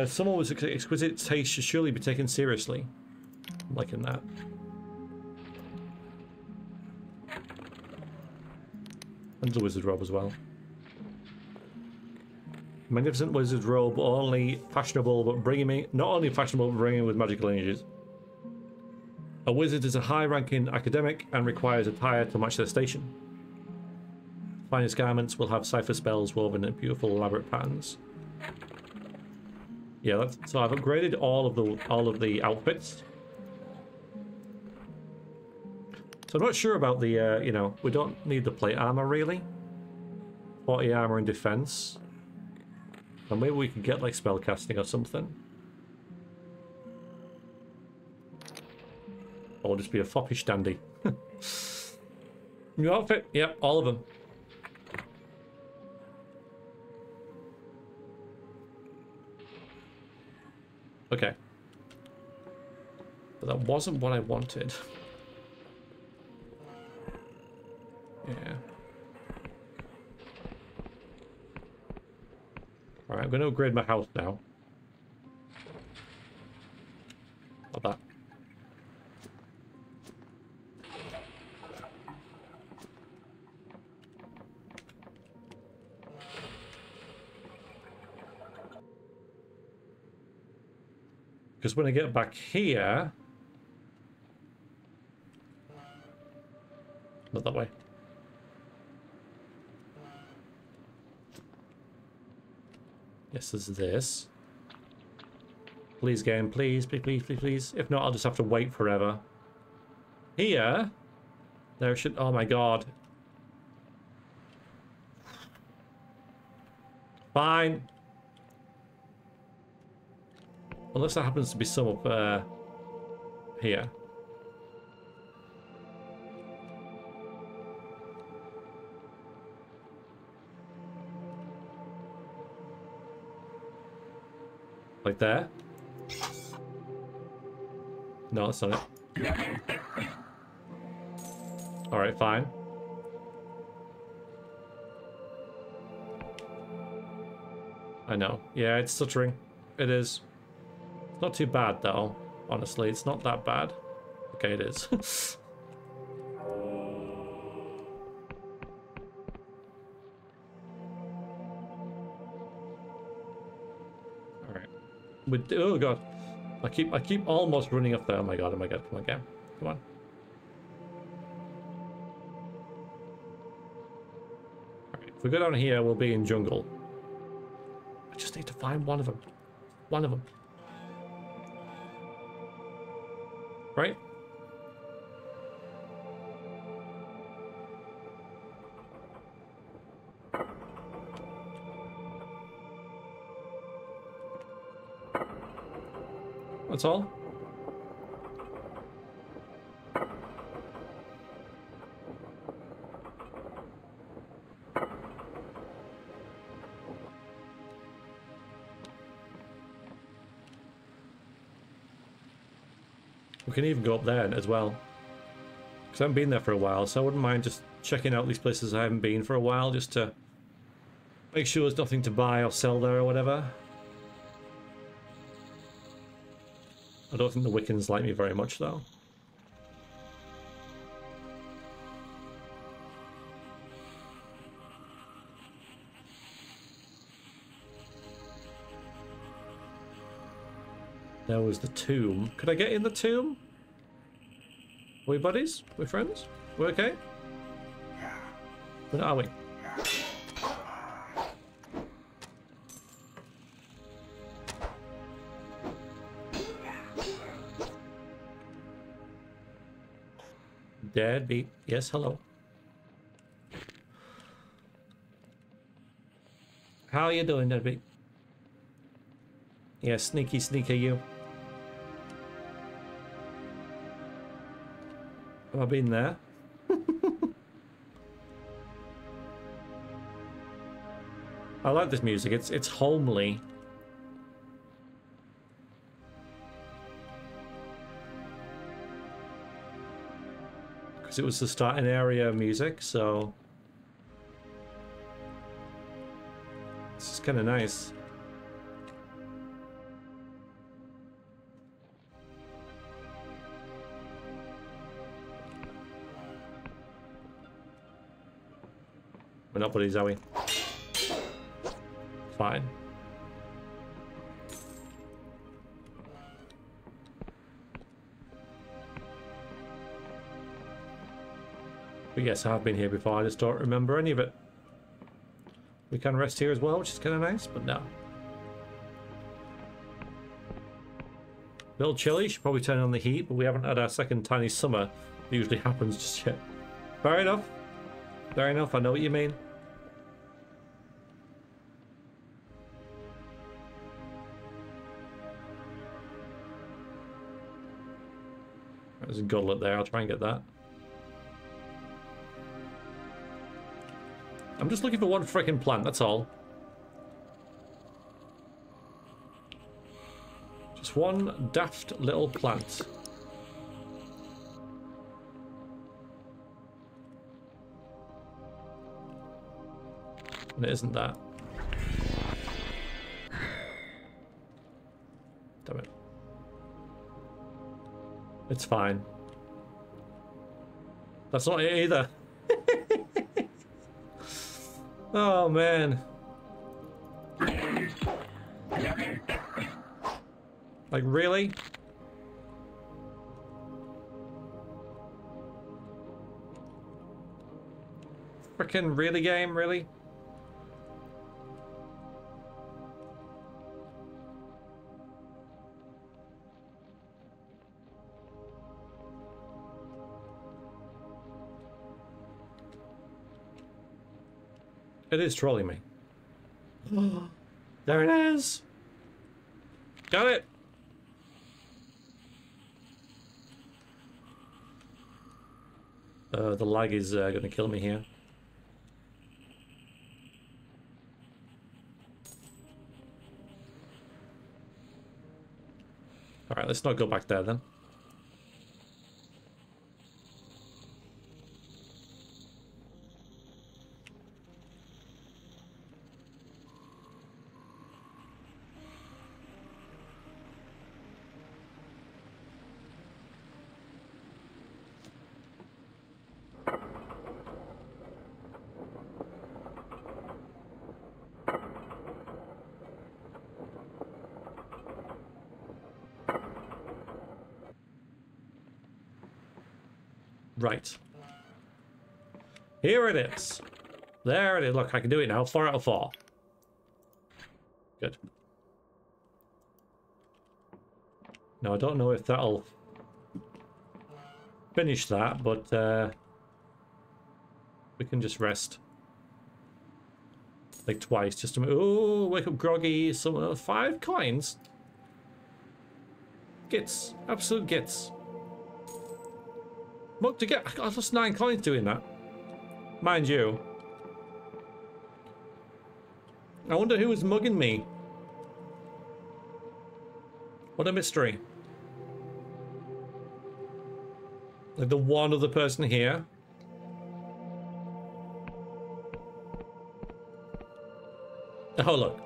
Someone with exquisite taste should surely be taken seriously. I'm liking that. And the wizard robe as well. Magnificent wizard robe, only fashionable, but not only fashionable, but bringing with magical images. A wizard is a high-ranking academic and requires attire to match their station. Finest garments will have cipher spells woven in beautiful, elaborate patterns. Yeah, so I've upgraded all of the outfits. So I'm not sure about the, you know, we don't need the plate armor really. 40 armor and defense. Or maybe we could get like spell casting or something. Or just be a foppish dandy. New outfit? Yep, all of them. Okay. But that wasn't what I wanted. Yeah. Alright, I'm going to upgrade my house now. Like that. Because when I get back here... Not that way. Yes, there's this. Please, game, please, please, please, please, please. If not, I'll just have to wait forever. Here, there should... Oh my god. Fine. Unless there happens to be some up here. Like there? No, that's not it. Alright, fine. I know. Yeah, it's stuttering. It is. It's not too bad, though. Honestly, it's not that bad. Okay, it is. Oh god, I keep almost running up there. Oh my god, come on, game, come on. Alright, if we go down here, we'll be in jungle. I just need to find one of them. One of them. Right? That's all? We can even go up there as well. Because I haven't been there for a while, so I wouldn't mind just checking out these places I haven't been for a while, just to make sure there's nothing to buy or sell there or whatever. I don't think the Wiccans like me very much, though. There was the tomb. Could I get in the tomb? Are we buddies? We're friends? We're okay? Where are we? Deadbeat. Yes, hello. How are you doing, Deadbeat? Yeah, sneaky sneaker you. Have I been there? I like this music. It's homely. Because it was the starting area music, so this is kind of nice. We're not buddies, are we? Fine. But yes, I've been here before, I just don't remember any of it. We can rest here as well, which is kind of nice, but no. A little chilly, should probably turn on the heat, but we haven't had our second tiny summer. It usually happens just yet. Fair enough. Fair enough, I know what you mean. There's a gullet there, I'll try and get that. I'm just looking for one frickin' plant, that's all. Just one daft little plant. And it isn't that. Damn it. It's fine. That's not it either. Oh man. Like really? Frickin' really, game? Really? It is trolling me. There it is. Got it. The lag is going to kill me here. All right, let's not go back there then. Right. Here it is. There it is. Look, I can do it now. 4 out of 4. Good. Now, I don't know if that'll finish that, but we can just rest. Like twice, just to... Ooh, wake up groggy. Some 5 coins. Gits. Absolute gits. What to get? I lost 9 coins doing that. Mind you. I wonder who was mugging me. What a mystery. Like the one other person here. Oh, look.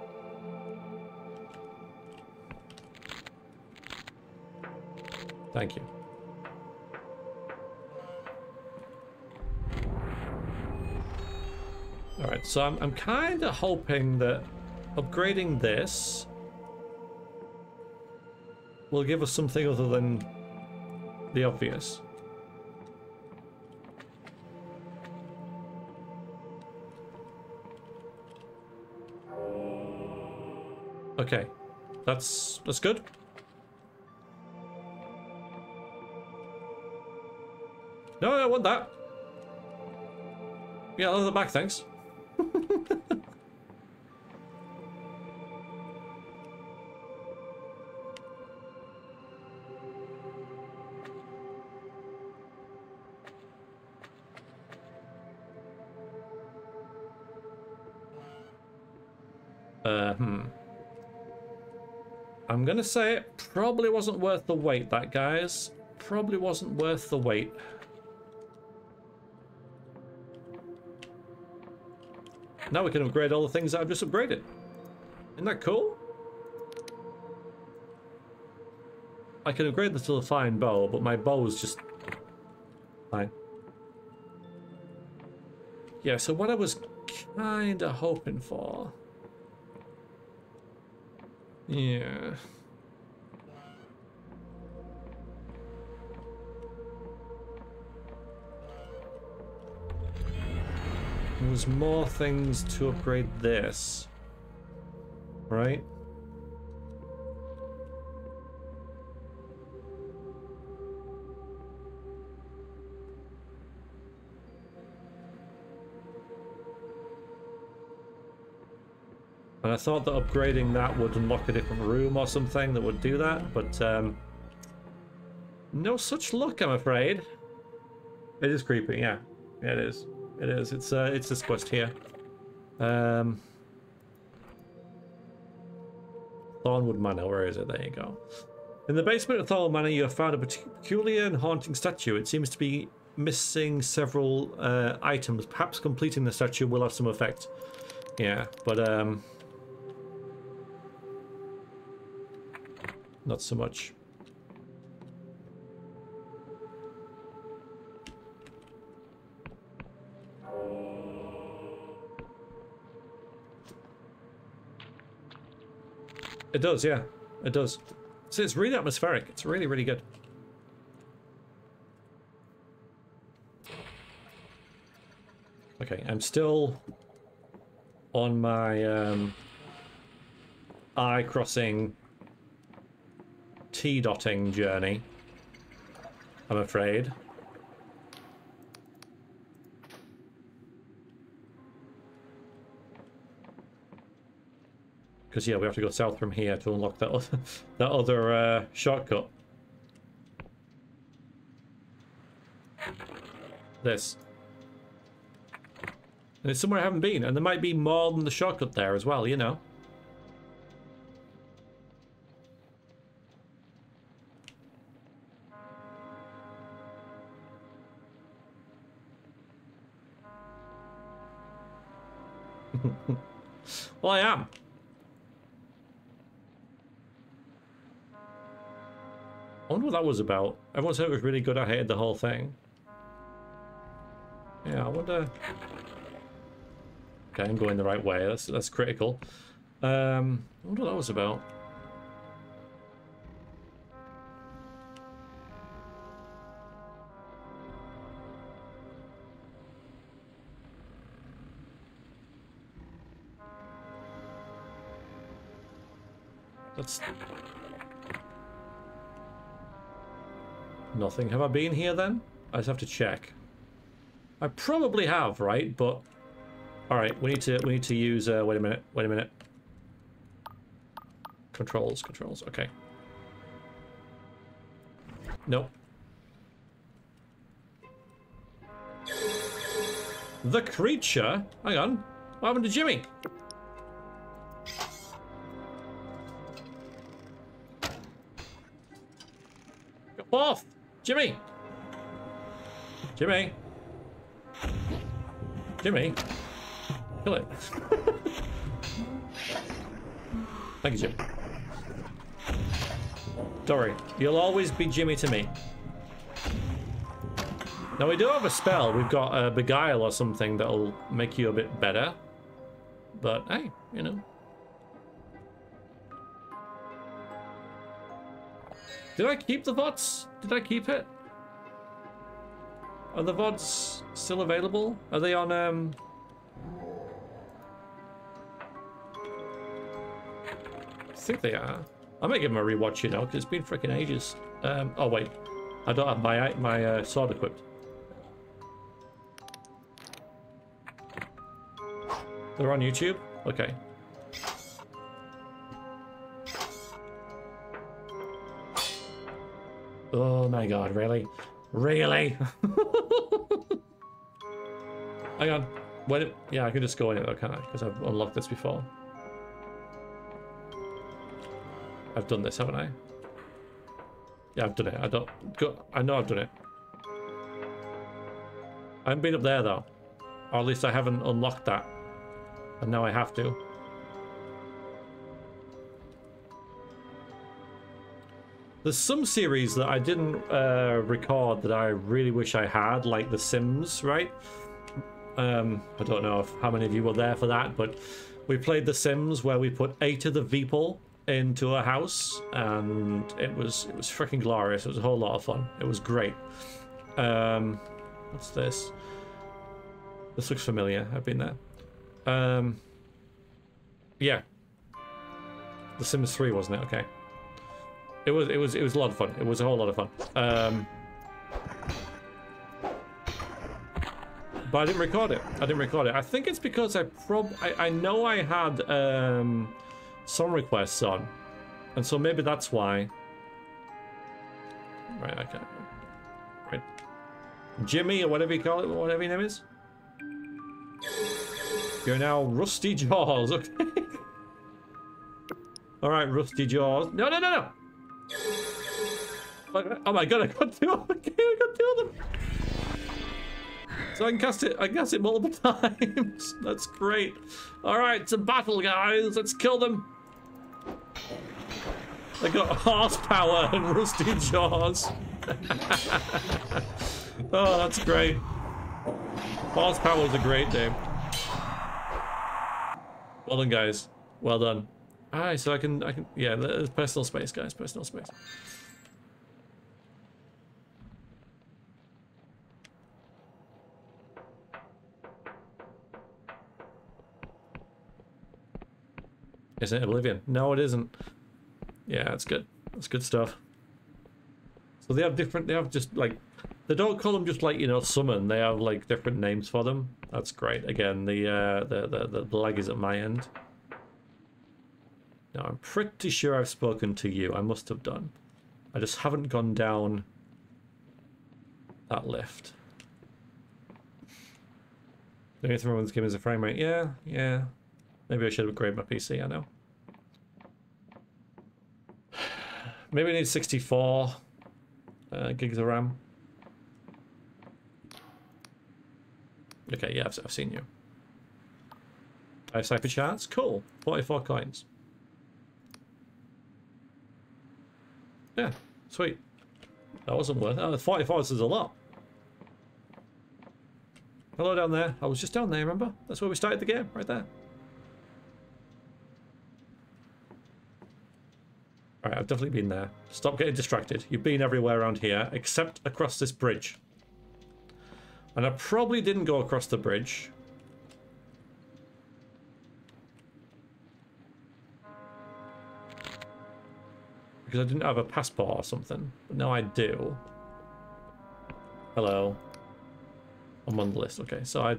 Thank you. Alright, so I'm kind of hoping that upgrading this will give us something other than the obvious. Okay, that's good. No, I don't want that. Yeah, I'll have the back, thanks. I'm gonna say it probably wasn't worth the wait, that, guys. Probably wasn't worth the wait. Now we can upgrade all the things that I've just upgraded. Isn't that cool? I can upgrade this to a fine bow, but my bow is just fine. Yeah, so what I was kind of hoping for... Yeah... There's more things to upgrade this, right? And I thought that upgrading that would unlock a different room or something that would do that, but no such luck, I'm afraid. It is creepy, yeah. Yeah, it is. It is. It's this quest here. Thornwood Manor, where is it? There you go. In the basement of Thornwood Manor, you have found a peculiar and haunting statue. It seems to be missing several items. Perhaps completing the statue will have some effect. Yeah, but not so much. It does, yeah. It does. So it's really atmospheric. It's really, really good. Okay, I'm still on my eye-crossing T-dotting journey, I'm afraid. Because, yeah, we have to go south from here to unlock that other shortcut. This. And it's somewhere I haven't been. And there might be more than the shortcut there as well, you know. Well, I am. I wonder what that was about. Everyone said it was really good. I hated the whole thing. Yeah, I wonder... Okay, I'm going the right way. That's critical. I wonder what that was about. That's... Nothing. Have I been here then? I just have to check. I probably have, right? But all right, we need to use. Wait a minute. Controls. Okay. Nope. The creature. Hang on. What happened to Jimmy? Go off, Jimmy. Jimmy. Kill it. Thank you, Jimmy. Don't worry. You'll always be Jimmy to me. Now, we do have a spell. We've got Beguile or something that'll make you a bit better. But, hey, you know. Did I keep the VODs? Did I keep it? Are the VODs still available? Are they on, I think they are. I might give them a rewatch, you know, because it's been freaking ages. Oh wait, I don't have my sword equipped. They're on YouTube? Okay. Oh my god, really? Really? Hang on. Wait, yeah, I can just go in it though, can't I? Because I've unlocked this before. I've done this, haven't I? Yeah, I've done it. I know I've done it. I haven't been up there though. Or at least I haven't unlocked that. And now I have to. There's some series that I didn't record that I really wish I had, like The Sims, right? I don't know how many of you were there for that, but we played The Sims where we put 8 of the people into a house, and it was freaking glorious. It was a whole lot of fun. It was great. What's this? This looks familiar. I've been there. Yeah. The Sims 3, wasn't it? Okay. It was a lot of fun. It was a whole lot of fun. But I didn't record it. I think it's because I know I had some requests on, and so maybe that's why. Right, okay. Right. Jimmy, or whatever you call it, whatever your name is. You're now Rusty Jaws, okay? Alright, Rusty Jaws. No! Oh my god, I got 2 of them. I got 2 of them. So I can cast it multiple times. That's great. Alright, it's a battle, guys. Let's kill them. They got horsepower and Rusty Jaws. Oh, that's great. Horsepower is a great name. Well done, guys. Well done. Alright, so I can, yeah, there's personal space, guys, personal space. Isn't it Oblivion? No, it isn't. Yeah, that's good. That's good stuff. So they have just like, they don't call them just like, you know, summon. They have like different names for them. That's great. Again, the lag is at my end. Now, I'm pretty sure I've spoken to you. I must have done. I just haven't gone down that lift. The only thing wrong with this game is a frame rate. Yeah. Maybe I should upgrade my PC, I know. Maybe I need 64 gigs of RAM. Okay, yeah, I've seen you. I have cipher charts. Cool. 44 coins. Yeah, sweet. That wasn't worth it. Oh, 44 is a lot. Hello down there. I was just down there, remember? That's where we started the game, right there. Alright, I've definitely been there. Stop getting distracted. You've been everywhere around here, except across this bridge. And I probably didn't go across the bridge. Because I didn't have a passport or something. But now I do. Hello. I'm on the list. Okay, so I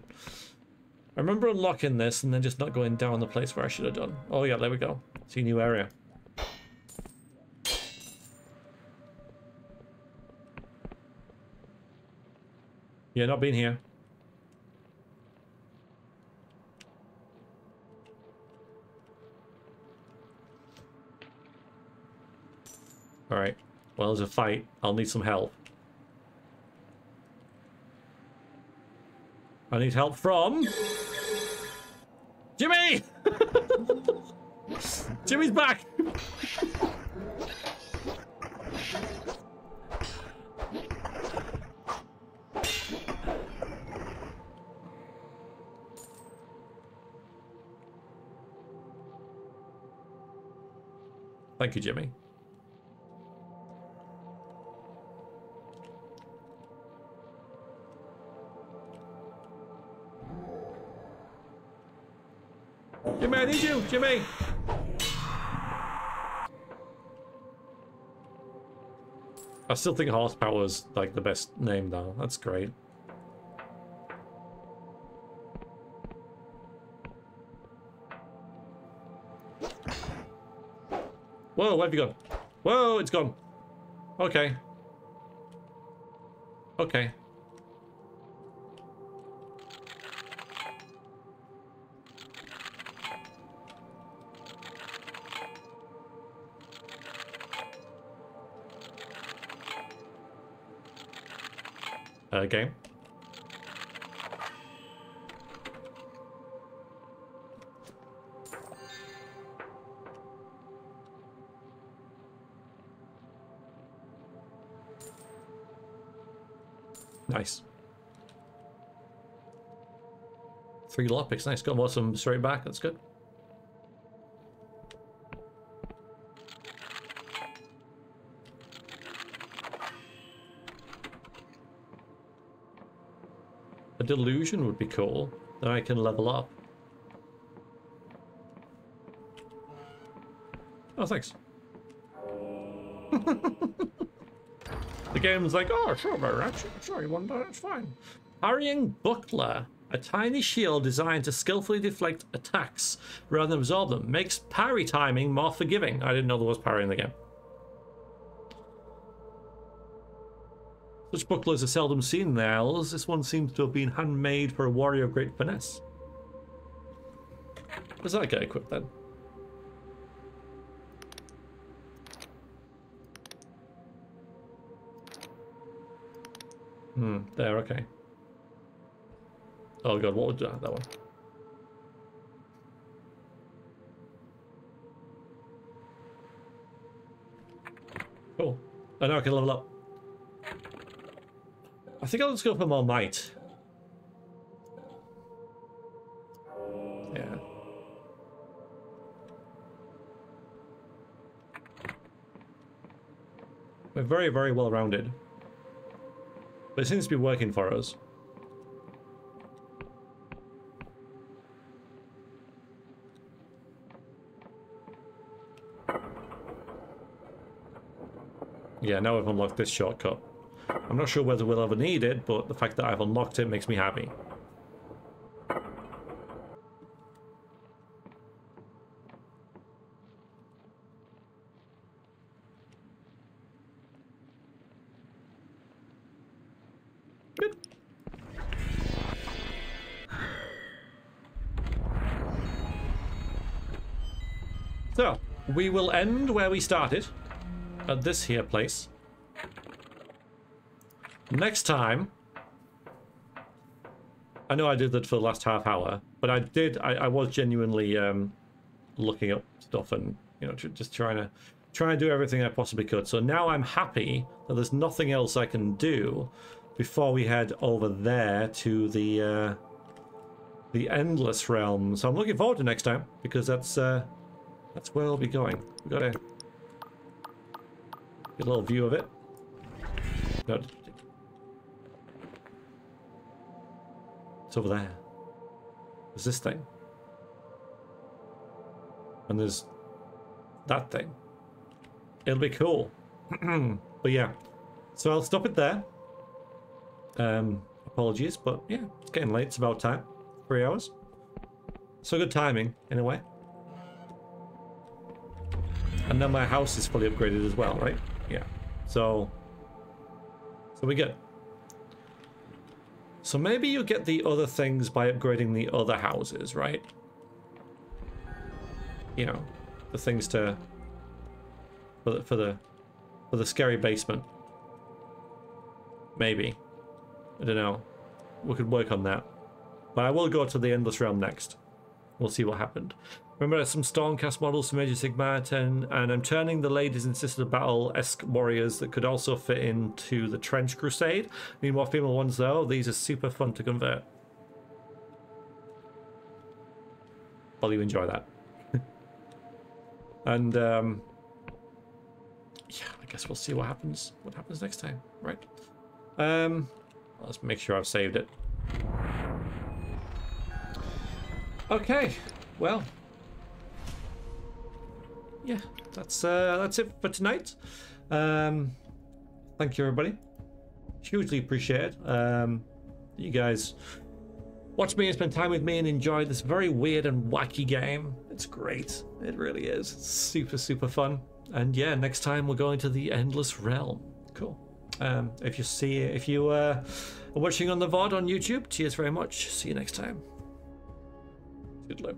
remember unlocking this and then just not going down the place where I should have done. Oh yeah, there we go. See a new area. Yeah, not been here. Alright. Well, there's a fight. I'll need some help. I need help from... Jimmy! Jimmy's back! Thank you, Jimmy. Jimmy! I still think horsepower is like the best name though. That's great. Whoa, where have you gone? Whoa, it's gone. Okay. Okay. Game. Nice. 3 lockpicks, nice. Got more some straight back, that's good. A delusion would be cool. Then I can level up. Oh, thanks. The game's like, oh, sure, actually, sure, you want that, it's fine. Parrying Buckler. A tiny shield designed to skillfully deflect attacks rather than absorb them. Makes parry timing more forgiving. I didn't know there was parry in the game. Such bucklers are seldom seen in the Isles. This one seems to have been handmade for a warrior of great finesse. Does that get equipped then? There, okay. Oh god, what would that one? Cool. I know I can level up. I think I'll just go for more might. Yeah. We're very, very well rounded. But it seems to be working for us. Yeah, now I've unlocked this shortcut. I'm not sure whether we'll ever need it, but the fact that I've unlocked it makes me happy. Good. So, we will end where we started, at this here place. Next time, I know I did that for the last half hour, but I was genuinely looking up stuff and, you know, just trying to do everything I possibly could. So now I'm happy that there's nothing else I can do before we head over there to the Endless Realm. So I'm looking forward to next time, because that's where we'll be going. We've got to get a little view of it. No, it's over there. There's this thing. And there's that thing. It'll be cool. But yeah. So I'll stop it there. Apologies, but yeah, it's getting late. It's about time. 3 hours. So good timing, in a way. And then my house is fully upgraded as well, right? Yeah. So we're good. So maybe you get the other things by upgrading the other houses, right? You know, the things to for the scary basement. Maybe. I don't know. We could work on that. But I will go to the Endless Realm next. We'll see what happened. Remember, some Stormcast models from Age of Sigmar, and I'm turning the ladies in Sister Battle-esque warriors that could also fit into the Trench Crusade. Need more female ones though. These are super fun to convert. Well, you enjoy that. And yeah, I guess we'll see what happens. What happens next time, right? Let's make sure I've saved it. Okay, well, yeah, that's it for tonight. Thank you, everybody. Hugely appreciate it. You guys watch me and spend time with me and enjoy this very weird and wacky game. It's great. It really is. It's super, super fun. And yeah, next time we're going to the Endless Realm. Cool. If you are watching on the VOD on YouTube, cheers very much. See you next time. Toodaloo.